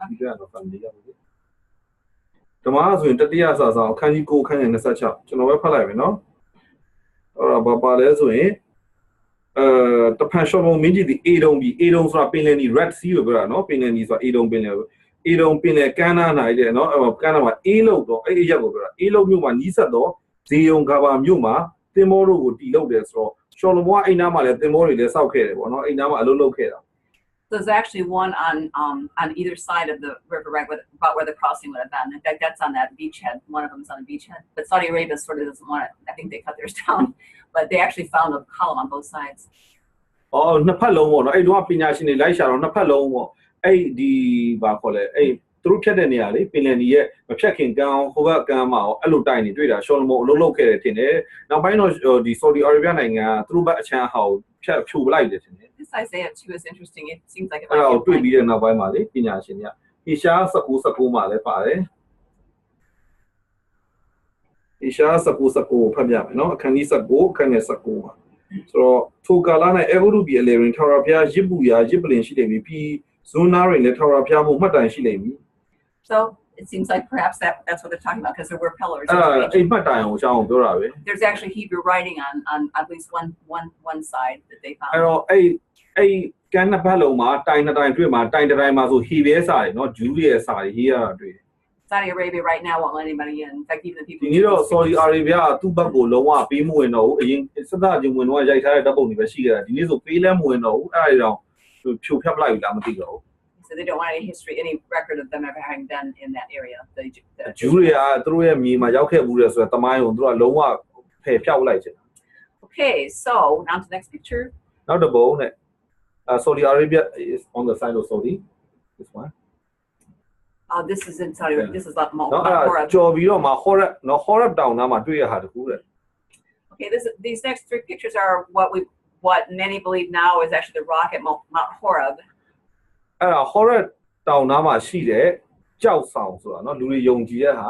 Speaker 1: ဒီကတော့ဖတ်နေရပါဘူးဓမ္မဆိုရင်တတိယဆောင်အခန်းကြီး9အခန်းငယ်26ကျွန်တော်ပဲဖတ်လိုက်မယ်နော်အဲ့တော့ဘာပါလဲဆိုရင်တဖန်ရှောမုန်မင်းကြီးဒီအေဒုံဆိုတာပင်လယ်နီ Red Sea လို့ပြောတာနော်ပင်လယ်နီဆိုတာအေဒုံပင်လယ်ကမ်းနားနိုင်တယ်နော်အဲ့ကမ်းနားမှာအေးလို့တော့အဲ့အရက်ကိုပြောတာအေးလို့မြို့မှာနီးစပ်တော့ဇေယုံဂါဘာမြို့မှာသင်္ဘောတို့ကိုတီလုပ်တယ်ဆိုတော့ရှောလမုန်ကအိမ်နားမှာလည်းသင်္ဘောတွေလည်းစောက်ခဲ့တယ်ပေါ့နော်အိမ်နားမှာအလုပ်လုပ်ခဲ့တာ
Speaker 3: There's actually one on either side of the river, right, about where the crossing would have been. In fact, that's on that beachhead. One of them is on the beachhead. But Saudi Arabia sort of doesn't want it. I think they cut theirs down. But they actually found a column on both sides.
Speaker 1: Oh, နှစ်ဖက်လုံးပေါ့နော်အဲ့တော့ပညာရှင်တွေလိုက်ရှာတော့နှစ်ဖက်လုံးပေါ့အဲ့ဒီဘာခေါ်လဲအဲ့သူတို့ဖြတ်တဲ့နေရာလေပင်လယ်နီရဲ့မဖြတ်ခင်ကမ်းဟိုဘက်ကမ်းမှာအဲ့လိုတိုင်နေတွေ့တာရှောလမုန်အလုပ်လုပ်ခဲ့တယ်ထင်တယ်နောက်ပိုင်းတော့ဒီ Saudi Arabia နိုင်ငံသူတို့ဘက်အချမ်းဟောက်ဖြတ်ဖြိုပလိုက်တယ်ထင်တယ်
Speaker 3: This Isaiah 2 is interesting. It seems like it
Speaker 1: အဲ့
Speaker 3: might
Speaker 1: တော့
Speaker 3: be
Speaker 1: တွေ့ပြီးတဲ့နောက်ပိုင်းမှာလေပညာရှင်တွေကဟေရှား19မှာလည်းပါတယ်ဟေရှား19ဖတ်ပြမယ်နော်အခန်းကြီး19အခန်းငယ်19မှာဆိုတော့ထိုကာလ၌အေဂုရုပြည်အလယ်တွင်ထာဝရဘုရားရစ်ပူရာရစ်ပလင်ရှိလိမ့်မည်ပြီးဇွန်နာတွင်လည်းထာဝရဘုရားမှုမှတ်တိုင်ရှိလိမ့်မည်
Speaker 3: So it seems like perhaps that's what they're talking about because there were pillars.
Speaker 1: အိမ်မှတ်တိုင်ကိုအကြောင်းပြောတာပဲ
Speaker 3: There's actually Hebrew writing on at least one side that they
Speaker 1: အဲ့
Speaker 3: found.
Speaker 1: တော့အဲ့ကမ်းနှစ်ဖက်လုံးမှာတိုင်နှစ်တိုင်တွေ့မှာတိုင်တစ်တိုင်မှာဆိုဟီဘဲစာတွေနော်ဂျူးရဲ့စာတွေဟီးရတာတွေ့
Speaker 3: Saudi Arabia right now won't let anybody in. In fact, even the people.
Speaker 1: ဒီနေ့တော့ Saudi Arabia ကသူ့ဘက်ကိုလုံးဝပေးမဝင်တော့ဘူးအရင်စသချင်းဝင်တော့ရိုက်ထားတဲ့ဓာတ်ပုံတွေပဲရှိခဲ့တာဒီနေ့ဆိုပေးလဲမဝင်တော့ဘူးအဲ့ဒါတွေတော့ဖြိုဖျက်ပလိုက်ပြီလားမသိတော့ဘူး
Speaker 3: So they don't want any history, any record of them ever having been in that area. The
Speaker 1: ဂျူးတွေကသူတို့ရဲ့မြေမှာရောက်ခဲ့ဘူးလေဆိုတော့တမိုင်းကိုသူတို့ကလုံးဝဖယ်ဖြောက်လိုက်ချင်တာ
Speaker 3: Okay, so now to the next picture.
Speaker 1: နောက်တစ်ပုံနဲ့Saudi Arabia is on the side of Saudi this one
Speaker 3: This is in Saudi Arabia. This is like
Speaker 1: နော်အဲ့ဒါကြော်ပြီးတော့မှာ Horeb တောင်နားမှာတွေ့ရတာတခုတဲ့
Speaker 3: Okay, these next three pictures are what many believe now is actually the rock at Mount Horeb.
Speaker 1: အဲ့ဒါ Horeb တောင်နားမှာရှိတဲ့ကြောက်ဆောင်ဆိုတာနော်လူတွေယုံကြည်တဲ့ဟာ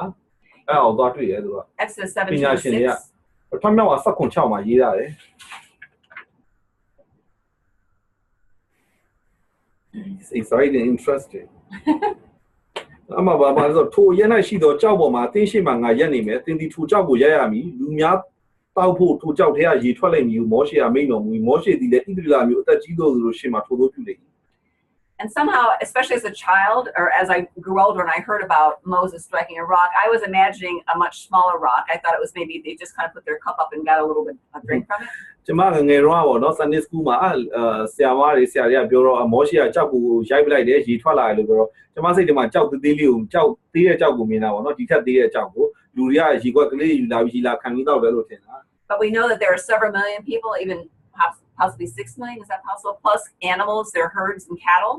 Speaker 1: အဲ့ဒါကိုသွားတွေ့ရဲသူက
Speaker 3: Exodus
Speaker 1: ပညာရှင်တွေက
Speaker 3: 17:6.
Speaker 1: ပထမမြောက်က16မှာရေးရတယ် It's very interesting အမှဘာဆိုထိုရက်၌ရှိသောကြောက်ပေါ်မှာအသင်းရှိမှငါရက်နေမယ်သင်ဒီထိုကြောက်ကိုရက်ရမည်လူများတောက်ဖို့ထိုကြောက်ထဲကရေထွက်လိမ့်မည်မောရှေကမိန့်တော်မူမောရှေသည်လည်းဣသရေလမျိုးအသက်ကြီးသောသူတို့ရှေ့မှာထိုသို့ပြုလိမ့်
Speaker 3: And somehow, especially as a child, or as I grew older and I heard about Moses striking a rock, I was imagining a much smaller rock. I thought it was maybe they just kind of put their cup up and got a little bit of drink from it.
Speaker 1: ကျမငယ်တော့ပေါ့နော် Sunday school မှာဆရာမတွေဆရာတွေကပြောတော့မောရှိကကြောက်ကိုရိုက်ပလိုက်တယ်ရေထွက်လာတယ်လို့ပြောတော့ကျမစိတ်ထဲမှာကြောက်သေးလေးကိုကြောက်သေးတဲ့ကြောက်ကိုမြင်တာပေါ့နော်ဒီထက်သေးတဲ့ကြောက်ကိုလူတွေကရေခွက်ကလေးယူလာပြီးကြီးလာခံပြီးတော့တယ်လို့ထင်တာ
Speaker 3: But we know that there are several million people, even possibly 6 million, is that possible? Plus animals, their herds and cattle.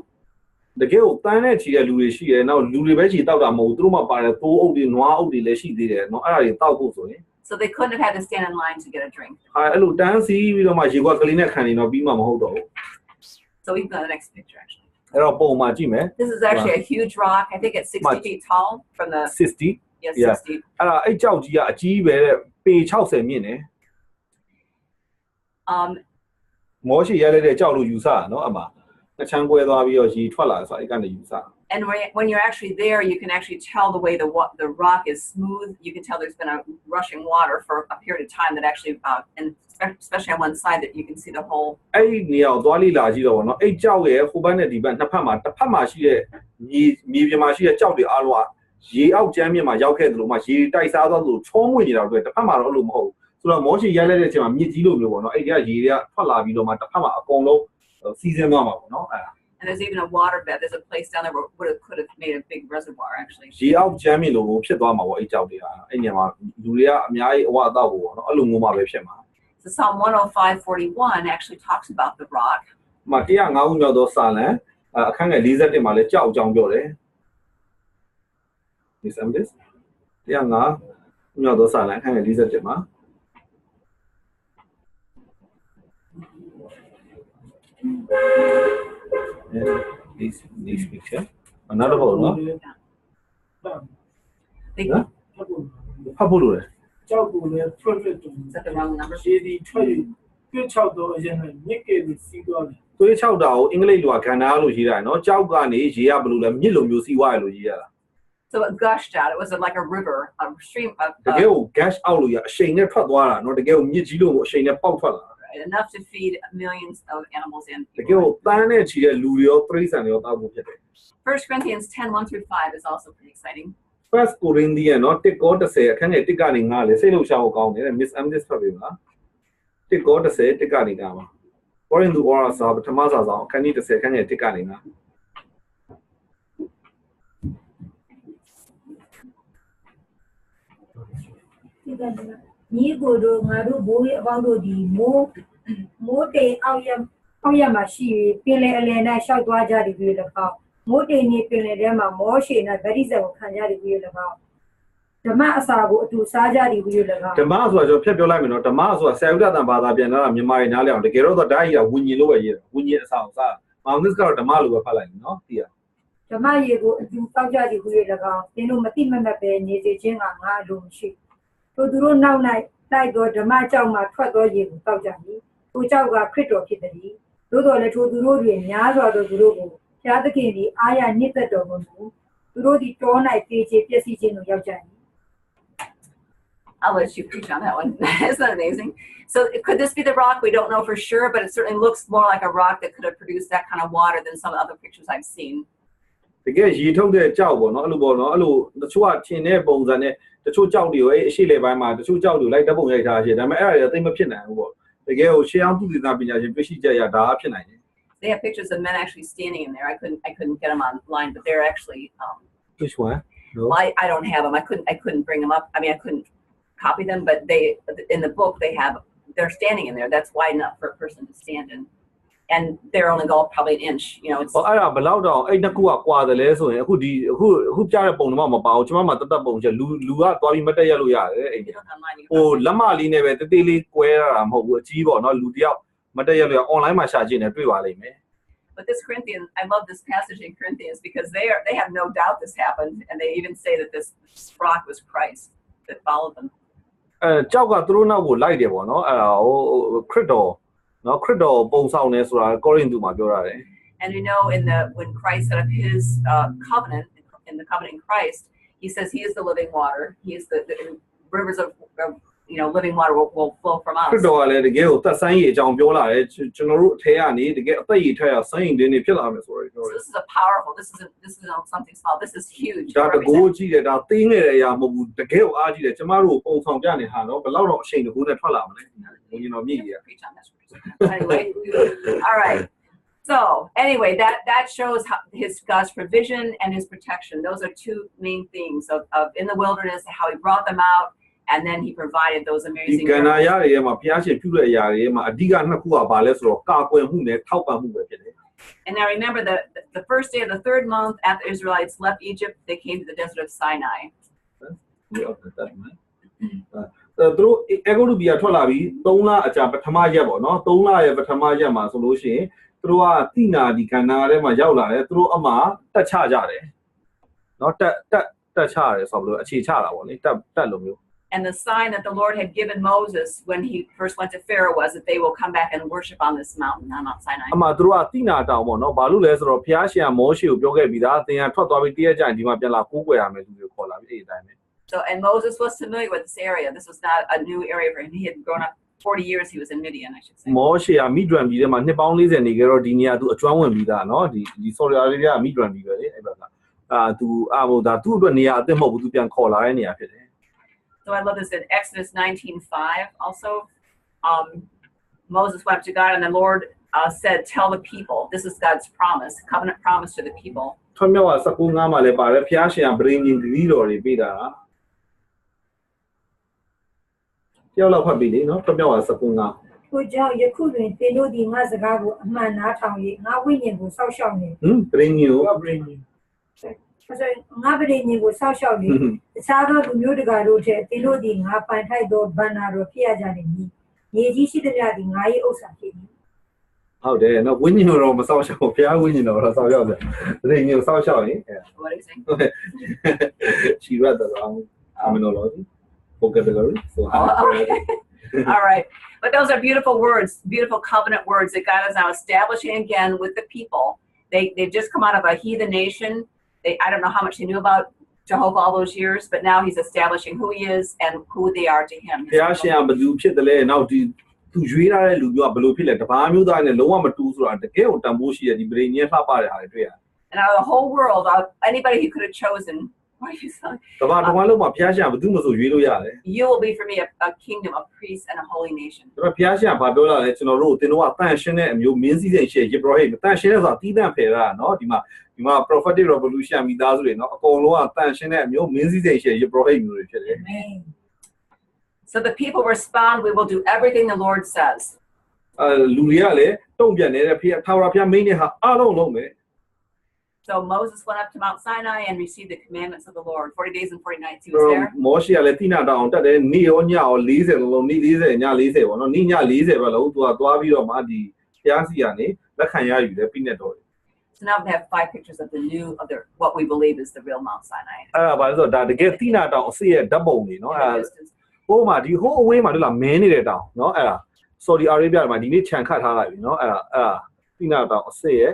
Speaker 1: တကယ်ကိုတန်းနဲ့ချီတဲ့လူတွေရှိတယ်နောက်လူတွေပဲချီတောက်တာမဟုတ်ဘူးသူတို့မှပါတယ်သိုးအုပ်တွေနွားအုပ်တွေလည်းရှိသေးတယ်နော်အဲ့ဒါတွေတောက်ဖို့ဆိုရင်
Speaker 3: So they couldn't have had to stand in line to get a drink.
Speaker 1: အဲ့လိုတန်းစီပြီးတော့မှရေခွက်ကလေးနဲ့ခံနေတော့ပြီးမှမဟုတ်တော့ဘူး
Speaker 3: So we can go to the next picture, actually.
Speaker 1: အဲ့တော့ပုံမှာကြည့်မယ်
Speaker 3: This is actually a huge rock. I think it's 60 feet tall from the
Speaker 1: 60
Speaker 3: yes,
Speaker 1: yeah.
Speaker 3: 60.
Speaker 1: အဲ့ဒါအဲ့ကြောက်ကြီးကအကြီးပဲတဲ့ပေ60မြင့်တယ် မောရှိရလိုက်တဲ့ကြောက်လို့ယူဆတာနော်အမနှချမ်းကွဲသွားပြီးတော့ရေထွက်လာဆိုအဲ့ကနေယူဆ
Speaker 3: And when you're actually there, you can actually tell the way the rock is smooth. You can tell there's been a rushing water for a period of time that actually, and especially on one side, that you can see the whole.
Speaker 1: အဲ့ဒီနေရာကိုသွားလိလာကြည့်တော့ဗောနော်အဲ့ကြောက်ရဲ့ဟိုဘက်နဲ့ဒီဘက်နှစ်ဖက်မှာတစ်ဖက်မှာရှိတဲ့မြေပြင်မှာရှိတဲ့ကြောက်တွေအားလုံးကရေအောက်ကျမ်းမြင့်မှာရောက်ခဲ့တယ်လို့မှရေတိုက်စားသွားလို့ချောမွေ့နေတာတွေ့တစ်ဖက်မှာတော့အဲ့လိုမဟုတ်ဘူးဆိုတော့မောရှိရိုက်လိုက်တဲ့အချိန်မှာမြစ်ကြီးလိုမျိုးဗောနော်အဲ့ဒီကရေတွေကထွက်လာပြီးတော့မှတစ်ဖက်မှာအကုန်လုံးစီးဆင်းသွားမှာဗောနော်အဲ့ဒါ
Speaker 3: And there's even a water bed. There's a place down there where could have made a big reservoir, actually.
Speaker 1: ရေအောက်ကျမ်းမြင့်လိုဖြစ်သွားမှာဗောအဲ့ကြောက်တွေကအဲ့ညမှာလူတွေကအများကြီးအဝအတော့ဗောနော်အဲ့လိုမျိုးမှပဲဖြစ်မှာ
Speaker 3: So Psalm 105:41 actually talks about the rock.
Speaker 1: မှာ105ခုမြောက်သောစာလံအခန်းငယ်41မှာလည်းကြောက်အကြောင်းပြောတယ် Miss Amdes 105မြောက်သောစာလံအခန်းငယ်41မှာ this picture another one နော်
Speaker 3: They,
Speaker 1: ဖတ်ဖို့လိုတယ်
Speaker 4: ကြောက်ကိုလည်း profit တူ
Speaker 3: is that the wrong number?
Speaker 4: ရေဒီထွက်၍ပြတ်ချောက်တော့အရင်ကမြစ်ကလေးစီးသွားတယ်
Speaker 1: သွေး6တာကိုအင်္ဂလိပ်လိုကခန္ဓာလို့ရေးတာနော်ကြောက်ကနေရေရဘလို့လဲမြစ်လိုမျိုးစီးသွားရလို့ရေးရတာ
Speaker 3: So it gushed out. It was like a river, a stream of
Speaker 1: တကယ်ကို gas out လို့ရအရှိန်နဲ့ထွက်သွားတာနော်တကယ်ကိုမြစ်ကြီးလို့အရှိန်နဲ့ပေါက်ထွက်လာ
Speaker 3: enough to feed millions of animals and
Speaker 1: တကယ်ကိုတန်းနဲ့ချီတဲ့လူတွေရောတိရစ္ဆာန်တွေရောတောက်ဖို့ဖြစ်တယ်
Speaker 3: 1 Corinthians 10:1-5 is also pretty exciting.
Speaker 1: First Corinthians နော်1ကော10အခန်းငယ်1ကနေ9လေစိတ်လှုပ်ရှားဖို့ကောင်းတယ် Miss Amdes ဖတ်ပြီမလား1ကော10 1ကနေ9ပါ Corinth ဩရာစာပထမစာဆောင်အခန်းကြီး10အခန်းငယ်1ကနေ9
Speaker 2: ညီကိုတို့ငါတို့ဘိုးရဲ့အပေါင်းတို့ဒီမိုးတေအောက်ရမှာရှိပင်လေအလယ်၌ရှောက်သွားကြသည်ပြီး၎င်းမိုးတေနေပင်လေထဲမှာမောရှေ၌ဗတိဇံကိုခံကြသည်ပြီး၎င်းဓမ္မအစာကိုအတူစားကြသည်ပြီး၎င်း
Speaker 1: ဓမ္မဆိုတာကျွန်တော်ဖြတ်ပြောလိုက်မယ်နော်ဓမ္မဆိုတာဆရာဥဒ္ဒတန်ဘာသာပြန်လာတာမြန်မာရည်နားလည်အောင်တကယ်တော့ဓာတ်ကြီးကဝิญဉ်လို့ပဲရေးတယ်ဝิญဉ်အစာကိုစားမောင်နစ်ကတော့ဓမ္မလိုပဲဖတ်လိုက်နော်သိရ
Speaker 2: ဓမ္မရေကိုအတူတောက်ကြသည်ပြီး၎င်းသင်တို့မတိမမတ်ပဲနေစေခြင်းကငါအလိုမရှိထိုသူတို့နောက်၌တိုက်သောဓမ္မကြောင့်မှထွက်သောရေကိုတောက်ကြသည်ထိုကြောက်ကခရစ်တော်ဖြစ်သည်သို့တော်လည်းထိုသူတို့တွင်များစွာသောသူတို့ကိုဘုရားသခင်သည်အားရညှစ်သက်တော်မူသူတို့သည်တော၌တေချေပျက်စီးခြင်းကိုရောက်ကြသည်
Speaker 3: I'll let you preach on that one. Isn't that amazing? So could this be the rock? We don't know for sure, but it certainly looks more like a rock that could have produced that kind of water than some other pictures I've seen.
Speaker 1: တကယ်ရေထုတ်တဲ့ကြောက်ပေါ့နော်အဲ့လိုပေါ့နော်အဲ့လိုတချို့ကထင်တဲ့ပုံစံနဲ့တချို့ကြောက်တွေကိုအရှိလေပိုင်းမှာတချို့ကြောက်တွေလိုက်တပ်ပုံရိုက်ထားရှိတယ်ဒါပေမဲ့အဲ့ဒါတွေသိမဖြစ်နိုင်ဘူးပေါ့တကယ်ကိုရှေးအောင်သူသေနာပညာရှင်တွေ့ရှိချက်ရဒါဖြစ်နိုင်တယ်
Speaker 3: They have pictures of men actually standing in there. I couldn't get them online, but they're actually.
Speaker 1: Which one? No.
Speaker 3: Well, I don't have them. I couldn't bring them up. I mean, I couldn't copy them, but they in the book they're standing in there. That's wide enough for a person to stand in, and they're only go probably an inch. You know, it's.
Speaker 1: အဲ့ဒါဘယ်လောက်တော့အဲ့နှစ်ခုကကွာတယ်လဲဆိုရင်အခုကြားတဲ့ပုံတော့မပါဘူးကျွန်မမှတတ်ပုံချက်လူကသွားပြီးမတက်ရလို့ရတယ်အဲ့ဒီဟိုလက်မလေးနဲ့ပဲတေးသေးလေးကွဲရတာမဟုတ်ဘူးအကြီးပေါ့နော်လူတယောက်မတက်ရလို့ရ online မှာရှာကြည့်နေတွေ့ပါလိမ့်မယ်
Speaker 3: But this Corinthians, I love this passage in Corinthians because they have no doubt this happened, and they even say that this rock was Christ that followed them.
Speaker 1: ကြောက်ကသူတို့နောက်ကိုလိုက်တယ်ပေါ့နော်အဲ့ဒါဟိုခရစ်တော်နော်ခရစ်တော်ပုံဆောင်နေဆိုတာကောရိန္သုမှာပြောရတယ်
Speaker 3: And you know, when Christ set up his covenant, in the covenant in Christ, he says he is the living water. He is the rivers of living water will flow from us.
Speaker 1: ခရစ်တော်ကလည်းတကယ်ကိုသက်ဆိုင်ရေးအကြောင်းပြောလာတယ်ကျွန်တော်တို့အထဲကနေတကယ်အသက်ရည်ထွက်ရဆိုရင်ဒီနေ့ဖြစ်လာမယ်ဆိုတော့ပြောတယ်
Speaker 3: This is a powerful. This is not something small. This is huge.
Speaker 1: ဒါတကိုးကြည့်တယ်ဒါသိငယ်တဲ့အရာမဟုတ်ဘူးတကယ်ကိုအားကြီးတယ်ကျမတို့ပုံဆောင်ပြနေဟာတော့ဘယ်လောက်တော့အချိန်တကူနဲ့ထွက်လာမလဲဘုန်းကြီးတော်မြည်ကြီး
Speaker 3: Preach on this. Anyway, all right. So anyway, that shows how God's provision and his protection. Those are two main things of in the wilderness, how he brought them out, and then he provided those
Speaker 1: ဒီ
Speaker 3: amazing
Speaker 1: ကဏ္ဍ
Speaker 3: miracles.
Speaker 1: ရရဲ့မှာဘုရားရှင်ပြုတဲ့အရာတွေမှာအဓိကနှစ်ခုကဘာလဲဆိုတော့ကာကွယ်မှုနဲ့ထောက်ပံ့မှုပဲဖြစ်တယ်
Speaker 3: And now remember the first day of the third month after the Israelites left Egypt, they came to the desert of Sinai.
Speaker 1: သူတို့အေဂိုလူဘီယာထွက်လာပြီး3လအကြာပထမရက်ပေါ့နော်3လရဲ့ပထမရက်မှာဆိုလို့ရှိရင်သူတို့ကတိနာဒီကဏ္ဍထဲမှာရောက်လာတယ်သူတို့အမှတက်ချကြတယ်နော်တက်ချရတယ်ဆိုလို့အခြေချတာပေါ့လေတက်လို့မျိုး
Speaker 3: And the sign that the Lord had given Moses when he first went to Pharaoh was that they will come back and worship on this mountain, on Mount Sinai.
Speaker 1: အမှသူတို့ကတိနာတောင်ပေါ့နော်ဘာလို့လဲဆိုတော့ဘုရားရှင်ကမောရှေကိုပြောခဲ့ပြီးသားသင်ကထွက်သွားပြီးတရက်ကြာဒီမှာပြန်လာကိုးကွယ်ရမယ်သူတွေခေါ်လာပြီးအဲ့ဒီတိုင်းပဲ
Speaker 3: So, and Moses was familiar with this area. This was not a new area for him. He had grown up 40 years. He was in Midian, I should say.
Speaker 1: မောရှေကမိဒွန်ပြည်ထဲမှာနှစ်ပေါင်း40နေကြတော့ဒီနေရာသူအကျွမ်းဝင်ပြီးသားနော်ဒီဆော်ရီအာရေဗျမိဒွန်ပြည်ပဲလေအဲ့ဘက်ကသူဟိုဒါသူ့အတွက်နေရာအသစ်မဟုတ်ဘူးသူပြန်ခေါ်လာတဲ့နေရာဖြစ်တယ်
Speaker 3: So I love this in Exodus 19:5. Also, Moses went to God, and the Lord said, "Tell the people." This is God's promise, covenant promise to the people.
Speaker 1: ထွတ်မြောက်က19မှာလည်းပါတယ်ဘုရားရှင်ကဗြိဉ္ဉ်ဂရီတော်တွေပေးတာပြောက်လောက်ဖတ်ပြီလေနော်ထွတ်မြောက်က19
Speaker 2: ကိုကြောင့်ယခုတွင်သင်တို့သည်ငါစကားကိုအမှန်နားထောင်၍ငါဝိညာဉ်ကိုစောင့်ရှောက်နေ
Speaker 1: ဗြိဉ္ဉ်ကို
Speaker 2: ငါပရိညင်ကိုစောင့်ရှောက်နေတခြားသောလူမျိုးတကာတို့ထက်သင်တို့သည်ငါပိုင်ထိုက်သောဗန္နာတော်ဖြစ်ရကြလိမ့်မည်မြေကြီးရှိသမျှသည်ငါ၏ဥစ္စာဖြစ်သည်
Speaker 1: ဟုတ်တယ်နော်ဝိညာဉ်တော်မစောင့်ရှောက်ဘုရားဝိညာဉ်တော်စောင့်ရှောက်တယ်ဗြိဉ္ဉ်ကိုစောင့်ရှောက်ရင်
Speaker 3: What are you saying?
Speaker 1: she read the wrong terminology vocabulary so
Speaker 3: All right. But those are beautiful words, beautiful covenant words that God is now establishing again with the people. They've just come out of a heathen nation. I don't know how much they knew about Jehovah all those years, but now he's establishing who he is and who they are to him.
Speaker 1: ဘုရားရှင်ကဘယ်သူဖြစ်တယ်လဲနောက်ဒီသူရွေးထားတဲ့လူမျိုးကဘယ်လိုဖြစ်လဲတပါးမျိုးသားနဲ့လုံးဝမတူဆိုတာတကယ်ကိုတန်ဖိုးရှိတဲ့ဒီဗြိဉ္ဉ်လှပတဲ့ဟာတွေတွေ့ရတယ်
Speaker 3: And out of the whole world, anybody he could have chosen, what are you saying?
Speaker 1: တပါးတစ်ဝါလုံးမှာဘုရားရှင်ကဘယ်သူမှဆိုရွေးလို့ရတယ်
Speaker 3: You will be for me a kingdom of priests and a holy nation.
Speaker 1: ဒါပေမဲ့ဘုရားရှင်ကဘာပြောလာလဲကျွန်တော်တို့တင်တော့အတန်ရှင်းတဲ့အမျိုးမင်းစည်းစိမ်ရှိယေဘရဟိမ်အတန်ရှင်းတဲ့ဆိုတာတီးတန့်ဖယ်တာနော်ဒီမှာ prophetic revolution မိသားစုတွေနော်အကုန်လုံးကတန်ရှင်းတဲ့အမျိုးမင်းစည်းစိမ်ရှိယေဘရဟိမ်မျိုးတွေဖြစ်တယ်
Speaker 3: So the people respond, we will do everything the Lord says.
Speaker 1: လူတွေကလည်းတုံ့ပြန်နေတဲ့ဖျားထာဝရဘုရားမင်းနဲ့ဟာအားလုံးလုံးပဲ
Speaker 3: So Moses went up to Mount Sinai and received the commandments of the Lord. 40 days and 40 nights he was there.
Speaker 1: မောရှေကလည်းတိနာတောင်တက်တယ်နေ့ရောညရော40လုံးနေ့40ည40ပေါ့နော်နေ့ည40ပဲလို့သူကသွားပြီးတော့မှဒီဘုရားစီကနေလက်ခံရယူတယ်ပြည့်နေတော့
Speaker 3: So now we have 5 pictures of what we believe is the real Mount Sinai.
Speaker 1: အဲ့ဒါဘာလို့ဆိုတော့ဒါတကယ်တိနာတောင်အစစ်ရဲ့ဓာတ်ပုံတွေနော်အဲ့ဟိုမှာဒီဟိုအဝေးမှာတို့လာမင်းနေတဲ့တောင်နော်အဲ့ဒါ Saudi Arabia မှာဒီနေ့ခြံခတ်ထားလိုက်ပြီနော်အဲ့ဒါတိနာတောင်အစစ်ရဲ့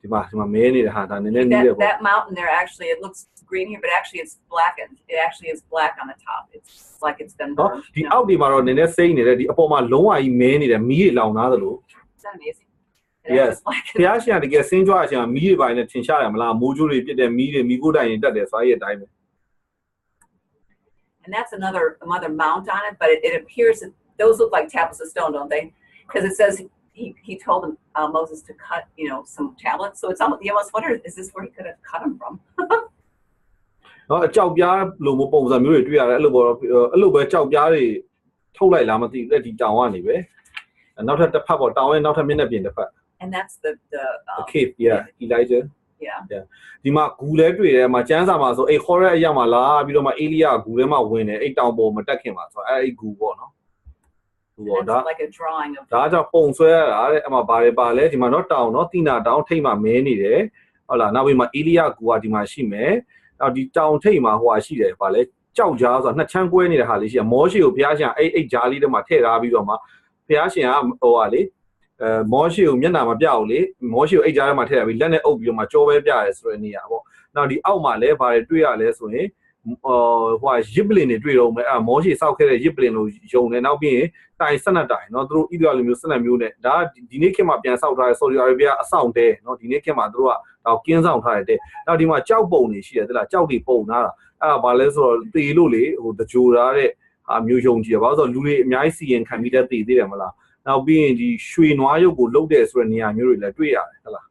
Speaker 1: ဒီမှာမင်းနေတဲ့ဟာဒါနည်းနည်းနေတယ်ပေါ့
Speaker 3: That mountain there actually it looks green here but actually it's blackened. It actually is black on the top. It's like it's been
Speaker 1: နော်
Speaker 3: burned.
Speaker 1: ဒီအောက်ဒီမှာတော့နည်းနည်းစိမ့်နေတယ်ဒီအပေါ်မှာလုံးဝကြီးမင်းနေတယ်မီးတွေလောင်သားသလို
Speaker 3: Is that amazing?
Speaker 1: Yes. ဘုရားရှင်ကတကယ်စင်းကြွအချင်းမီးတွေပိုင်းနဲ့ထင်ရှားတယ်မလားမိုးကြိုးတွေပြစ်တဲ့မီးတွေမီးကိုတိုင်ရင်တက်တယ်ဆိုအဲ့ဒီအတိုင်းပဲ
Speaker 3: And that's another mount on it, but it appears that those look like tablets of stone, don't they? Because it says he told Moses to cut, some tablets. So it's almost, you almost wonder, is this where he could have cut them from?
Speaker 1: နော်အကြောက်ပြားလိုမျိုးပုံစံမျိုးတွေတွေ့ရတယ်အဲ့လိုပဲကြောက်ပြားတွေထုတ်လိုက်လားမသိဘူးလက်ဒီတောင်ကနေပဲနောက်ထပ်တစ်ဖက်ပေါ့တောင်ရဲ့နောက်ထပ်မျက်နှာပြင်တစ်ဖက်
Speaker 3: And that's the
Speaker 1: cave Elijah
Speaker 3: yeah
Speaker 1: ဒီမှာဂူလဲတွေ့တယ်မှာကျမ်းစာမှာဆိုအဲ့ခေါ်တဲ့အရာမှာလာပြီးတော့မှအေလိယဂူထဲမှာဝင်တယ်အဲ့တောင်ပေါ်မတက်ခင်မှာဆိုအဲ့ဂူပေါ့နော်ဂူပေါ့ဒါ
Speaker 3: like a drawing of
Speaker 1: ဒါကြောင့်ပုံဆွဲရတာတဲ့အမှဘာတွေပါလဲဒီမှာတော့တောင်နော်တိနာတောင်ထိတ်မှာမဲနေတယ်ဟုတ်လားနောက်ပြီးမှအေလိယဂူကဒီမှာရှိမယ်နောက်ဒီတောင်ထိတ်မှာဟိုဟာရှိတယ်ဗာလဲကြောက်ကြားဆိုတာနှစ်ချမ်းကွဲနေတဲ့ဟာလေးရှိတယ်မောရှိကိုဘုရားရှင်အဲ့ဂျားလေးထဲမှာထည့်ထားပြီးတော့မှဘုရားရှင်ကဟိုဟာလေမောရှိကိုမျက်နှာမပြဘူးလေမောရှိကိုအဲ့ကြားထဲမှာထည့်ထားပြီးလက်နဲ့အုပ်ပြီးတော့မှကြောပဲပြရဲဆိုတဲ့နေရာပေါ့နောက်ဒီအောက်မှာလဲဗာတွေတွေ့ရလဲဆိုရင် ဟိုရစ်ပလင်တွေတွေ့တော့မယ်မောရှေစောက်ခဲ့တဲ့ရစ်ပလင်လို့ယုံတယ်နောက်ပြီးရင်တိုင်12တိုင်เนาะသူတို့ဣသရေလမျိုး12မျိုးနဲ့ဒါဒီနေ့ခေတ်မှာပြန်ဆောက်ထားတဲ့ဆော်ဒီအာရေဗျအဆောင်တဲเนาะဒီနေ့ခေတ်မှာသူတို့ကတော့ကင်းဆောင်ထားတဲ့နောက်ဒီမှာကြောက်ပုံတွေရှိတယ်သလားကြောက်တွေပုံထားတာအဲ့ဒါဘာလဲဆိုတော့တေလို့လေဟိုတကြိုထားတဲ့မျိုးယုံကြည်ရဘာလို့ဆိုတော့လူတွေအများကြီးစီရင်ခံပြီးတဲ့တေသေးတယ်မလားနောက်ပြီးရင်ဒီရွှေနွားရုပ်ကိုလှုပ်တဲ့ဆိုတဲ့နေရာမျိုးတွေလည်းတွေ့ရတယ်ဟုတ်လား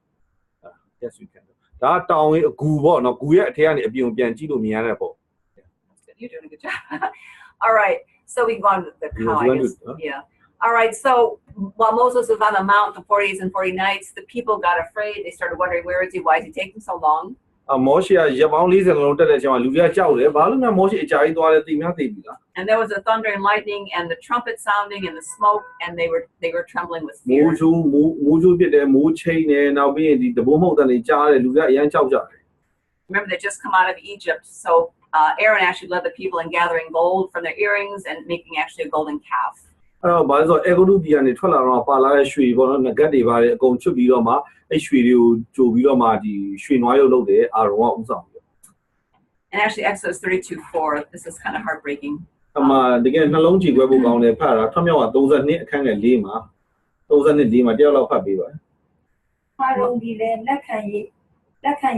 Speaker 1: yes we can ဒါတောင်အကူပေါ့နော်ဂူရဲ့အထက်ကနေအပြင်ပြန်ကြည့်လို့မြင်ရတဲ့ပေါ့
Speaker 3: You're doing a good job. All right. So we go on to the cow, I guess. Yeah. All right. So while Moses was on the mountain for 40 days and 40 nights, the people got afraid. They started wondering, where is he? Why is he taking so long?
Speaker 1: မောရှေကရပောင်း40လုံးတက်တဲ့အချိန်မှာလူတွေကကြောက်တယ်ဘာလို့လဲမောရှေအကြာကြီးသွားတယ်သိများသိပြီလား
Speaker 3: And there was a thunder and lightning and the trumpet sounding and the smoke and they were trembling with fear.
Speaker 1: မိုးချိုးဖြစ်တယ်မိုးချိနေနောက်ပြီးရင်ဒီတဘိုးမဟုတ်တဲ့နေကြားတယ်လူတွေကအရန်ကြောက်ကြတယ်
Speaker 3: Remember, they just come out of Egypt. So Aaron actually led the people in gathering gold from their earrings and making actually a golden calf.
Speaker 1: အဲ့တော့ဘာလို့ဆိုအေဂိုဒူပြည်ကနေထွက်လာတော့ပါလာတဲ့ရွှေပေါ့နော်ငကတ်တွေပါတယ်အကုန်ချွတ်ပြီးတော့မှအဲ့ရွှေတွေကိုကြိုပြီးတော့မှဒီရွှေနွားရုပ်လုပ်တယ်အာရုံကဥဆောင်တယ်
Speaker 3: And actually Exodus 32:4, this is kind of heartbreaking.
Speaker 1: အမှတကယ်နှလုံးကြည်ခွဲဖို့ကောင်းတယ်ဖတ်တာထွတ်မြောက်တာ32အခန်းငယ်4မှာ32မှာတယောက်လောက်ဖတ်ပေးပါ
Speaker 2: ဖာရုံဒီလည်းလက်ခံ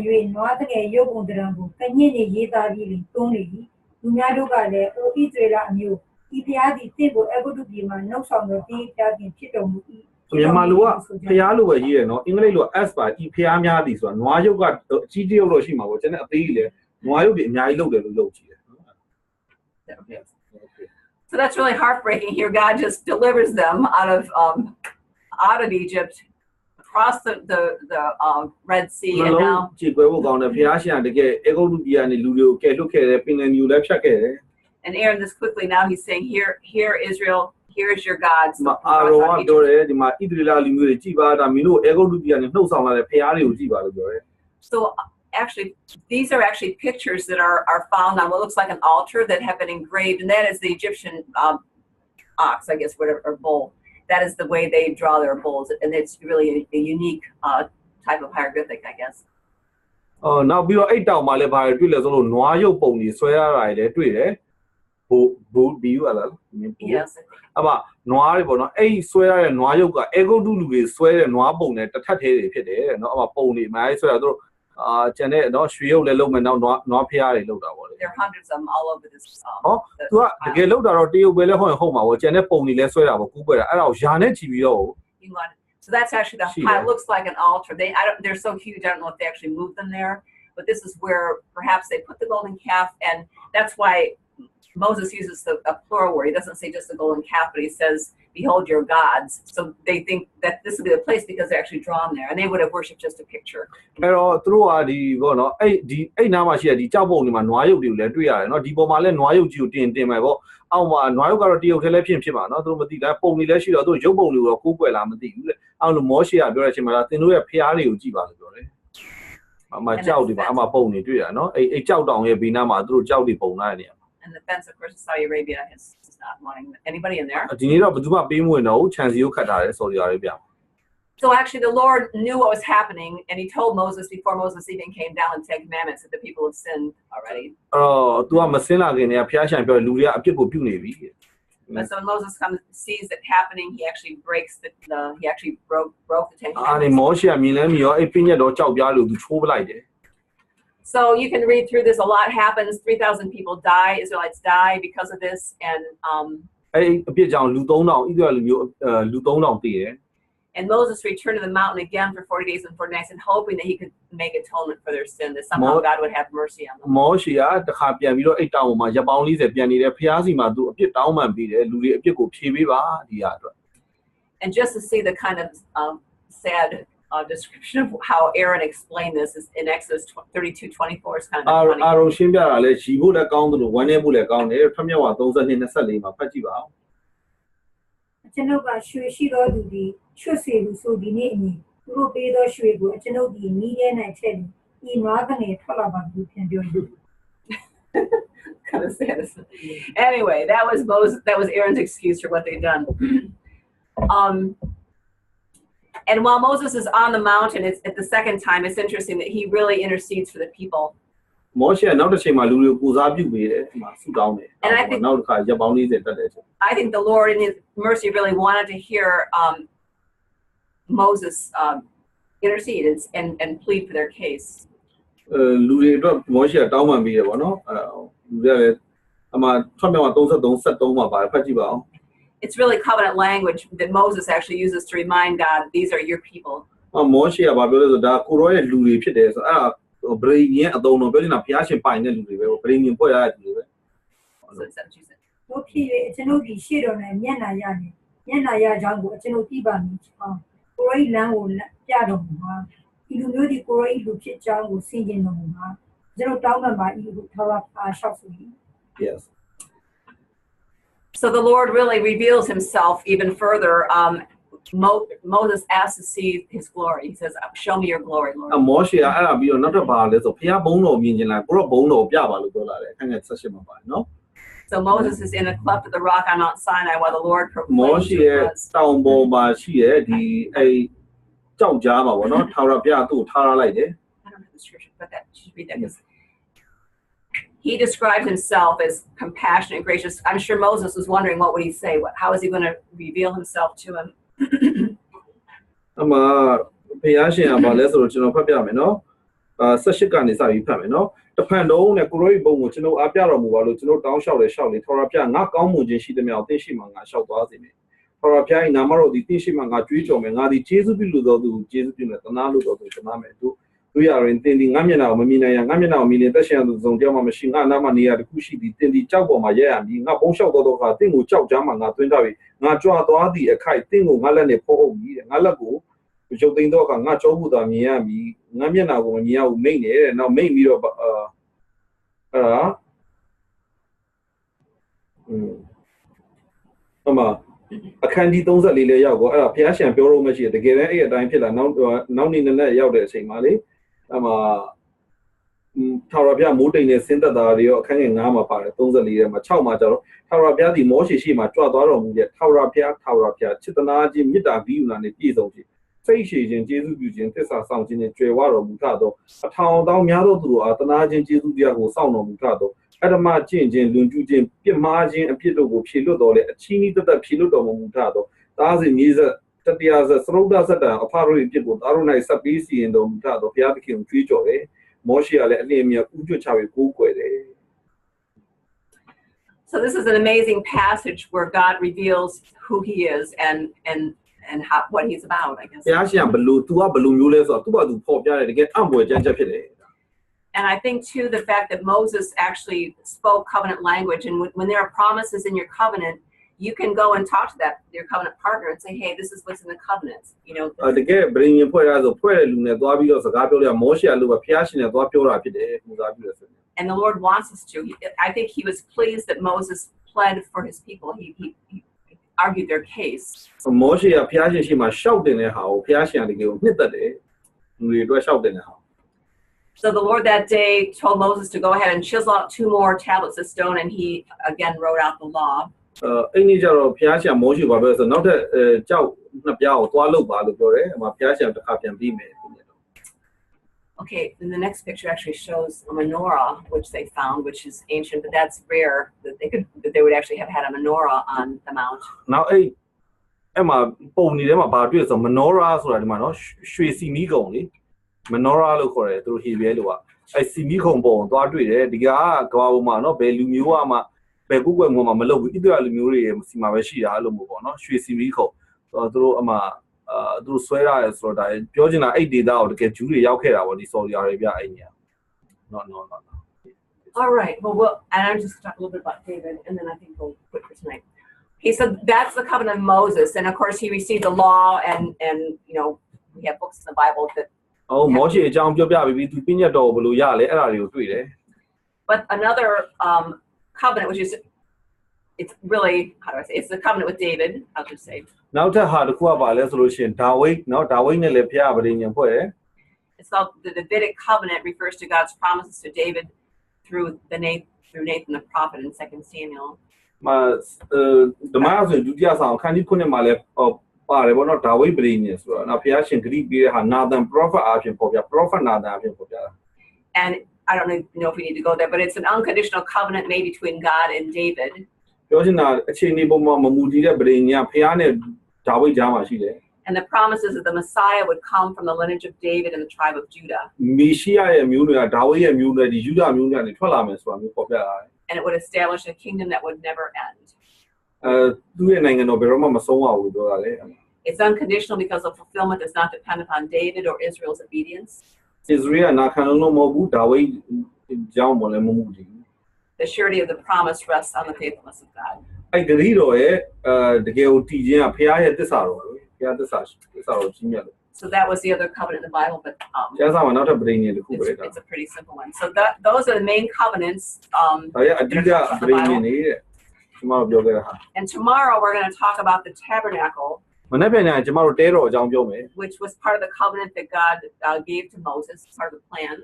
Speaker 2: ၍နွားတကယ်ရုပ်ပုံတရံကိုကညစ်နေရေးသားပြီးတွန်းလေပြီလူများတို့ကလည်းအိုဣသရေလအမျိုးဒီဖျားသည်တင့်ကိုအဂုတုပြည်မှာနှုတ်ဆောင်တော်ဒီဖျားသည်ဖြစ်တော်မူ၏
Speaker 1: မြန်မာလူကဖျားလိုပဲရေးတယ်နော်အင်္ဂလိပ်လို S ပါဤဖျားများသည်ဆိုတာနွားရုပ်ကအကြီးကြီးရုပ်လို့ရှိမှာပေါ့ကျွန်တော်အသေးကြီးလေနွားရုပ်တွေအများကြီးလုပ်တယ်လို့လုပ်ကြည့်တယ်
Speaker 3: So that's really heartbreaking here. God just delivers them out of Egypt, across the Red Sea, and now.
Speaker 1: ကြည်ခွဲဖို့ကောင်းတယ်ဖျားရှင်ကတကယ်အေဂုတုပြည်ကနေလူတွေကိုကယ်လွတ်ခဲ့တယ်ပင်လယ်မျိုးလည်းဖြတ်ခဲ့တယ်
Speaker 3: And Aaron, this quickly now he's saying, here Israel, here is your God.
Speaker 1: အာရောကပြောတယ်ဒီမှာဣသရေလလူမျိုးတွေကြည်ပါဒါမင်းတို့အေဂုတုပြည်ကနေနှုတ်ဆောင်လာတဲ့ဖျားတွေကိုကြည်ပါလို့ပြောတယ်
Speaker 3: So actually, these are actually pictures that are found on what looks like an altar that have been engraved, and that is the Egyptian ox, I guess, whatever, or bull. That is the way they draw their bulls, and it's really a unique type of hieroglyphic, I guess.
Speaker 1: နောက်ပြီးတော့အဲ့တောင်မှာလည်းပါတယ်တွေ့လဲဆိုလို့နွားရုပ်ပုံကြီးဆွဲရတာလည်းတွေ့တယ်ဘူဘီယူလား
Speaker 3: Yes.
Speaker 1: အမနွားတွေပေါ့နော်အဲ့ဆွဲရတဲ့နွားရုပ်ကအေဂုတုလူတွေဆွဲတဲ့နွားပုံနဲ့တစ်ထပ်သေးတွေဖြစ်တယ်နော်အမပုံတွေအများကြီးဆွဲတာတို့ကျန်တဲ့နော်ရွှေရုပ်လည်းလုံးမယ်နောက်နွားဖျားတွေလောက်တာပေါ့လေ
Speaker 3: There are hundreds of them all over this.
Speaker 1: သူကတကယ်လောက်တာတော့တရုပ်ပဲလဲဟုတ်မှာပေါ့ကျန်တဲ့ပုံတွေလည်းဆွဲတာပေါ့ကူးပွဲတာအဲ့ဒါကိုယာနဲ့ချီပြီးတော့
Speaker 3: So that's actually it looks like an altar. They're so huge. I don't know if they actually moved them there, but this is where perhaps they put the golden calf, and that's why Moses uses a plural word. He doesn't say just the golden calf, but he says, "Behold your gods." So they think that this would be the place because they're actually drawn there, and they would have worshipped just a picture.
Speaker 1: အဲ့တော့သူတို့ကဒီပေါ့နော်အဲ့နားမှာရှိတဲ့ဒီကြောက်ပုံတွေမှာနွားရုပ်တွေကိုလည်းတွေ့ရတယ်နော်ဒီပုံမှာလည်းနွားရုပ်ကြီးကိုတင်မယ်ပေါ့အောက်မှာနွားရုပ်ကတော့တရုပ်ထဲလည်းဖြစ်မှာနော်သူတို့မသိလားပုံတွေလည်းရှိတော့သူရုပ်ပုံတွေကိုတော့ကိုးကွယ်လားမသိဘူးလေအောက်လိုမောရှေကပြောတဲ့အချိန်မှာသင်တို့ရဲ့ဖျားတွေကိုကြည့်ပါလို့ပြောတယ်အမကြောက်တွေပါအမပုံတွေတွေ့ရနော်အဲ့ကြောက်တောင်ရဲ့ဘေးနားမှာသူတို့ကြောက်တွေပုံလာတဲ့နေရာ
Speaker 3: And the fence, of course, in Saudi Arabia is not wanting anybody in there.
Speaker 1: ဒီနေ့တော့ဘယ်သူမှပေးမဝင်တော့ဘူးခြံစီကိုခတ်ထားတယ်ဆော်ဒီအာရေဗျ
Speaker 3: So actually the Lord knew what was happening, and he told Moses before Moses even came down and Ten Commandments that the people had sinned already.
Speaker 1: သူကမစင်းလာခင်တည်းကဖျားရှင်ပြောလူတွေကအပြစ်ကိုပြုနေပြီ
Speaker 3: But so when Moses sees it happening, he actually breaks he actually broke the Ten
Speaker 1: အာနေ
Speaker 3: Commandments.
Speaker 1: မောရှေကမြင်လဲမြင်ရောအဲ့ပြည့်ညက်တော့ကြောက်ပြားလို့သူချိုးပလိုက်တယ်
Speaker 3: So you can read through this. A lot happens. 3,000 people die. Israelites die because of this, and
Speaker 1: အဲ့အပြစ်ကြောင့်လူ3000ဣသရေလလူမျိုးလူ3000တည်တယ်
Speaker 3: And Moses returned to the mountain again for 40 days and 40 nights, and hoping that he could make atonement for their sin, that somehow God would have mercy on them.
Speaker 1: မောရှေကတခါပြန်ပြီးတော့အဲ့တောင်ပေါ်မှာရပောင်း40ပြန်နေတယ်ဖျားစီမှာသူအပြစ်တောင်းပန်ပြီးတယ်လူတွေအပြစ်ကိုဖြေပေးပါဒီဟာအတွက်
Speaker 3: And just to see the kind of sad description of how Aaron explained this is in Exodus 32:24 is kind of funny.
Speaker 1: အာရုံရှင်းပြတာလဲဂျီဖို့လည်းကောင်းတယ်လို့ဝမ်းနေဖို့လည်းကောင်းတယ်ထွတ်မြောက်ဝါ32:24မှာဖတ်ကြည့်ပါဦး
Speaker 2: ကျွန်ုပ်ကရွှေရှိတော်သူဒီချွတ်စေလူဆိုဒီနေ့အညီသူတို့ပေးသောရွှေကိုကျွန်ုပ်ဒီနီးရဲနိုင်ချက်ဒီနွားကနေထွက်လာပါဘူးပြန်ပြောလို့
Speaker 3: Kind of sad. Anyway, that was Aaron's excuse for what they'd done. And while Moses is on the mountain, it's at the second time, it's interesting that he really intercedes for the people.
Speaker 1: မောရှေနောက်တစ်ချိန်မှာလူတွေကိုစားပြုတ်ပေးတယ်ဒီမှာဆူတောင်းတယ်နောက်တစ်ခါရပောင်း40တက်တယ်
Speaker 3: I think the Lord in his mercy really wanted to hear Moses intercede and plead for their case
Speaker 1: လူတွေအတွက်မောရှေတောင်းပန်ပေးတယ်ဗောနော်လူတွေလည်းအမှထွက်မြောက်33မှာပါတယ်ဖတ်ကြည့်ပါအောင်
Speaker 3: It's really covenant language that Moses actually uses to remind God these are your people
Speaker 1: မောရှေကဘာပြောလဲဆိုတော့ဒါကိုရောရဲ့လူတွေဖြစ်တယ်ဆိုအဲ့ဒါဗြိညင်အတုံးတော့ပြောနေတာဘုရားရှင်ပိုင်တဲ့လူတွေပဲဗြိညင်ဖွဲ့ရတဲ့လူတွေပဲ
Speaker 2: တို့ဖြစ်၍ကျွန်ုပ်ဒီရှေ့တော်၌မျက်နှာရနေမျက်နှာရကြောင်းကိုကျွန်ုပ်သိပါမည်ကိုရိလမ်းကိုပြတော်မူပါဒီလူမျိုးဒီကိုရိလူဖြစ်ကြောင်းကိုသိကျင်တော်မူပါကျွန်တော်တောင်းပန်ပါဤကိုထာဝရအားလျှောက်ဆို
Speaker 1: Yes
Speaker 3: So the Lord really reveals himself even further Moses asked to see his glory he says show me your glory Lord
Speaker 1: မောရှေကအဲ့ဒါပြီးတော့နောက်တစ်ပါလဲဆိုဘုရားဘုန်းတော်မြင်ကျင်လာကိုရောဘုန်းတော်ပြပါလို့ပြောလာတယ်အခန်းငယ်18မှာပါတယ်နော်
Speaker 3: So Moses is in a cleft of the rock on Mount Sinai while the Lord proclaims
Speaker 1: မောရှေရဲ့တောင်ပေါ်မှာရှိတဲ့ဒီအဲ့ကြောက်ကြားမှာပေါ့နော်ထာဝရဘုရားသူ့ကိုထားရလိုက်တယ်
Speaker 3: I don't have the scripture but that should read that because he described himself as compassionate and gracious I'm sure Moses was wondering what would he say how is he going to reveal himself to him
Speaker 1: အမှဘုရားရှင်ကဘာလဲဆိုတော့ကျွန်တော်ဖတ်ပြမယ်နော်18ကနေစပြီးဖတ်မယ်နော်တဖန်တော့နဲ့ကိုရိုဘုံကိုကျွန်တော်အားပြတော်မူပါလို့ကျွန်တော်တောင်းလျှောက်လေထာဝရဘုရားငါကောင်းမှုခြင်းရှိသမျှသိရှိမှငါလျှောက်သွားစေမယ်ထာဝရဘုရား၏နာမတော်သည်သိရှိမှငါကြွေးကြော်မယ်ငါသည်ကျေးဇူးပြုလို့တော်သူကျေးဇူးပြုမယ်တနာလို့တော်သူတနာမယ်သူရရင်တင်ဒီငါမျက်နှာကိုမမြင်နိုင်ရငါမျက်နှာကိုမြင်နေသက်ရှင်သူစုံကြောက်မှမရှိငါနာမနေရတခုရှိသည်တင်ဒီကြောက်ပေါ်မှာရဲရမည်ငါပုံလျှောက်တော်ခါတင့်ကိုကြောက်ကြမှာငါသွင်းကြပြီငါကြွားသွားသည်အခိုက်တင့်ကိုငါလက်နဲ့ဖို့အုပ်ပြီးတဲ့ငါလက်ကိုရုပ်သိမ်းတော့ကငါကြောဘူးတာမြင်ရမည်ငါမျက်နှာကိုမမြင်ရဘူးမိတ်နေတဲ့နောက်မိတ်ပြီးတော့အခန်းကြီး34လေးရောက်တော့အဲ့ဒါဘုရားရှင်ပြောလို့မရှိတကယ်တမ်းအဲ့အတိုင်းဖြစ်လာနောက်နေ့နဲ့ရောက်တဲ့အချိန်မှာလေအဲ့မှာထာဝရဘုရားမိုးတိမ်နဲ့ဆင်းသက်တာတွေရောအခန်းငယ်9မှာပါတယ်34ထဲမှာ6မှာကျတော့ထာဝရဘုရားဒီမောရှေရှိမှကြွသွားတော်မူတဲ့ထာဝရဘုရားချစ်တနာခြင်းမေတ္တာဂိယူနာနဲ့ပြည့်စုံခြင်းစိတ်ရှိခြင်းကျေးဇူးပြုခြင်းသစ္စာဆောင်ခြင်းနဲ့ကြွယ်ဝတော်မူထသောအထောင်တောင်းများသောသူတို့အားတနာခြင်းကျေးဇူးတရားကိုစောင့်တော်မူထသောအဓမ္မကျင့်ခြင်းလွန်ကျူးခြင်းပြစ်မှားခြင်းအပြစ်တို့ကိုဖြေလွတ်တော်လေအချီးနှီးတသက်ဖြေလွတ်တော်မူထသောသားစဉ်မြေဆက်တတရားဆက်သရုပ်ဒဆက်တံအဖရို၏ပြစ်ကိုသားတို့၌ဆက်ပြီးစီရင်တော်မူထသောဘုရားသခင်ကိုကြွေးကြော်တယ်မောရှေကလည်းအလင်းအမြတ်ဥကျွတ်ချပြီးကိုးကွယ်တယ်
Speaker 3: So this is an amazing passage where God reveals who he is and how what he's about I guess
Speaker 1: ဘုရားရှင်ကဘလို့ तू ကဘလို့မျိုးလဲဆိုတော့သူ့ဘာသူဖော်ပြတယ်တကယ်အံ့ဖွယ်ကြမ်းကြက်ဖြစ်တယ်
Speaker 3: And I think too the fact that Moses actually spoke covenant language and when there are promises in your covenant you can go and talk to your covenant partner and say hey this is what's in the covenant you know
Speaker 1: တကယ်ဗြိညင်ဖွဲ့ရဆိုဖွဲ့တဲ့လူနဲ့သွားပြီးတော့စကားပြောရမောရှေကလို့ပဲဘုရားရှင်နဲ့သွားပြောတာဖြစ်တယ်ပူဇော်ပြုတယ်ဆို
Speaker 3: And the Lord wants us to I think he was pleased that Moses pled for his people he argued their case
Speaker 1: မောရှေကဘုရားရှင်ရှိမှရှောက်တင်တဲ့ဟာကိုဘုရားရှင်ကတကယ်ကိုနှစ်သက်တယ်လူတွေအတွက်ရှောက်တင်တဲ့ဟာ
Speaker 3: So the Lord that day told Moses to go ahead and chisel out 2 more tablets of stone and he again wrote out the law.
Speaker 1: အဲ့ဒီကြတော့ဘုရားရှင်မောရှေဘာပြောလဲဆိုတော့နောက်ထပ်ကြောက်နှစ်ပြားကိုသွားလုပ်ပါလို့ပြောတယ်။အမှဘုရားရှင်တစ်ခါပြန်ပြီးမယ်
Speaker 3: Okay, then the next picture actually shows a menorah which they found which is ancient but that's rare that they would actually have had a menorah on the mount.
Speaker 1: Now အဲ့မှာပုံနေထဲမှာဘာတွေ့ဆိုမနောရာဆိုတာဒီမှာနော်ရွှေစီမီးကုံလေမနောရာလို့ခေါ်တယ်သူတို့ဟေဘဲလို့ကအဲ့စီမီးကုံပုံသွားတွေ့တယ်ဒီကကဘာပေါ်မှာနော်ဘယ်လူမျိုးကမှဘယ်ကုကွယ်မျိုးမှမလုပ်ဘူးဣသရေလလူမျိုးတွေစီမှာပဲရှိတာအဲ့လိုမျိုးပေါ့နော်ရွှေစီမီးကုံသူတို့အမှသူတို့ဆွဲရတယ်ဆိုတော့ဒါပြောချင်တာအဲ့ဒေတာကိုတကယ်ဂျူးတွေရောက်ခဲ့တာပေါ့ဒီဆော်ဒီအာရေဗျအဲ့ညာ No
Speaker 3: All right well and I'm just talk a little bit about David and then I think we'll quit for tonight. He said that's the covenant of Moses and of course he received the law and you know we have books in the Bible that
Speaker 1: မောရှေအကြောင်းပြောပြပြီးသူပြည့်ညတ်တော်ဘယ်လိုရလဲအဲ့ဒါတွေကိုတွေ့တယ်
Speaker 3: But another covenant which is it's really how do I say it's the covenant with David I'll just say
Speaker 1: နောက်ထပ်ဟာတစ်ခုကပါလဲဆိုလို့ရှိရင်ဒါဝိဒ်နော်ဒါဝိဒ်နဲ့လည်းဘုရားဗြိညင်ဖွဲ့တယ်
Speaker 3: It's called the Davidic covenant refers to God's promises to David through Nathan the prophet in 2 Samuel
Speaker 1: ဓမ္မဆိုရင်ဒုတိယဆောင်အခန်းကြီး9မှာလည်းပါတယ်ဗောနော်ဒါဝိဒ်ဗြိညင်ဆိုတော့နော်ဘုရားရှင်ဂရိပေးတဲ့ဟာနာသန် prophet အဖြစ်ပေါ်ပြ prophet နာသန်အဖြစ်ပေါ်ပြတာ
Speaker 3: And I don't know if we need to go there, but it's an unconditional covenant made between God and David.
Speaker 1: ပြောချင်တာအခြေအနေပေါ်မှာမမူတည်တဲ့ဗြိဉ္ညာဖျားနဲ့ဒါဝိဒ်ကြားမှာရှိတယ်
Speaker 3: And the promises that the Messiah would come from the lineage of David and the tribe of Judah.
Speaker 1: မေရှိယရဲ့မျိုးနွယ်ကဒါဝိဒ်ရဲ့မျိုးနွယ်ဒီယူဒမျိုးနွယ်ကနေထွက်လာမယ်ဆိုတာမျိုးပေါ်ပြတာ
Speaker 3: And it would establish a kingdom that would never end.
Speaker 1: သူ့ရဲ့နိုင်ငံတော်ဘယ်တော့မှမဆုံးအောင်လို့ပြောတာလေ
Speaker 3: It's unconditional because the fulfillment does not depend upon David or Israel's obedience.
Speaker 1: Israel နာခံလို့မဟုတ်ဘူးဒါဝိဒ်ကြောင့်မလည်းမမှုတည်
Speaker 3: The surety of the promise rests on the faithfulness of God.
Speaker 1: အဲ့ဂရီတော်ရဲ့တကယ်ကိုတည်ခြင်းကဖျားရဲ့သစ္စာတော်လေဖျားသစ္စာတော်ကြီးမြတ်လို့
Speaker 3: So that was the other covenant in the Bible, but
Speaker 1: ကျမ်းစာမှာနောက်ထပ်ဗြိဉ္ညာတစ်ခုပဲ
Speaker 3: it's a pretty simple one. So those are the main covenants.
Speaker 1: ဒါရဲ့အဓိကဗြိဉ္ညာနေတဲ့ကျွန်တော်ပြောခဲ့တာဟာ
Speaker 3: And tomorrow we're going to talk about the tabernacle,
Speaker 1: မနေ့ပြန်ကျွန်တော်တို့တဲတော်အကြောင်းပြောမယ်
Speaker 3: which was part of the covenant that God gave to Moses, part of the plan.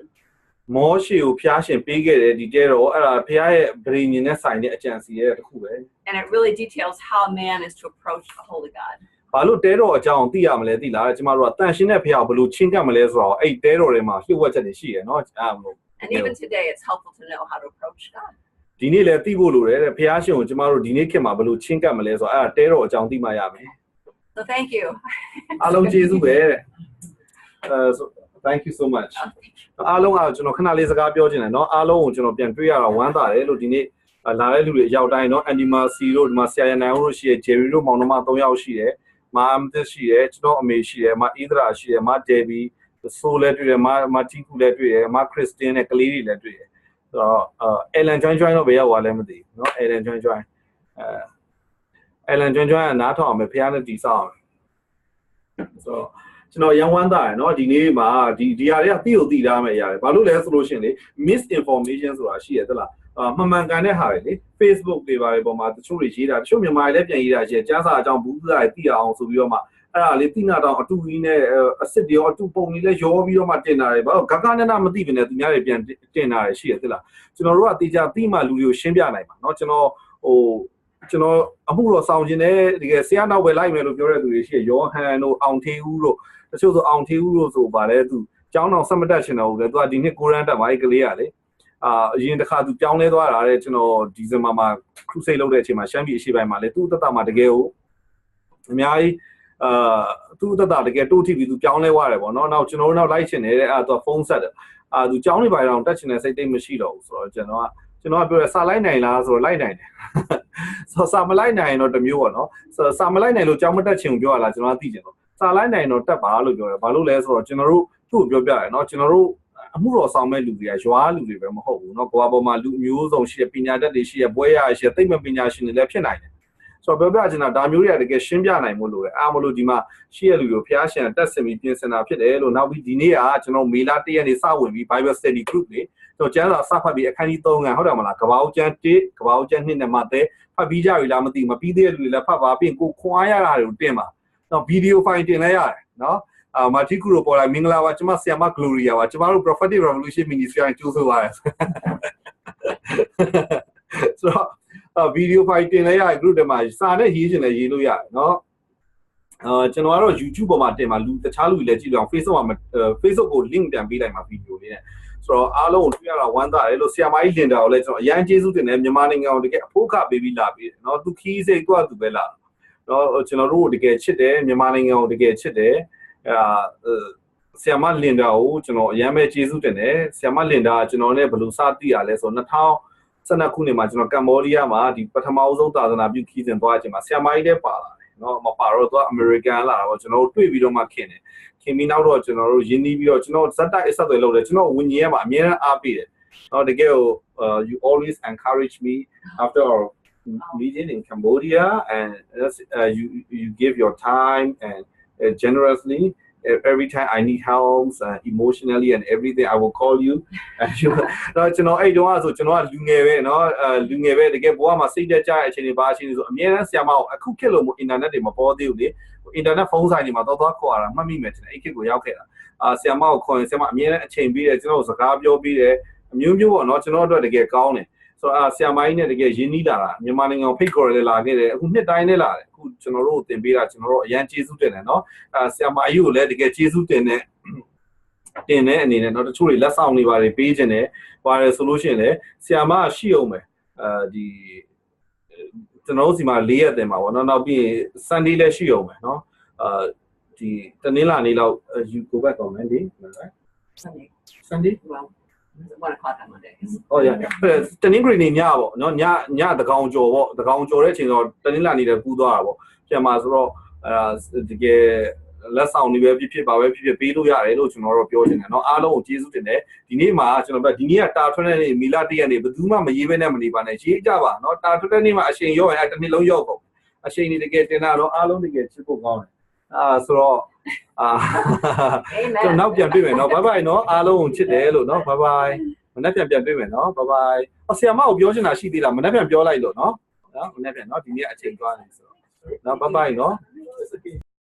Speaker 1: မောရှေကိုဖျားရှင်ပေးခဲ့တယ်ဒီတဲတော်အဲ့ဒါဖျားရဲ့ဗြိဉ္ညာနဲ့ဆိုင်တဲ့အကြံစီရဲ့တစ်ခုပဲ
Speaker 3: And it really details how man is to approach a holy God.
Speaker 1: ဘာလို့တဲတော်အကြောင်းသိရမလဲသိလားကျွန်တော်တို့ကတန်ရှင်းတဲ့ဖျားကိုဘယ်လိုချင်းကပ်မလဲဆိုတော့အဲ့တဲတော်ထဲမှာလျှို့ဝှက်ချက်တွေရှိရယ်နော်အဲ့လို
Speaker 3: And even today, it's helpful to know how to approach God.
Speaker 1: ဒီနေ့လည်းသိဖို့လိုတယ်တဲ့ဖျားရှင်ကိုကျွန်တော်တို့ဒီနေ့ခေတ်မှာဘယ်လိုချင်းကပ်မလဲဆိုတော့အဲ့ဒါတဲတော်အကြောင်းသိမှရမယ်
Speaker 3: So thank you.
Speaker 1: အားလုံးကျေးဇူးပဲတဲ့so thank you so much အားလုံးကကျွန်တော်ခဏလေးစကားပြောချင်တယ်เนาะအားလုံးကိုကျွန်တော်ပြန်တွေ့ရတော့ဝမ်းသာတယ်လို့ဒီနေ့လာတဲ့လူတွေအရောက်တိုင်းเนาะ Anima C တို့ဒီမှာဆရာရနိုင်တို့ရှိတယ် Jerry တို့မောင်နှမ3ယောက်ရှိတယ်မာအမ်သစ်ရှိတယ်ကျွန်တော်အမေရှိတယ်မာအီဒရာရှိတယ်မာ Debbie ဆိုလည်းတွေ့တယ်မာတီကူလည်းတွေ့တယ်မာ Christine နဲ့ကလေးတွေလည်းတွေ့တယ်ဆိုတော့Ellen join တော့ဘယ်ရောက်သွားလဲမသိဘူးเนาะ Ellen join Ellen join ကနားထောင်အောင်ပဲဖះနဲ့တီဆောက်အောင်ဆိုတော့ကျွန်တော်ရန်ဝမ်းသားရယ်เนาะဒီနေ့မှာဒီဟာတွေကသိထားမယ်ရတယ်ဘာလို့လဲဆိုလို့ရှိရင်လေ misinformation ဆိုတာရှိရတယ်သလားမှန်မှန်ကန်တဲ့ဟာတွေလေ Facebook တွေပါတွေပေါ်မှာတချို့တွေရေးတာတချို့မြန်မာတွေလည်းပြန်ရေးတာရှိတယ်ကြားစာအကြောင်းဘူးစားတွေသိအောင်ဆိုပြီးတော့မှအဲ့ဒါလေးသိနာတော့အတူကြီးနဲ့အစစ်တွေရောအတူပုံတွေလည်းရောပြီးတော့မှတင်တာတွေဘာလို့ဂဂနနမသိဘဲနဲ့သူများတွေပြန်တင်တာတွေရှိရသလားကျွန်တော်တို့ကတေချာသိမှလူတွေကိုရှင်းပြနိုင်ပါเนาะကျွန်တော်အမှုတော်ဆောင်ခြင်းနဲ့တကယ်ဆရာနောက်ပဲလိုက်မယ်လို့ပြောတဲ့သူတွေရှိရယောဟန်တို့အောင်ထေးဦးတို့တချို့ဆိုအောင်ထေးဦးတို့ဆိုပါတယ်သူကျောင်းတော်ဆက်မတက်ချင်တော့ဘူးလေသူကဒီနှစ်ကိုရန်တက်ပါအဲ့ကလေးကလေအရင်တစ်ခါသူပြောင်းလဲသွားတာတဲ့ကျွန်တော်ဒီဇင်ဘာမှာခရုစိတ်လုပ်တဲ့အချိန်မှာရှမ်းပြည်အရှေ့ပိုင်းမှာလေသူ့တက်တာမှာတကယ်ကိုအများကြီးသူ့တက်တာတကယ်တိုးထိပြီးသူပြောင်းလဲသွားတယ်ပေါ့နော်နောက်ကျွန်တော်တို့နောက်လိုက်ချင်တယ်တဲ့အဲ့တော့ဖုန်းဆက်တယ်သူကျောင်းနေပါတော့တက်ချင်တဲ့စိတ်တိတ်မရှိတော့ဘူးဆိုတော့ကျွန်တော်ကပြောရစာလိုက်နိုင်လားဆိုတော့လိုက်နိုင်တယ်ဆိုစာမလိုက်နိုင်တော့တမျိုးပေါ့နော်စာမလိုက်နိုင်လို့ကျောင်းမတက်ချင်ဘူးပြောရလားကျွန်တော်သိချင်တော့စာလိုက်နိုင်တော့တက်ပါလို့ပြောတယ်ဘာလို့လဲဆိုတော့ကျွန်တော်တို့သူ့ကိုပြောပြတယ်နော်ကျွန်တော်တို့အမှုတော်ဆောင်မဲ့လူတွေကရွာလူတွေပဲမဟုတ်ဘူးเนาะကိုယ်ပေါ်မှာလူမျိုးစုံရှိတဲ့ပညာတတ်တွေရှိတဲ့ဘွဲရရှိတဲ့သိပ္ပံပညာရှင်တွေလည်းဖြစ်နိုင်တယ်ဆိုတော့ပြောပြချင်တာဒါမျိုးတွေကတကယ်ရှင်းပြနိုင်မို့လို့အားမလို့ဒီမှာရှိရလူတွေဖျားရှင်တက်ဆင်ပြီးပြင်ဆင်တာဖြစ်တယ်လို့နောက်ပြီးဒီနေ့ကကျွန်တော်မေလာ1ရက်နေ့စဝင်ပြီး Bible Study Group တွေကျွန်တော်ကျမ်းစာစဖတ်ပြီးအခန်းကြီး3ခန်းဟုတ်တယ်မလားကဘာဦးကျမ်း1ကဘာဦးကျမ်း2နဲ့မှတဲ့ဖတ်ပြီးကြပြီလားမသိမပြီးသေးတဲ့လူတွေလည်းဖတ်ပါပြင်ကိုခွာရတာတွေကိုတင်ပါတော့ဗီဒီယိုဖိုင်တင်လိုက်ရတယ်เนาะမာတီကူရိုပေါ်လာမင်္ဂလာပါကျွန်မဆီယမ Gloria ပါကျွန်တော်တို့ Prophetic Revolution Ministry အကျိုးဆိုပါတယ်ဆိုတော့ဗီဒီယိုဖိုင်တင်လိုက်ရ group တွေမှာစာနဲ့ရေးချင်လည်းရေးလို့ရတယ်เนาะကျွန်တော်ကတော့ YouTube ပေါ်မှာတင်မှာလူတခြားလူတွေလည်းကြည့်လို့အောင် Facebook မှာ Facebook ကို link တန်ပေးလိုက်မှာဗီဒီယိုလေးနဲ့ဆိုတော့အားလုံးကိုတွေ့ရတာဝမ်းသာတယ်လို့ဆီယမကြီးလင်တာကိုလည်းကျွန်တော်အရန်ကျေးဇူးတင်တယ်မြန်မာနိုင်ငံကိုတကယ်အဖို့ခပေးပြီးလာပြီးเนาะသူခီးစိတ်သူ့အတူပဲလာเนาะကျွန်တော်တို့ကိုတကယ်ချစ်တယ်မြန်မာနိုင်ငံကိုတကယ်ချစ်တယ်ဆီယမလင်ဒါကိုကျွန်တော်အရန်ပဲကျေးဇူးတင်တယ်ဆီယမလင်ဒါကကျွန်တော်နဲ့ဘယ်လိုစသိရလဲဆိုတော့2012ခုနှစ်မှာကျွန်တော်ကမ္ဘောဒီးယားမှာဒီပထမဆုံးသာသနာပြုခီးစဉ်သွားချိန်မှာဆီယမကြီးလည်းပါလာတယ်เนาะမပါတော့သူကအမေရိကန်လာတာပေါ့ကျွန်တော်တို့တွေ့ပြီးတော့မှခင်တယ်ခင်ပြီးနောက်တော့ကျွန်တော်တို့ယဉ်နီးပြီးတော့ကျွန်တော်ဇက်တိုက်အဆက်တွေလုပ်တယ်ကျွန်တော်ဝิญဉ်ရမှာအများအားပေးတယ်เนาะတကယ်ကို you always encourage me after our meeting in Cambodia and you give your time and generously every time I need help emotionally and everything I will call you တော့ကျွန်တော်အဲ့တုန်းကဆိုကျွန်တော်ကလူငယ်ပဲเนาะလူငယ်ပဲတကယ်ဘဝမှာစိတ်တက်ကြတဲ့အချိန်တွေပါအချိန်တွေဆိုအများအားဆရာမကိုအခုခေတ်လို့အင်တာနက်တွေမပေါ်သေးဘူးလေအင်တာနက်ဖုန်းဆိုင်တွေမှာတော့ခေါ်ရတာမှတ်မိမယ်ကျွန်တော်အဲ့ခေတ်ကိုရောက်ခဲ့တာဆရာမကိုခေါ်ရင်ဆရာမအများအားအချိန်ပေးတယ်ကျွန်တော်စကားပြောပြီးတယ်အမျိုးမျိုးပေါ့เนาะကျွန်တော်တို့တကယ်ကောင်းတယ်ဆိုတော့ဆရာမကြီးနဲ့တကယ်ရင်းနှီးလာတာမြန်မာနိုင်ငံကိုဖိတ်ခေါ်ရလာခဲ့တယ်အခုနှစ်တိုင်းနဲ့လာတယ်အခုကျွန်တော်တို့သင်ပေးတာကျွန်တော်တို့အရန်ကျေးဇူးတင်တယ်เนาะဆရာမကြီးကိုလည်းတကယ်ကျေးဇူးတင်တယ် တင်တဲ့အနေနဲ့တော့တချို့တွေလက်ဆောင်တွေပါတယ်ပေးခြင်းတယ်ပါတယ်ဆိုလို့ရှိရင်လည်းဆရာမရှိအောင်ပဲဒီကျွန်တော်တို့စီမှာ4ရက်တင်ပါဗောနော်နောက်ပြီး Sunday လည်းရှိအောင်ပဲเนาะဒီတနင်္လာနေ့လောက် you go back on Monday right Sunday
Speaker 3: Well, 1 o'clock on Monday.
Speaker 1: oh yeah တနင်္ဂနွေနေ့ညဗောနော်ညတကောင်ကျော်ဗောတကောင်ကျော်တဲ့အချိန်တော့တနင်္လာနေ့လည်းကူးသွားတာဗောပြန်มาဆိုတော့တကယ်လက်ဆောင်တွေပဲဖြစ်ပါပဲဖြစ်ပေးလို့ရတယ်လို့ကျွန်တော်တို့ပြောချင်တယ်เนาะအားလုံးကိုကျေးဇူးတင်တယ်ဒီနေ့မှာကျွန်တော်ပြောဒီနေ့ကတာထွက်တဲ့နေ့မီလာ1ရက်နေ့ဘယ်သူမှမရေးဘဲနဲ့မနေပါနဲ့ရေးကြပါเนาะတာထွက်တဲ့နေ့မှာအချိန်ရောရင်တစ်နေ့လုံးရောက်ကုန်အချိန်တွေတကယ်တင်တာတော့အားလုံးတကယ်ချစ်ဖို့ကောင်းတယ်ဆိုတော့ကျွန်တော်နောက်ပြန်တွေ့မယ်เนาะ bye bye เนาะအားလုံးကိုချစ်တယ်လို့เนาะ bye bye မနေ့ပြန်တွေ့မယ်เนาะ bye bye ဆရာမကိုပြောချင်တာရှိသေးလားမနေ့ပြန်ပြောလိုက်လို့เนาะမနေ့ပြန်เนาะဒီနေ့အချိန်သွားနေဆိုတော့เนาะ bye bye เนาะ